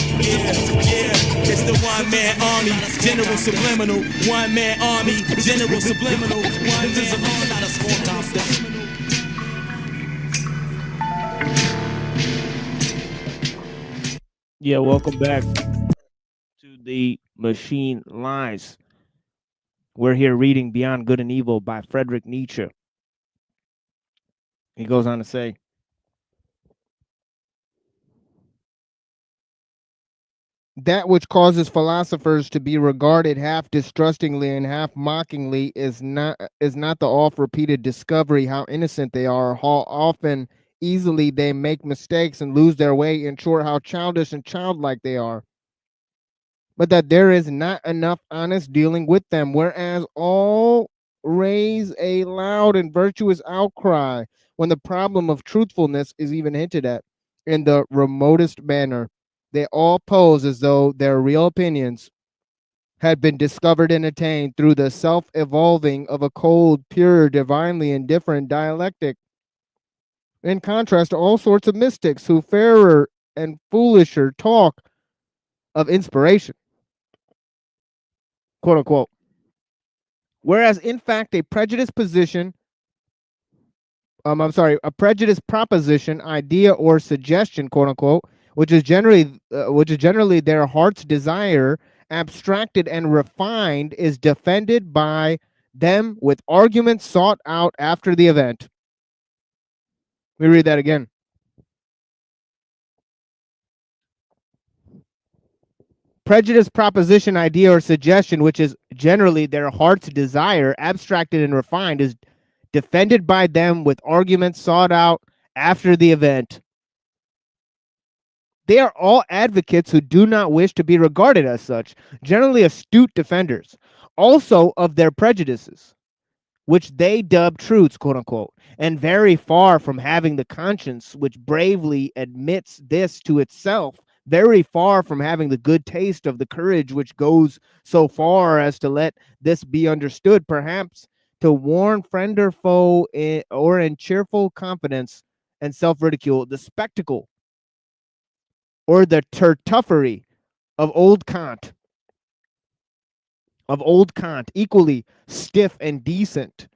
It's the one-man army, general subliminal. One-man army, general subliminal. One-man army. Yeah, welcome back to the Machine Lies. We're here reading Beyond Good and Evil by Friedrich Nietzsche. He goes on to say, that which causes philosophers to be regarded half distrustingly and half mockingly is not the oft-repeated discovery how innocent they are, how often easily they make mistakes and lose their way, in short, how childish and childlike they are, but that there is not enough honest dealing with them, whereas all raise a loud and virtuous outcry when the problem of truthfulness is even hinted at in the remotest manner. They all pose as though their real opinions had been discovered and attained through the self-evolving of a cold, pure, divinely indifferent dialectic. In contrast to all sorts of mystics who fairer and foolisher talk of inspiration, quote unquote. Whereas in fact a prejudiced proposition, idea, or suggestion, quote unquote, which is generally their heart's desire, abstracted and refined, is defended by them with arguments sought out after the event. Let me read that again. Prejudice, proposition, idea, or suggestion, which is generally their heart's desire, abstracted and refined, is defended by them with arguments sought out after the event. They are all advocates who do not wish to be regarded as such, generally astute defenders, also of their prejudices, which they dub truths, quote unquote, and very far from having the conscience which bravely admits this to itself, very far from having the good taste of the courage which goes so far as to let this be understood, perhaps to warn friend or foe or in cheerful confidence and self-ridicule, the spectacle or the turtuffery of old Kant, equally stiff and decent,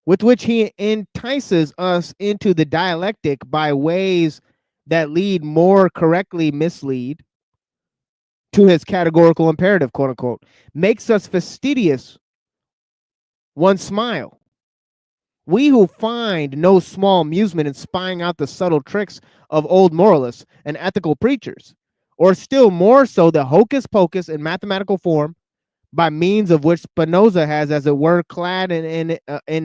with which he entices us into the dialectic by ways that lead more correctly mislead to his categorical imperative, quote unquote, makes us fastidious one smile. We who find no small amusement in spying out the subtle tricks of old moralists and ethical preachers, or still more so the hocus pocus in mathematical form, by means of which Spinoza has, as it were, clad in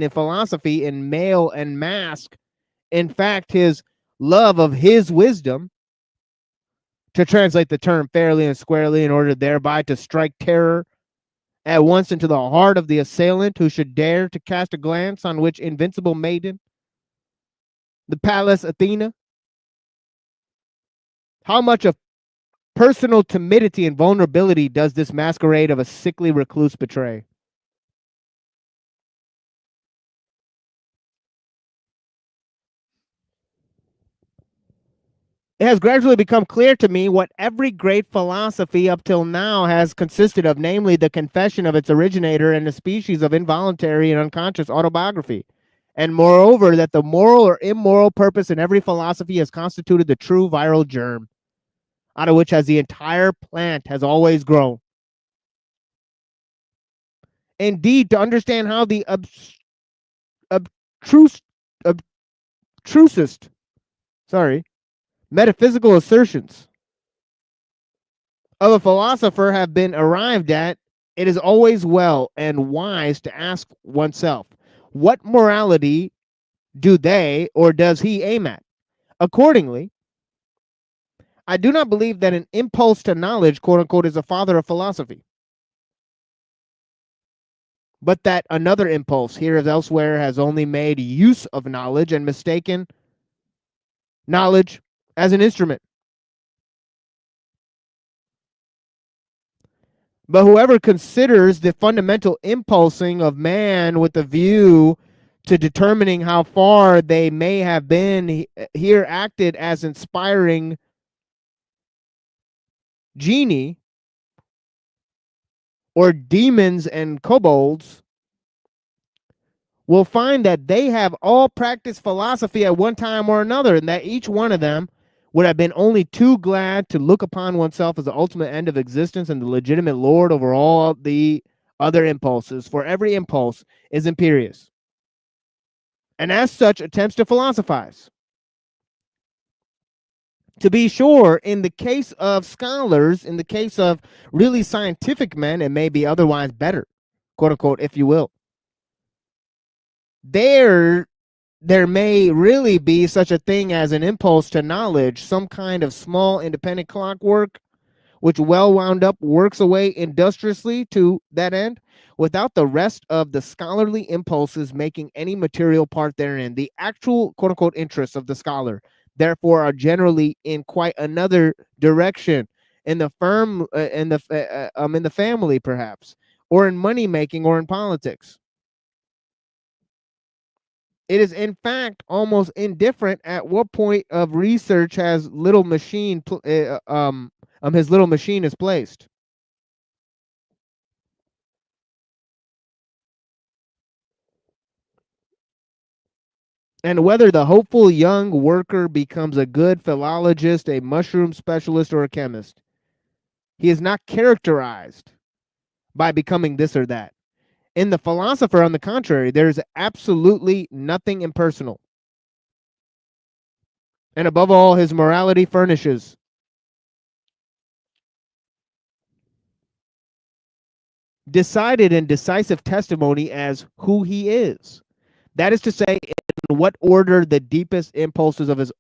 philosophy in mail and mask, in fact, his love of his wisdom, to translate the term fairly and squarely in order thereby to strike terror at once into the heart of the assailant who should dare to cast a glance on which invincible maiden, the Pallas Athena? How much of personal timidity and vulnerability does this masquerade of a sickly recluse betray? It has gradually become clear to me what every great philosophy up till now has consisted of, namely the confession of its originator and a species of involuntary and unconscious autobiography. And moreover, that the moral or immoral purpose in every philosophy has constituted the true viral germ, out of which has the entire plant has always grown. Indeed, to understand how the abstrusest, metaphysical assertions of a philosopher have been arrived at, it is always well and wise to ask oneself, what morality do they or does he aim at? Accordingly, I do not believe that an impulse to knowledge, quote unquote, is a father of philosophy, but that another impulse, here as elsewhere, has only made use of knowledge and mistaken knowledge as an instrument. But whoever considers the fundamental impulsing of man with a view to determining how far they may have been here acted as inspiring genii or demons and kobolds will find that they have all practiced philosophy at one time or another, and that each one of them would have been only too glad to look upon oneself as the ultimate end of existence and the legitimate lord over all the other impulses, for every impulse is imperious, and as such attempts to philosophize. To be sure, in the case of scholars, in the case of really scientific men, it may be otherwise better, quote unquote, if you will. There may really be such a thing as an impulse to knowledge, some kind of small independent clockwork, which well wound up works away industriously to that end, without the rest of the scholarly impulses making any material part therein. The actual quote unquote interests of the scholar, therefore, are generally in quite another direction, in the in the family, perhaps, or in money making, or in politics. It is, in fact, almost indifferent at what point of research has little machine his little machine is placed. And whether the hopeful young worker becomes a good philologist, a mushroom specialist, or a chemist, he is not characterized by becoming this or that. In the philosopher, on the contrary, there is absolutely nothing impersonal. And above all, his morality furnishes decided and decisive testimony as who he is. That is to say, in what order the deepest impulses of his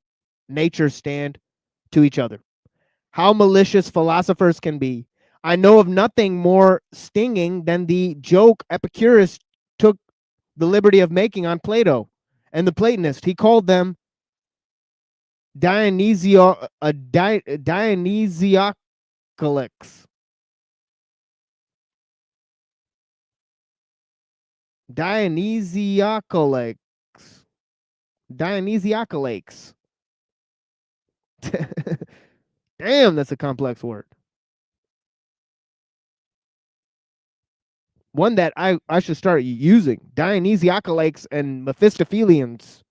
nature stand to each other. How malicious philosophers can be. I know of nothing more stinging than the joke Epicurus took the liberty of making on Plato and the Platonist. He called them Dionysiacs. Dionysiacalates. Damn, that's a complex word. One that I should start using. Dionysiacalates and Mephistophelians.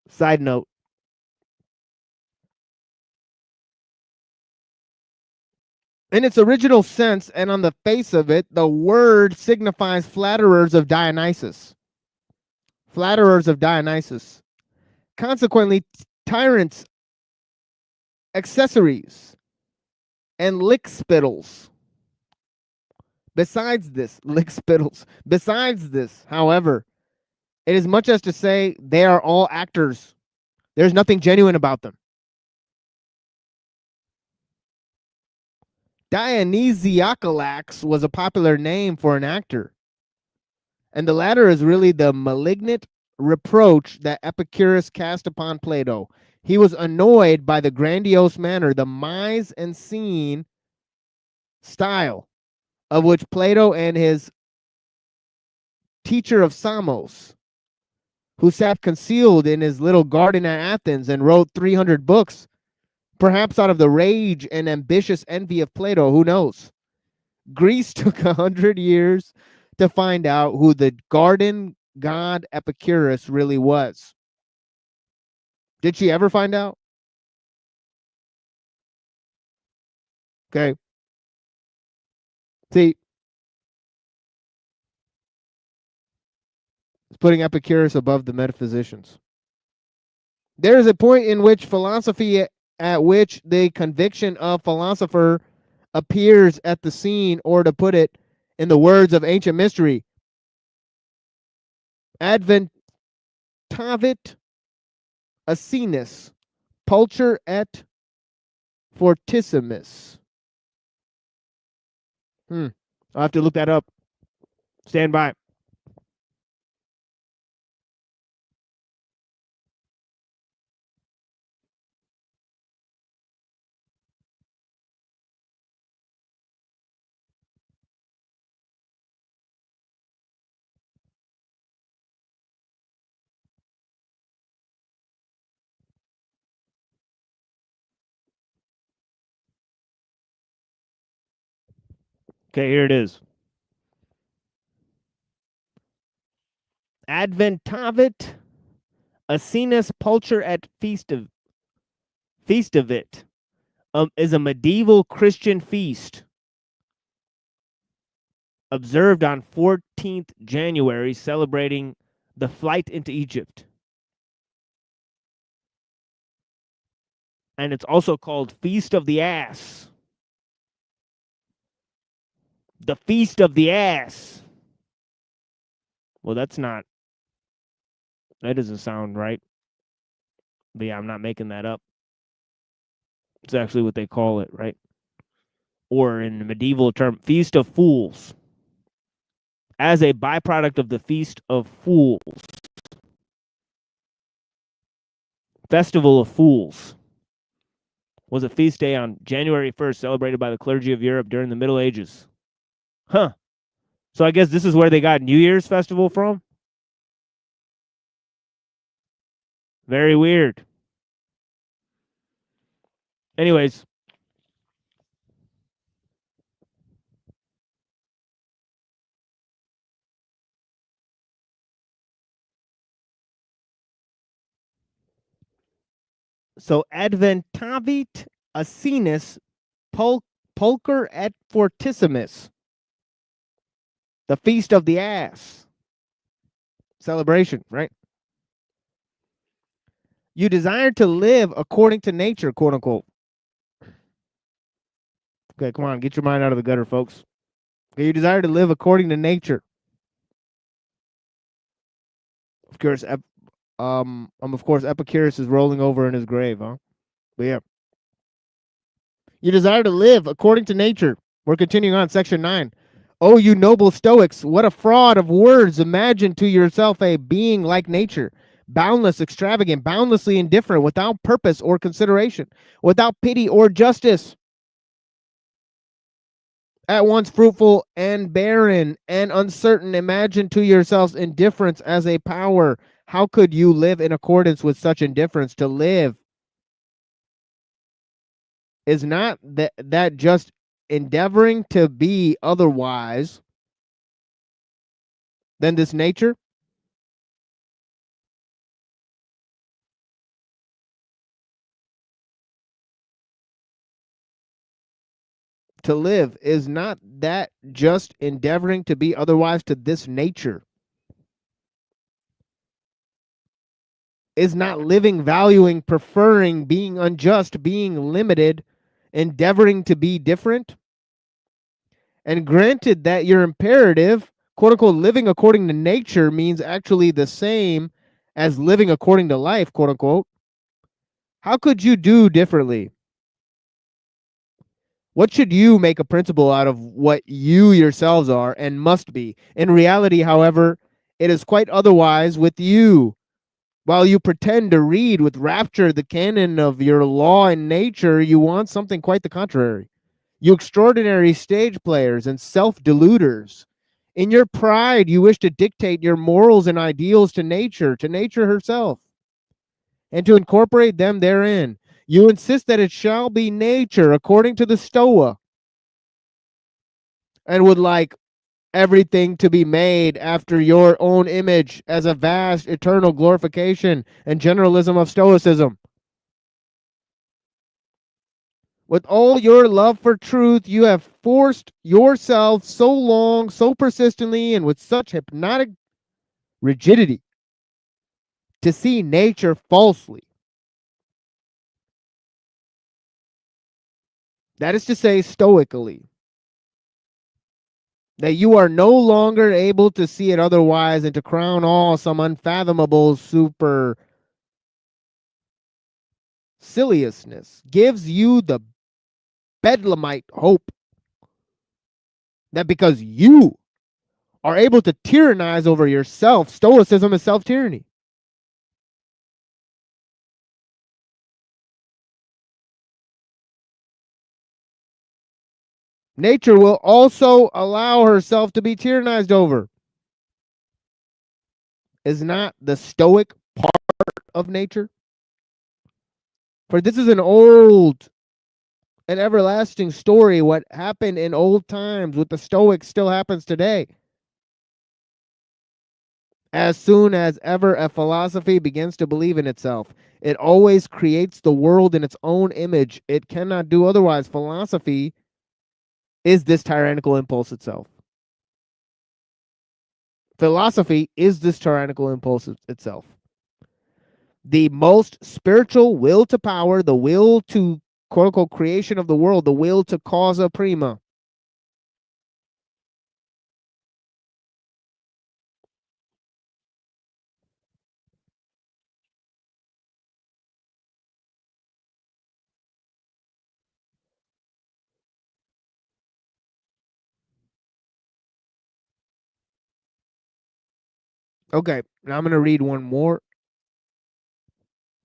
Side note. In its original sense and on the face of it, the word signifies flatterers of Dionysus. Flatterers of Dionysus. Consequently, tyrants, accessories, and lickspittles. Besides this, however, it is much as to say they are all actors. There's nothing genuine about them. Dionysiacal was a popular name for an actor. And the latter is really the malignant reproach that Epicurus cast upon Plato. He was annoyed by the grandiose manner, the mise en scene style of which Plato and his teacher of Samos, who sat concealed in his little garden at Athens and wrote 300 books, perhaps out of the rage and ambitious envy of Plato, who knows? Greece took 100 years to find out who the garden god Epicurus really was. Did she ever find out? Okay. See, it's putting Epicurus above the metaphysicians. There is a point in which philosophy, at which the conviction of philosopher appears at the scene, or to put it in the words of ancient mystery, adventavit asinus pulcher et fortissimus. I'll have to look that up. Stand by. Okay, here it is. Adventavit asinus pulcher et feastavit is a medieval Christian feast observed on 14th January, celebrating the flight into Egypt. And it's also called Feast of the Ass. The Feast of the Ass. Well, that doesn't sound right. But yeah, I'm not making that up. It's actually what they call it, right? Or in the medieval term, Feast of Fools. As a byproduct of the Feast of Fools. Festival of Fools was a feast day on January 1st, celebrated by the clergy of Europe during the Middle Ages. Huh. So I guess this is where they got New Year's festival from? Very weird. Anyways. So adventavit asinus pulcher et fortissimus. The Feast of the Ass. Celebration, right? You desire to live according to nature, quote unquote. Okay, come on, get your mind out of the gutter, folks. Okay, you desire to live according to nature. Of course, Epicurus is rolling over in his grave, huh? But yeah. You desire to live according to nature. We're continuing on, section 9. Oh, you noble Stoics, what a fraud of words. Imagine to yourself a being like nature, boundless, extravagant, boundlessly indifferent, without purpose or consideration, without pity or justice, at once fruitful and barren and uncertain. Imagine to yourselves indifference as a power. How could you live in accordance with such indifference? To live is not that just endeavoring to be otherwise than this nature? To live is not that just endeavoring to be otherwise to this nature? Is not living, valuing, preferring, being unjust, being limited, endeavoring to be different? And granted that your imperative, quote unquote, living according to nature means actually the same as living according to life, quote unquote. How could you do differently? What should you make a principle out of what you yourselves are and must be? In reality, however, it is quite otherwise with you. While you pretend to read with rapture the canon of your law and nature, you want something quite the contrary. You extraordinary stage players and self-deluders. In your pride, you wish to dictate your morals and ideals to nature herself, and to incorporate them therein. You insist that it shall be nature according to the Stoa, and would like everything to be made after your own image as a vast eternal glorification and generalism of Stoicism. With all your love for truth, you have forced yourself so long, so persistently, and with such hypnotic rigidity to see nature falsely. That is to say, stoically. That you are no longer able to see it otherwise, and to crown all, some unfathomable superciliousness gives you the bedlamite hope that because you are able to tyrannize over yourself, Stoicism is self-tyranny. Nature will also allow herself to be tyrannized over. Is not the Stoic part of nature? For this is an old and everlasting story. What happened in old times with the Stoics still happens today. As soon as ever a philosophy begins to believe in itself, it always creates the world in its own image. It cannot do otherwise. Philosophy is this tyrannical impulse itself. Philosophy is this tyrannical impulse itself. The most spiritual will to power, the will to quote unquote creation of the world, the will to causa prima. Okay, now I'm going to read one more,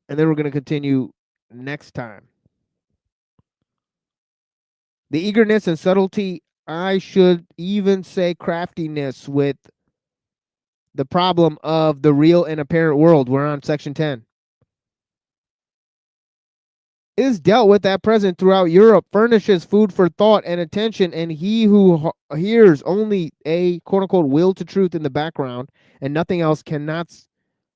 and then we're going to continue next time. The eagerness and subtlety, I should even say craftiness, with the problem of the real and apparent world. We're on section 10. Is dealt with at present throughout Europe, furnishes food for thought and attention, and he who hears only a quote-unquote will to truth in the background and nothing else cannot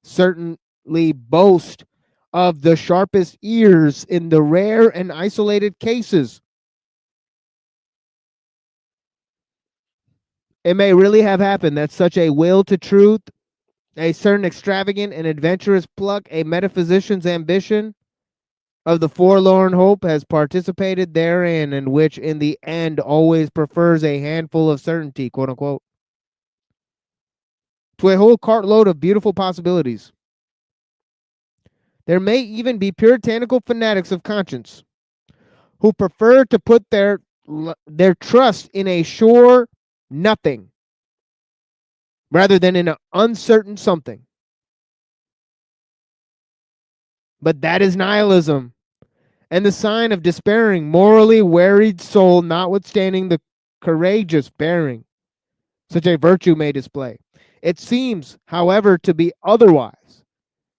certainly boast of the sharpest ears in the rare and isolated cases. It may really have happened that such a will to truth, a certain extravagant and adventurous pluck, a metaphysician's ambition of the forlorn hope has participated therein, and which in the end always prefers a handful of certainty, quote unquote, to a whole cartload of beautiful possibilities. There may even be puritanical fanatics of conscience who prefer to put their trust in a sure nothing rather than in an uncertain something. But that is nihilism, and the sign of despairing, morally wearied soul, notwithstanding the courageous bearing such a virtue may display. It seems, however, to be otherwise,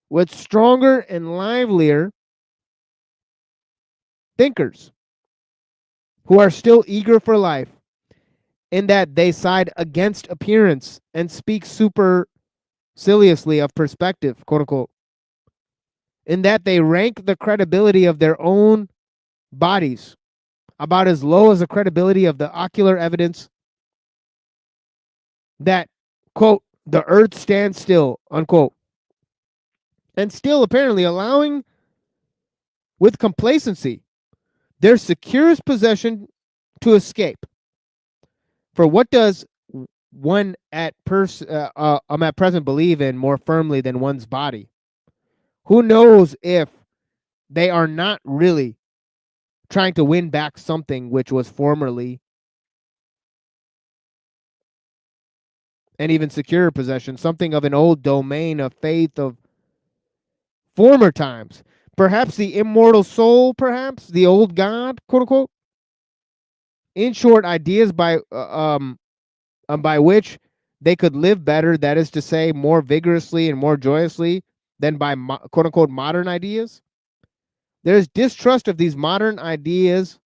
with stronger and livelier thinkers who are still eager for life, in that they side against appearance and speak superciliously of perspective, quote unquote, in that they rank the credibility of their own bodies about as low as the credibility of the ocular evidence that, quote, the earth stands still, unquote, and still apparently allowing with complacency their securest possession to escape. For what does one at present believe in more firmly than one's body? Who knows if they are not really trying to win back something which was formerly and even secure possession, something of an old domain of faith of former times. Perhaps the immortal soul, perhaps the old God, quote unquote. In short, ideas by which they could live better, that is to say, more vigorously and more joyously than by quote unquote modern ideas. There's distrust of these modern ideas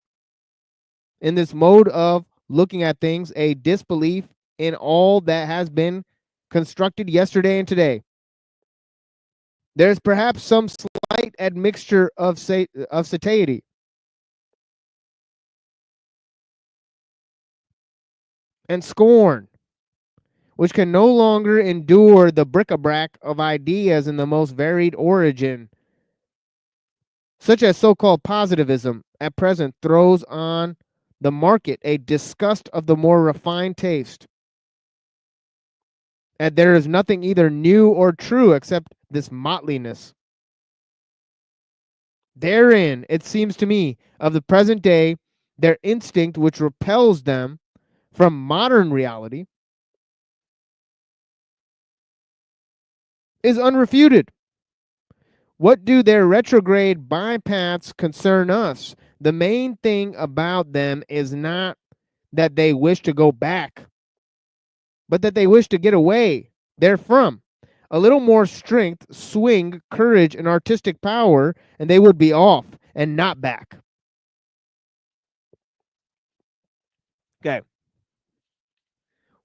in this mode of looking at things, a disbelief in all that has been constructed yesterday and today. There's perhaps some slight admixture of satiety. And scorn, which can no longer endure the bric-a-brac of ideas in the most varied origin, such as so-called positivism at present throws on the market a disgust of the more refined taste. And there is nothing either new or true except this motleynesss. Therein, it seems to me, of the present day, their instinct which repels them from modern reality is unrefuted. What do their retrograde bypaths concern us? The main thing about them is not that they wish to go back, but that they wish to get away therefrom. A little more strength, swing, courage, and artistic power, and they would be off and not back. Okay.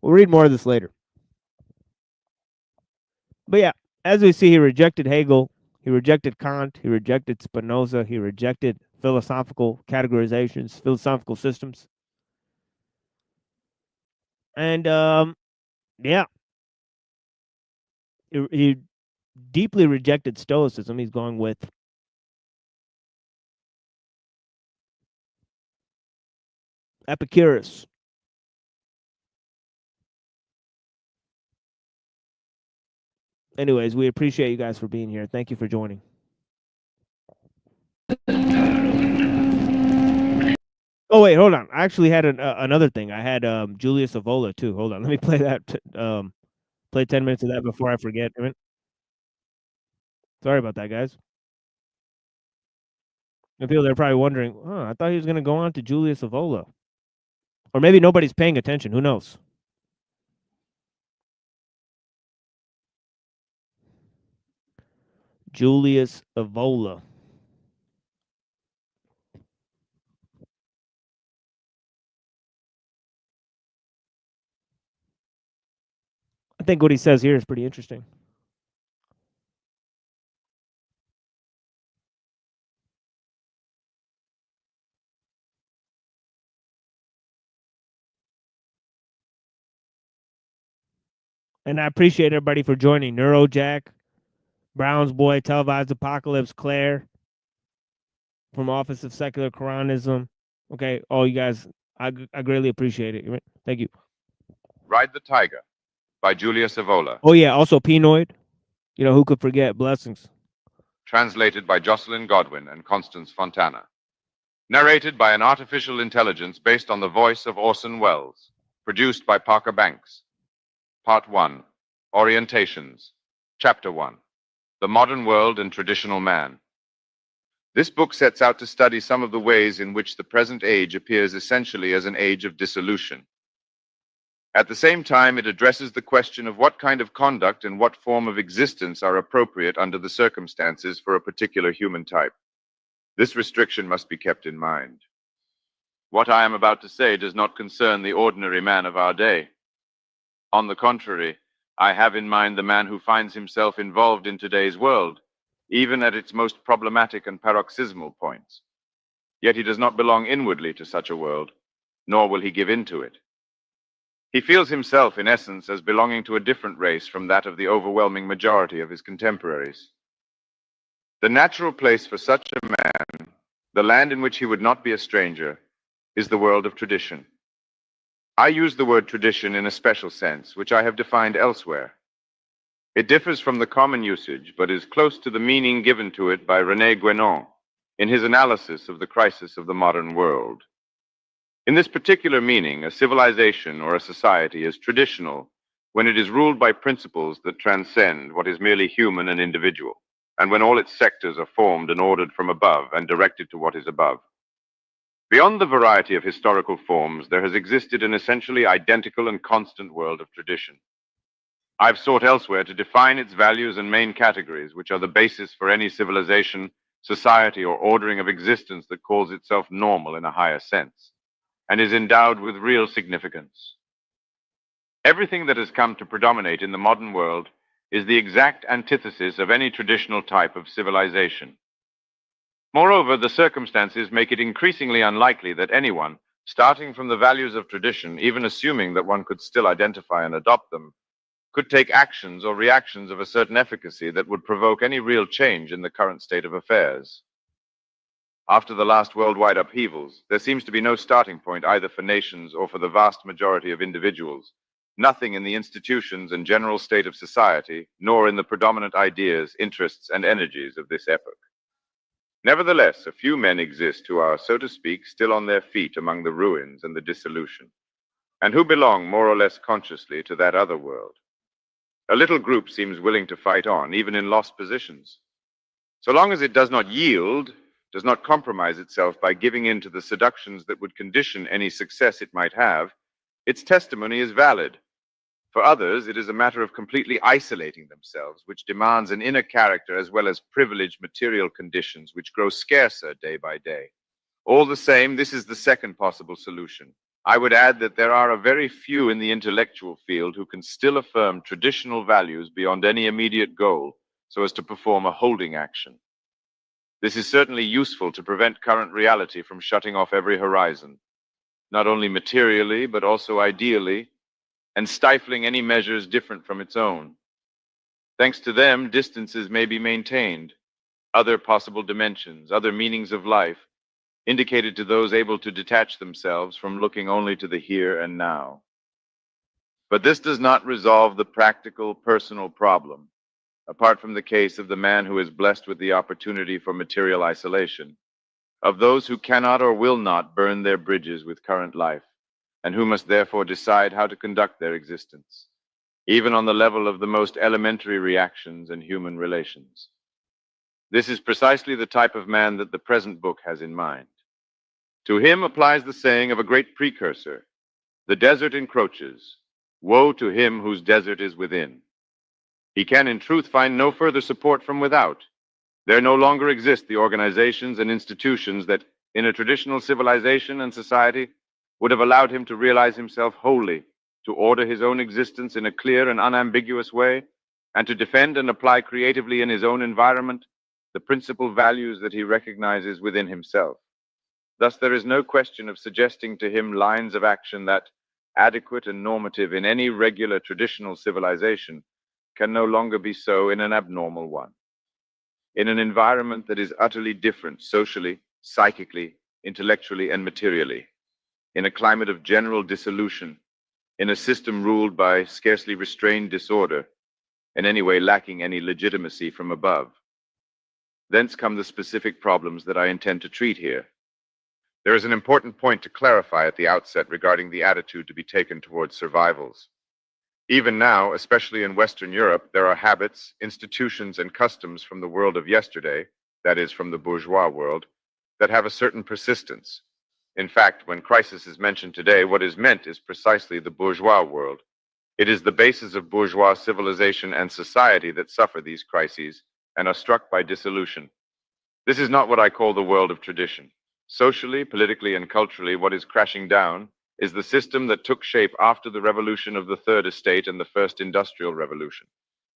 We'll read more of this later. But yeah, as we see, he rejected Hegel, he rejected Kant, he rejected Spinoza, he rejected philosophical categorizations, philosophical systems. And yeah, he deeply rejected Stoicism. He's going with Epicurus. Anyways, we appreciate you guys for being here. Thank you for joining. Oh wait, hold on. I actually had another thing. I had Julius Evola too. Hold on, let me play that. Play 10 minutes of that before I forget. Sorry about that, guys. I feel they're probably wondering, I thought he was going to go on to Julius Evola. Or maybe nobody's paying attention. Who knows? Julius Evola. I think what he says here is pretty interesting. And I appreciate everybody for joining. Neurojack, Brown's Boy, Televised Apocalypse, Claire from Office of Secular Quranism. Okay, all you guys, I greatly appreciate it. Thank you. Ride the Tiger by Julius Evola. Oh yeah, also Pinoid. You know, who could forget? Blessings. Translated by Jocelyn Godwin and Constance Fontana. Narrated by an artificial intelligence based on the voice of Orson Welles. Produced by Parker Banks. Part 1. Orientations. Chapter 1. The Modern World and Traditional Man. This book sets out to study some of the ways in which the present age appears essentially as an age of dissolution. At the same time, it addresses the question of what kind of conduct and what form of existence are appropriate under the circumstances for a particular human type. This restriction must be kept in mind. What I am about to say does not concern the ordinary man of our day. On the contrary, I have in mind the man who finds himself involved in today's world, even at its most problematic and paroxysmal points. Yet he does not belong inwardly to such a world, nor will he give in to it. He feels himself, in essence, as belonging to a different race from that of the overwhelming majority of his contemporaries. The natural place for such a man, the land in which he would not be a stranger, is the world of tradition. I use the word tradition in a special sense, which I have defined elsewhere. It differs from the common usage, but is close to the meaning given to it by René Guénon, in his analysis of the crisis of the modern world. In this particular meaning, a civilization or a society is traditional when it is ruled by principles that transcend what is merely human and individual, and when all its sectors are formed and ordered from above and directed to what is above. Beyond the variety of historical forms, there has existed an essentially identical and constant world of tradition. I've sought elsewhere to define its values and main categories, which are the basis for any civilization, society, or ordering of existence that calls itself normal in a higher sense, and is endowed with real significance. Everything that has come to predominate in the modern world is the exact antithesis of any traditional type of civilization. Moreover, the circumstances make it increasingly unlikely that anyone, starting from the values of tradition, even assuming that one could still identify and adopt them, could take actions or reactions of a certain efficacy that would provoke any real change in the current state of affairs. After the last worldwide upheavals, there seems to be no starting point either for nations or for the vast majority of individuals, nothing in the institutions and general state of society, nor in the predominant ideas, interests, and energies of this epoch. Nevertheless, a few men exist who are, so to speak, still on their feet among the ruins and the dissolution, and who belong more or less consciously to that other world. A little group seems willing to fight on, even in lost positions. So long as it does not yield, does not compromise itself by giving in to the seductions that would condition any success it might have, its testimony is valid. For others, it is a matter of completely isolating themselves, which demands an inner character as well as privileged material conditions, which grow scarcer day by day. All the same, this is the second possible solution. I would add that there are a very few in the intellectual field who can still affirm traditional values beyond any immediate goal, so as to perform a holding action. This is certainly useful to prevent current reality from shutting off every horizon, not only materially, but also ideally, and stifling any measures different from its own. Thanks to them, distances may be maintained, other possible dimensions, other meanings of life, indicated to those able to detach themselves from looking only to the here and now. But this does not resolve the practical, personal problem, apart from the case of the man who is blessed with the opportunity for material isolation, of those who cannot or will not burn their bridges with current life, and who must therefore decide how to conduct their existence, even on the level of the most elementary reactions and human relations. This is precisely the type of man that the present book has in mind. To him applies the saying of a great precursor, "The desert encroaches. Woe to him whose desert is within." He can in truth find no further support from without. There no longer exist the organizations and institutions that, in a traditional civilization and society, would have allowed him to realize himself wholly, to order his own existence in a clear and unambiguous way, and to defend and apply creatively in his own environment the principal values that he recognizes within himself. Thus, there is no question of suggesting to him lines of action that, adequate and normative in any regular traditional civilization, can no longer be so in an abnormal one. In an environment that is utterly different socially, psychically, intellectually, and materially, in a climate of general dissolution, in a system ruled by scarcely restrained disorder, in any way lacking any legitimacy from above. Thence come the specific problems that I intend to treat here. There is an important point to clarify at the outset regarding the attitude to be taken towards survivals. Even now, especially in Western Europe, there are habits, institutions, and customs from the world of yesterday, that is, from the bourgeois world, that have a certain persistence. In fact, when crisis is mentioned today, what is meant is precisely the bourgeois world. It is the basis of bourgeois civilization and society that suffer these crises and are struck by dissolution. This is not what I call the world of tradition. Socially, politically, and culturally, what is crashing down is the system that took shape after the revolution of the Third Estate and the First Industrial Revolution,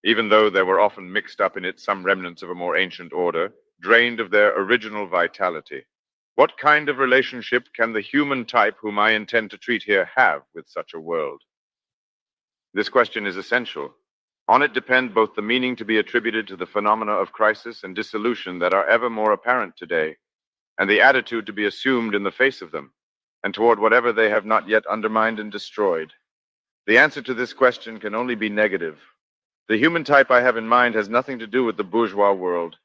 even though there were often mixed up in it some remnants of a more ancient order, drained of their original vitality. What kind of relationship can the human type whom I intend to treat here have with such a world? This question is essential. On it depend both the meaning to be attributed to the phenomena of crisis and dissolution that are ever more apparent today, and the attitude to be assumed in the face of them, and toward whatever they have not yet undermined and destroyed. The answer to this question can only be negative. The human type I have in mind has nothing to do with the bourgeois world.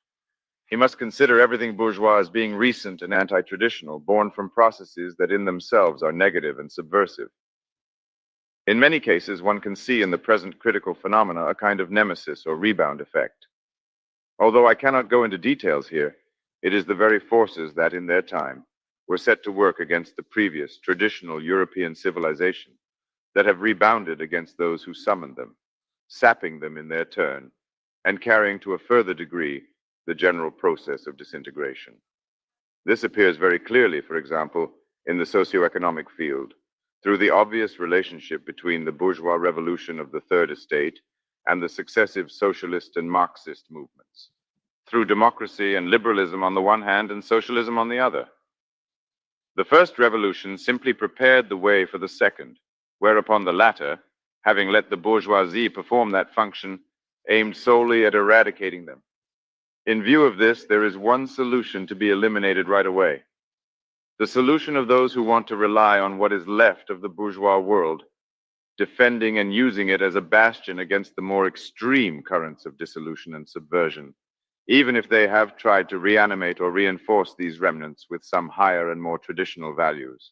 He must consider everything bourgeois as being recent and anti-traditional, born from processes that in themselves are negative and subversive. In many cases, one can see in the present critical phenomena a kind of nemesis or rebound effect. Although I cannot go into details here, it is the very forces that, in their time, were set to work against the previous, traditional European civilization that have rebounded against those who summoned them, sapping them in their turn, and carrying to a further degree the general process of disintegration. This appears very clearly, for example, in the socioeconomic field, through the obvious relationship between the bourgeois revolution of the Third Estate and the successive socialist and Marxist movements, through democracy and liberalism on the one hand and socialism on the other. The first revolution simply prepared the way for the second, whereupon the latter, having let the bourgeoisie perform that function, aimed solely at eradicating them. In view of this, there is one solution to be eliminated right away. The solution of those who want to rely on what is left of the bourgeois world, defending and using it as a bastion against the more extreme currents of dissolution and subversion, even if they have tried to reanimate or reinforce these remnants with some higher and more traditional values.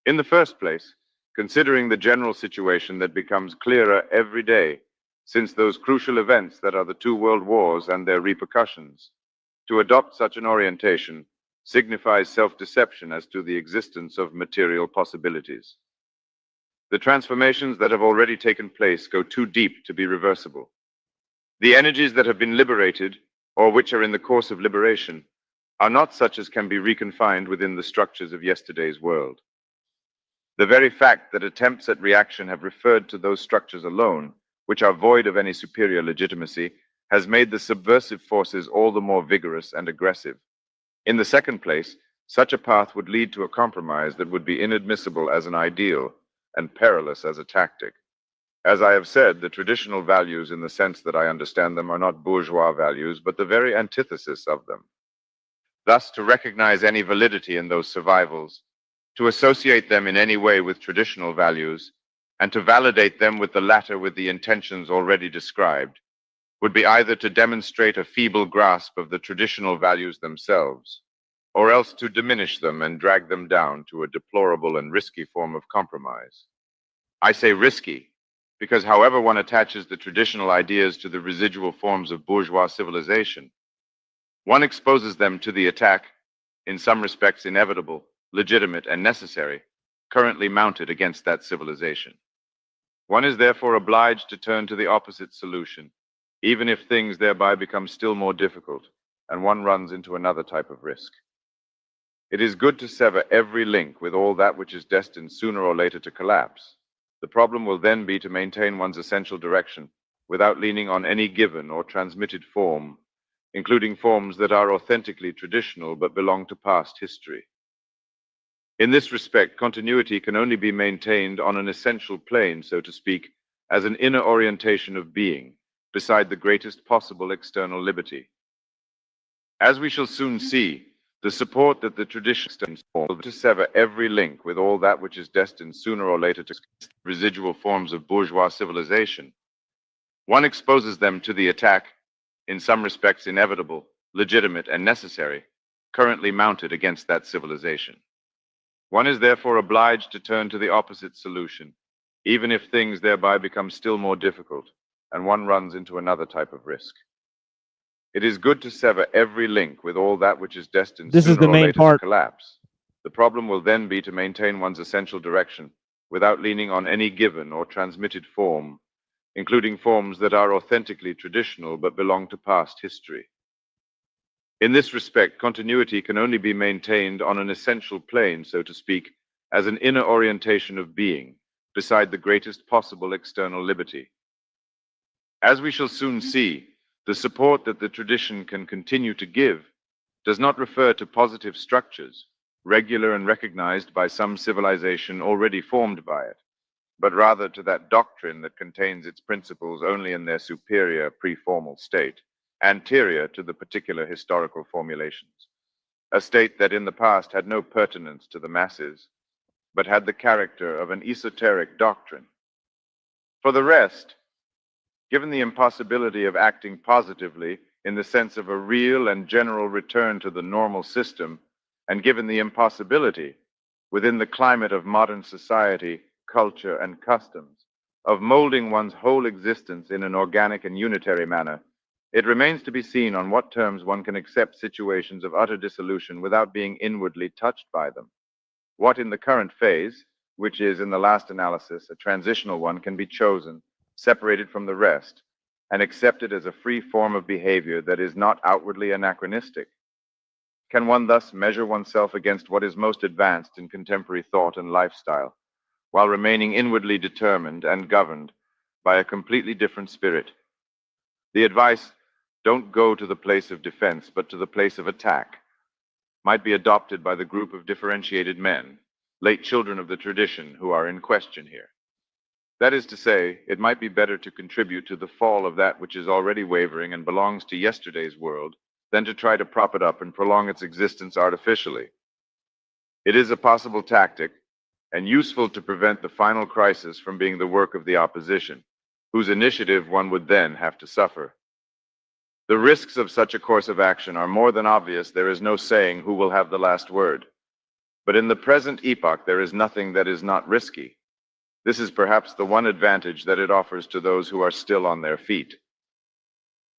In the first place, considering the general situation that becomes clearer every day, since those crucial events that are the two world wars and their repercussions, to adopt such an orientation signifies self-deception as to the existence of material possibilities. The transformations that have already taken place go too deep to be reversible. The energies that have been liberated, or which are in the course of liberation, are not such as can be reconfined within the structures of yesterday's world. The very fact that attempts at reaction have referred to those structures alone, which are void of any superior legitimacy, has made the subversive forces all the more vigorous and aggressive. In the second place, such a path would lead to a compromise that would be inadmissible as an ideal and perilous as a tactic. As I have said, the traditional values in the sense that I understand them are not bourgeois values, but the very antithesis of them. Thus, to recognize any validity in those survivals, to associate them in any way with traditional values, and to validate them with the latter with the intentions already described, would be either to demonstrate a feeble grasp of the traditional values themselves, or else to diminish them and drag them down to a deplorable and risky form of compromise. I say risky, because however one attaches the traditional ideas to the residual forms of bourgeois civilization, one exposes them to the attack, in some respects inevitable, legitimate, and necessary, currently mounted against that civilization. One is therefore obliged to turn to the opposite solution, even if things thereby become still more difficult, and one runs into another type of risk. It is good to sever every link with all that which is destined sooner or later to collapse. The problem will then be to maintain one's essential direction without leaning on any given or transmitted form, including forms that are authentically traditional but belong to past history. In this respect, continuity can only be maintained on an essential plane, so to speak, as an inner orientation of being, beside the greatest possible external liberty. As we shall soon see, the support that the tradition stands for to sever every link with all that which is destined sooner or later to residual forms of bourgeois civilization. One exposes them to the attack, in some respects inevitable, legitimate, and necessary, currently mounted against that civilization. One is therefore obliged to turn to the opposite solution, even if things thereby become still more difficult, and one runs into another type of risk. It is good to sever every link with all that which is destined sooner or later to collapse. The problem will then be to maintain one's essential direction without leaning on any given or transmitted form, including forms that are authentically traditional but belong to past history. In this respect, continuity can only be maintained on an essential plane, so to speak, as an inner orientation of being, beside the greatest possible external liberty. As we shall soon see, the support that the tradition can continue to give does not refer to positive structures, regular and recognized by some civilization already formed by it, but rather to that doctrine that contains its principles only in their superior pre-formal state, anterior to the particular historical formulations, a state that in the past had no pertinence to the masses, but had the character of an esoteric doctrine. For the rest, given the impossibility of acting positively in the sense of a real and general return to the normal system, and given the impossibility, within the climate of modern society, culture, and customs, of molding one's whole existence in an organic and unitary manner, it remains to be seen on what terms one can accept situations of utter dissolution without being inwardly touched by them. What in the current phase, which is in the last analysis a transitional one, can be chosen, separated from the rest, and accepted as a free form of behavior that is not outwardly anachronistic? Can one thus measure oneself against what is most advanced in contemporary thought and lifestyle, while remaining inwardly determined and governed by a completely different spirit? The advice, "Don't go to the place of defense, but to the place of attack," might be adopted by the group of differentiated men, late children of the tradition, who are in question here. That is to say, it might be better to contribute to the fall of that which is already wavering and belongs to yesterday's world than to try to prop it up and prolong its existence artificially. It is a possible tactic, and useful to prevent the final crisis from being the work of the opposition, whose initiative one would then have to suffer. The risks of such a course of action are more than obvious. There is no saying who will have the last word. But in the present epoch, there is nothing that is not risky. This is perhaps the one advantage that it offers to those who are still on their feet.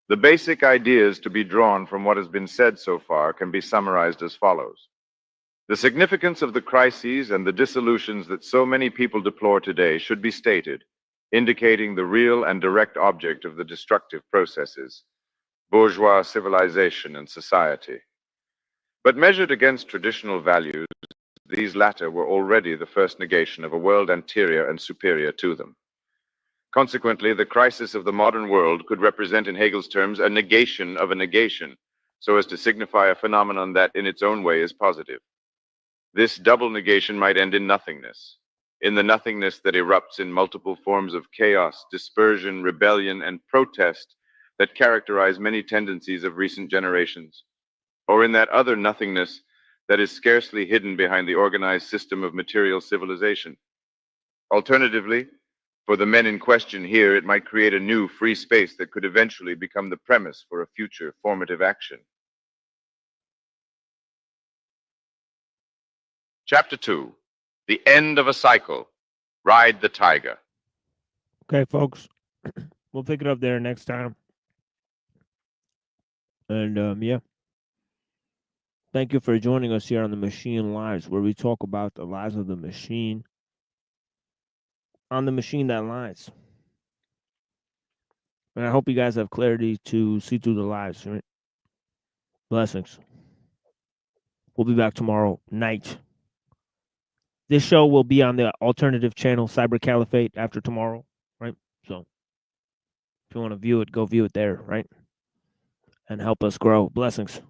The basic ideas to be drawn from what has been said so far can be summarized as follows. The significance of the crises and the dissolutions that so many people deplore today should be stated, indicating the real and direct object of the destructive processes: bourgeois civilization and society. But measured against traditional values, these latter were already the first negation of a world anterior and superior to them. Consequently, the crisis of the modern world could represent in Hegel's terms a negation of a negation, so as to signify a phenomenon that in its own way is positive. This double negation might end in nothingness, in the nothingness that erupts in multiple forms of chaos, dispersion, rebellion, and protest that characterize many tendencies of recent generations, or in that other nothingness that is scarcely hidden behind the organized system of material civilization. Alternatively, for the men in question here, it might create a new free space that could eventually become the premise for a future formative action. Chapter 2, The End of a Cycle. Ride the Tiger. Okay, folks, we'll pick it up there next time. And yeah, thank you for joining us here on the Machine Lives, where we talk about the lives of the machine on the machine that lies. And I hope you guys have clarity to see through the lies, right? Blessings. We'll be back tomorrow night. This show will be on the alternative channel, Cyber Caliphate, after tomorrow, right? So if you want to view it, go view it there, right? And help us grow. Blessings.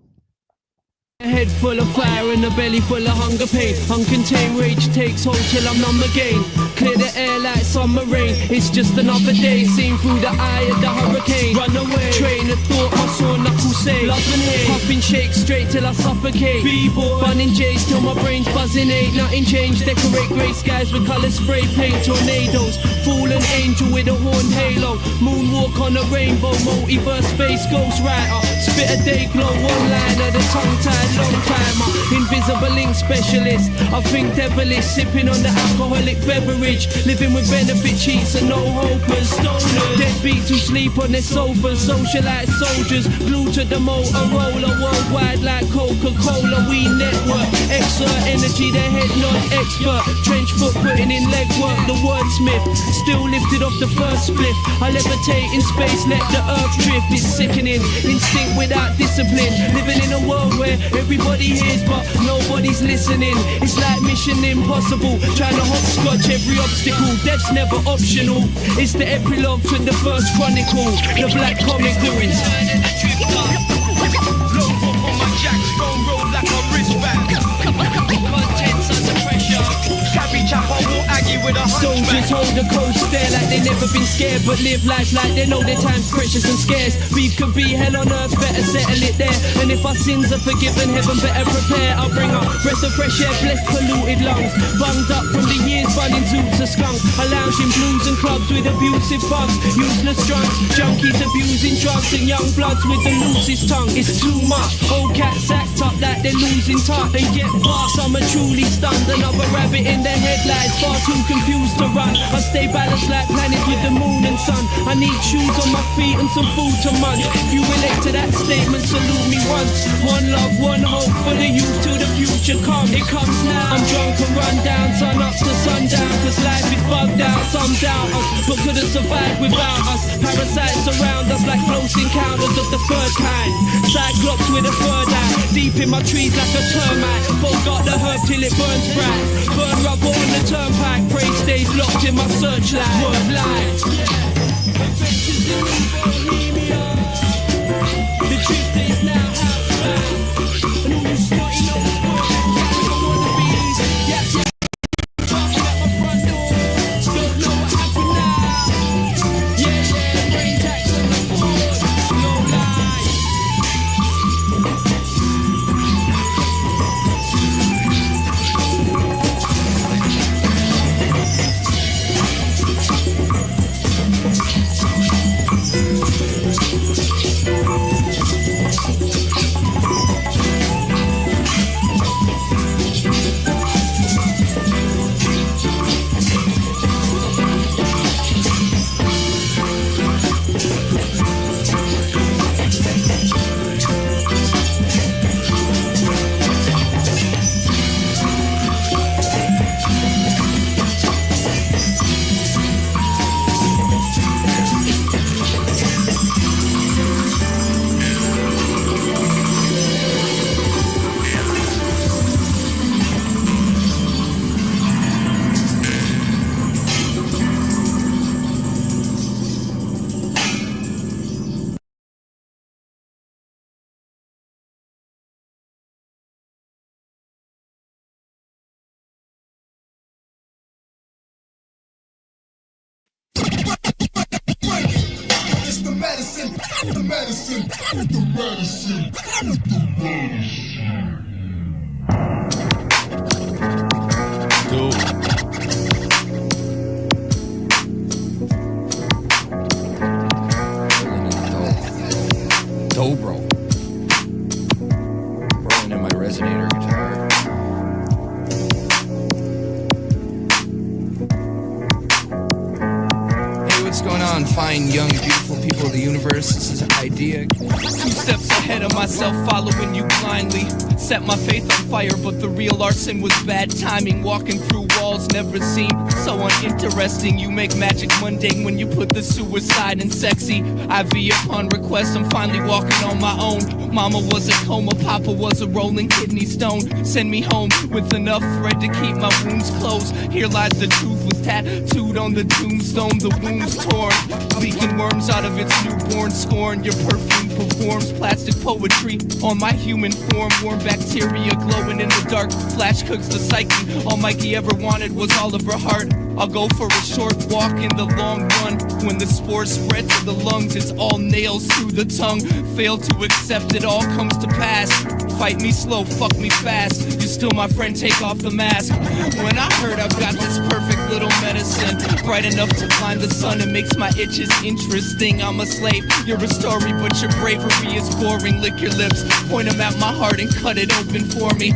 A head full of fire and a belly full of hunger pain. Uncontained rage takes hold till I'm numb again. Clear the air like summer rain. It's just another day seen through the eye of the hurricane. Run away, train of thought, muscle, knuckle say. Love and hate, puffing shake straight till I suffocate. B-boy, bunning J's till my brain's buzzing. Ain't nothing changed. Decorate grey skies with colour spray paint. Tornadoes, fallen angel with a horned halo. Moonwalk on a rainbow, multiverse space ghost writer. Spit a day glow, one line of the tongue tied. Long timer, invisible ink specialist. I think devilish, sipping on the alcoholic beverage, living with benefit cheats and no hopers. Stoners, deadbeats who sleep on their sofas, socialite soldiers, glued to the Motorola, worldwide like Coca-Cola. We network, exert energy, their head non-expert. Trench foot putting in legwork, the wordsmith, still lifted off the first spliff. I levitate in space, let the earth drift. It's sickening, instinct without discipline, living in a world where everybody hears but nobody's listening. It's like Mission Impossible, trying to hopscotch every obstacle. Death's never optional. It's the epilogue to the first chronicle, the black comic lyrics. Low up on my jacks, phone roll like a wristband. Contents under pressure. Carry chap, I will Aggie with a hunchback. Soldiers hold the coast there like they never never been scared, but live lives like they know their time's precious and scarce. Beef could be hell on earth, better settle it there. And if our sins are forgiven, heaven better prepare. I'll bring a breath of fresh air, bless polluted lungs. Bunged up from the years, bunning zoots are skunk. I lounge in blues and clubs with abusive bugs. Useless drunks, junkies abusing drugs, and young bloods with the loosest tongue. It's too much. Old cats act up like they're losing touch. They get past, I'm a truly stunned. Another rabbit in the headlights, far too confused to run. I stay balanced like planets with the moon and sun. I need shoes on my feet and some food to munch. If you relate to that statement, salute me once. One love, one hope for the youth till the future comes. It comes now. I'm drunk and run down, sun up to sundown. Cause life is bugged out, some doubt us, but couldn't survive without us. Parasites surround us like close encounters of the third kind. Cyclops with a third eye, deep in my trees like a termite. Forgot the herb till it burns bright. Burn rubber on the turnpike, pray stays locked in my searchlight. Word line. The truth is now outside. And all you snotty nose boys, I wanna be easy. Yes, yes. Parking at my front door, don't know what happened now. Yeah, yeah, brain tax on the board, no lie. Dobro. Rolling in my resonator guitar. Hey, what's going on, fine, young, beautiful people of the universe? This is Idea. 2 steps ahead of myself, following you blindly. Set my faith on fire, but the real arson was bad timing. Walking through walls never seemed so uninteresting. You make magic mundane when you put the suicide in sexy. IV upon request, I'm finally walking on my own. Mama was a coma, Papa was a rolling kidney stone. Send me home with enough thread to keep my wounds closed. Here lies the truth, was tattooed on the tombstone. The wounds torn, leaking worms out of its newborn scorn. Your perfume performs plastic poetry on my human form. Warm bacteria glowing in the dark, flash cooks the psyche. All Mikey ever wanted was Oliver Hart. I'll go for a short walk in the long run. When the spores spread to the lungs, it's all nails through the tongue. Fail to accept it all comes to pass. Fight me slow, fuck me fast. You're still my friend, take off the mask. When I heard I've got this perfect little medicine, bright enough to climb the sun, it makes my itches interesting. I'm a slave, you're a story, but your bravery is boring. Lick your lips, point them at my heart and cut it open for me.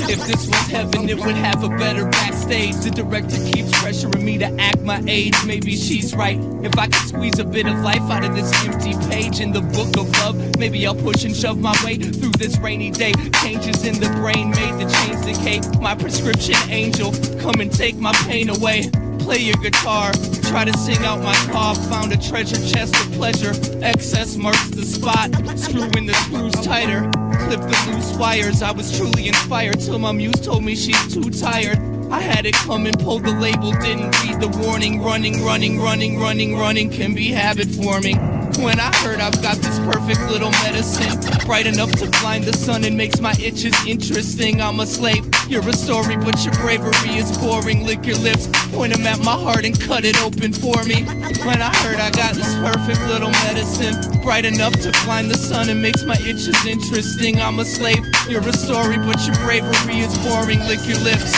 If this was heaven, it would have a better backstage. The director keeps pressuring me to act my age. Maybe she's right. If I could squeeze a bit of life out of this empty page in the book of love, maybe I'll push and shove my way through this rainy day. Changes in the brain made the chains decay. My prescription angel, come and take my pain away. Play your guitar, try to sing out my cough. Found a treasure chest of pleasure. Excess marks the spot. Screw in the screws tighter. Clip the loose wires. I was truly inspired till my muse told me she's too tired. I had it coming, pulled the label, didn't read the warning. Running can be habit forming. When I heard I've got this perfect little medicine, bright enough to blind the sun and makes my itches interesting. I'm a slave, you're a story, but your bravery is boring. Lick your lips, point them at my heart and cut it open for me. When I heard I got this perfect little medicine, bright enough to blind the sun and makes my itches interesting. I'm a slave, you're a story, but your bravery is boring. Lick your lips.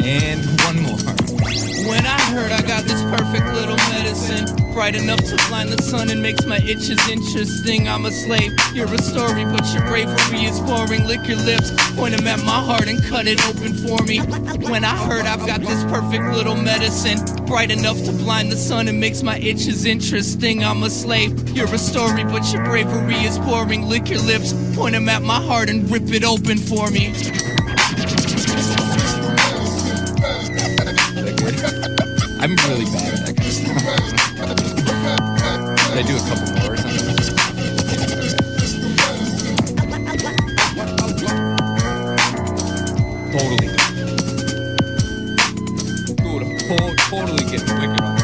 And one more. When I heard I got this perfect little medicine, bright enough to blind the sun and makes my itches interesting. I'm a slave, you're a story, but your bravery is boring. Lick your lips, point them at my heart and cut it open for me. When I heard I've got this perfect little medicine, bright enough to blind the sun and makes my itches interesting. I'm a slave, you're a story, but your bravery is boring. Lick your lips, point them at my heart and rip it open for me. I'm really bad at that kind of stuff. Did I do a couple more or something? Totally. Totally get wicked on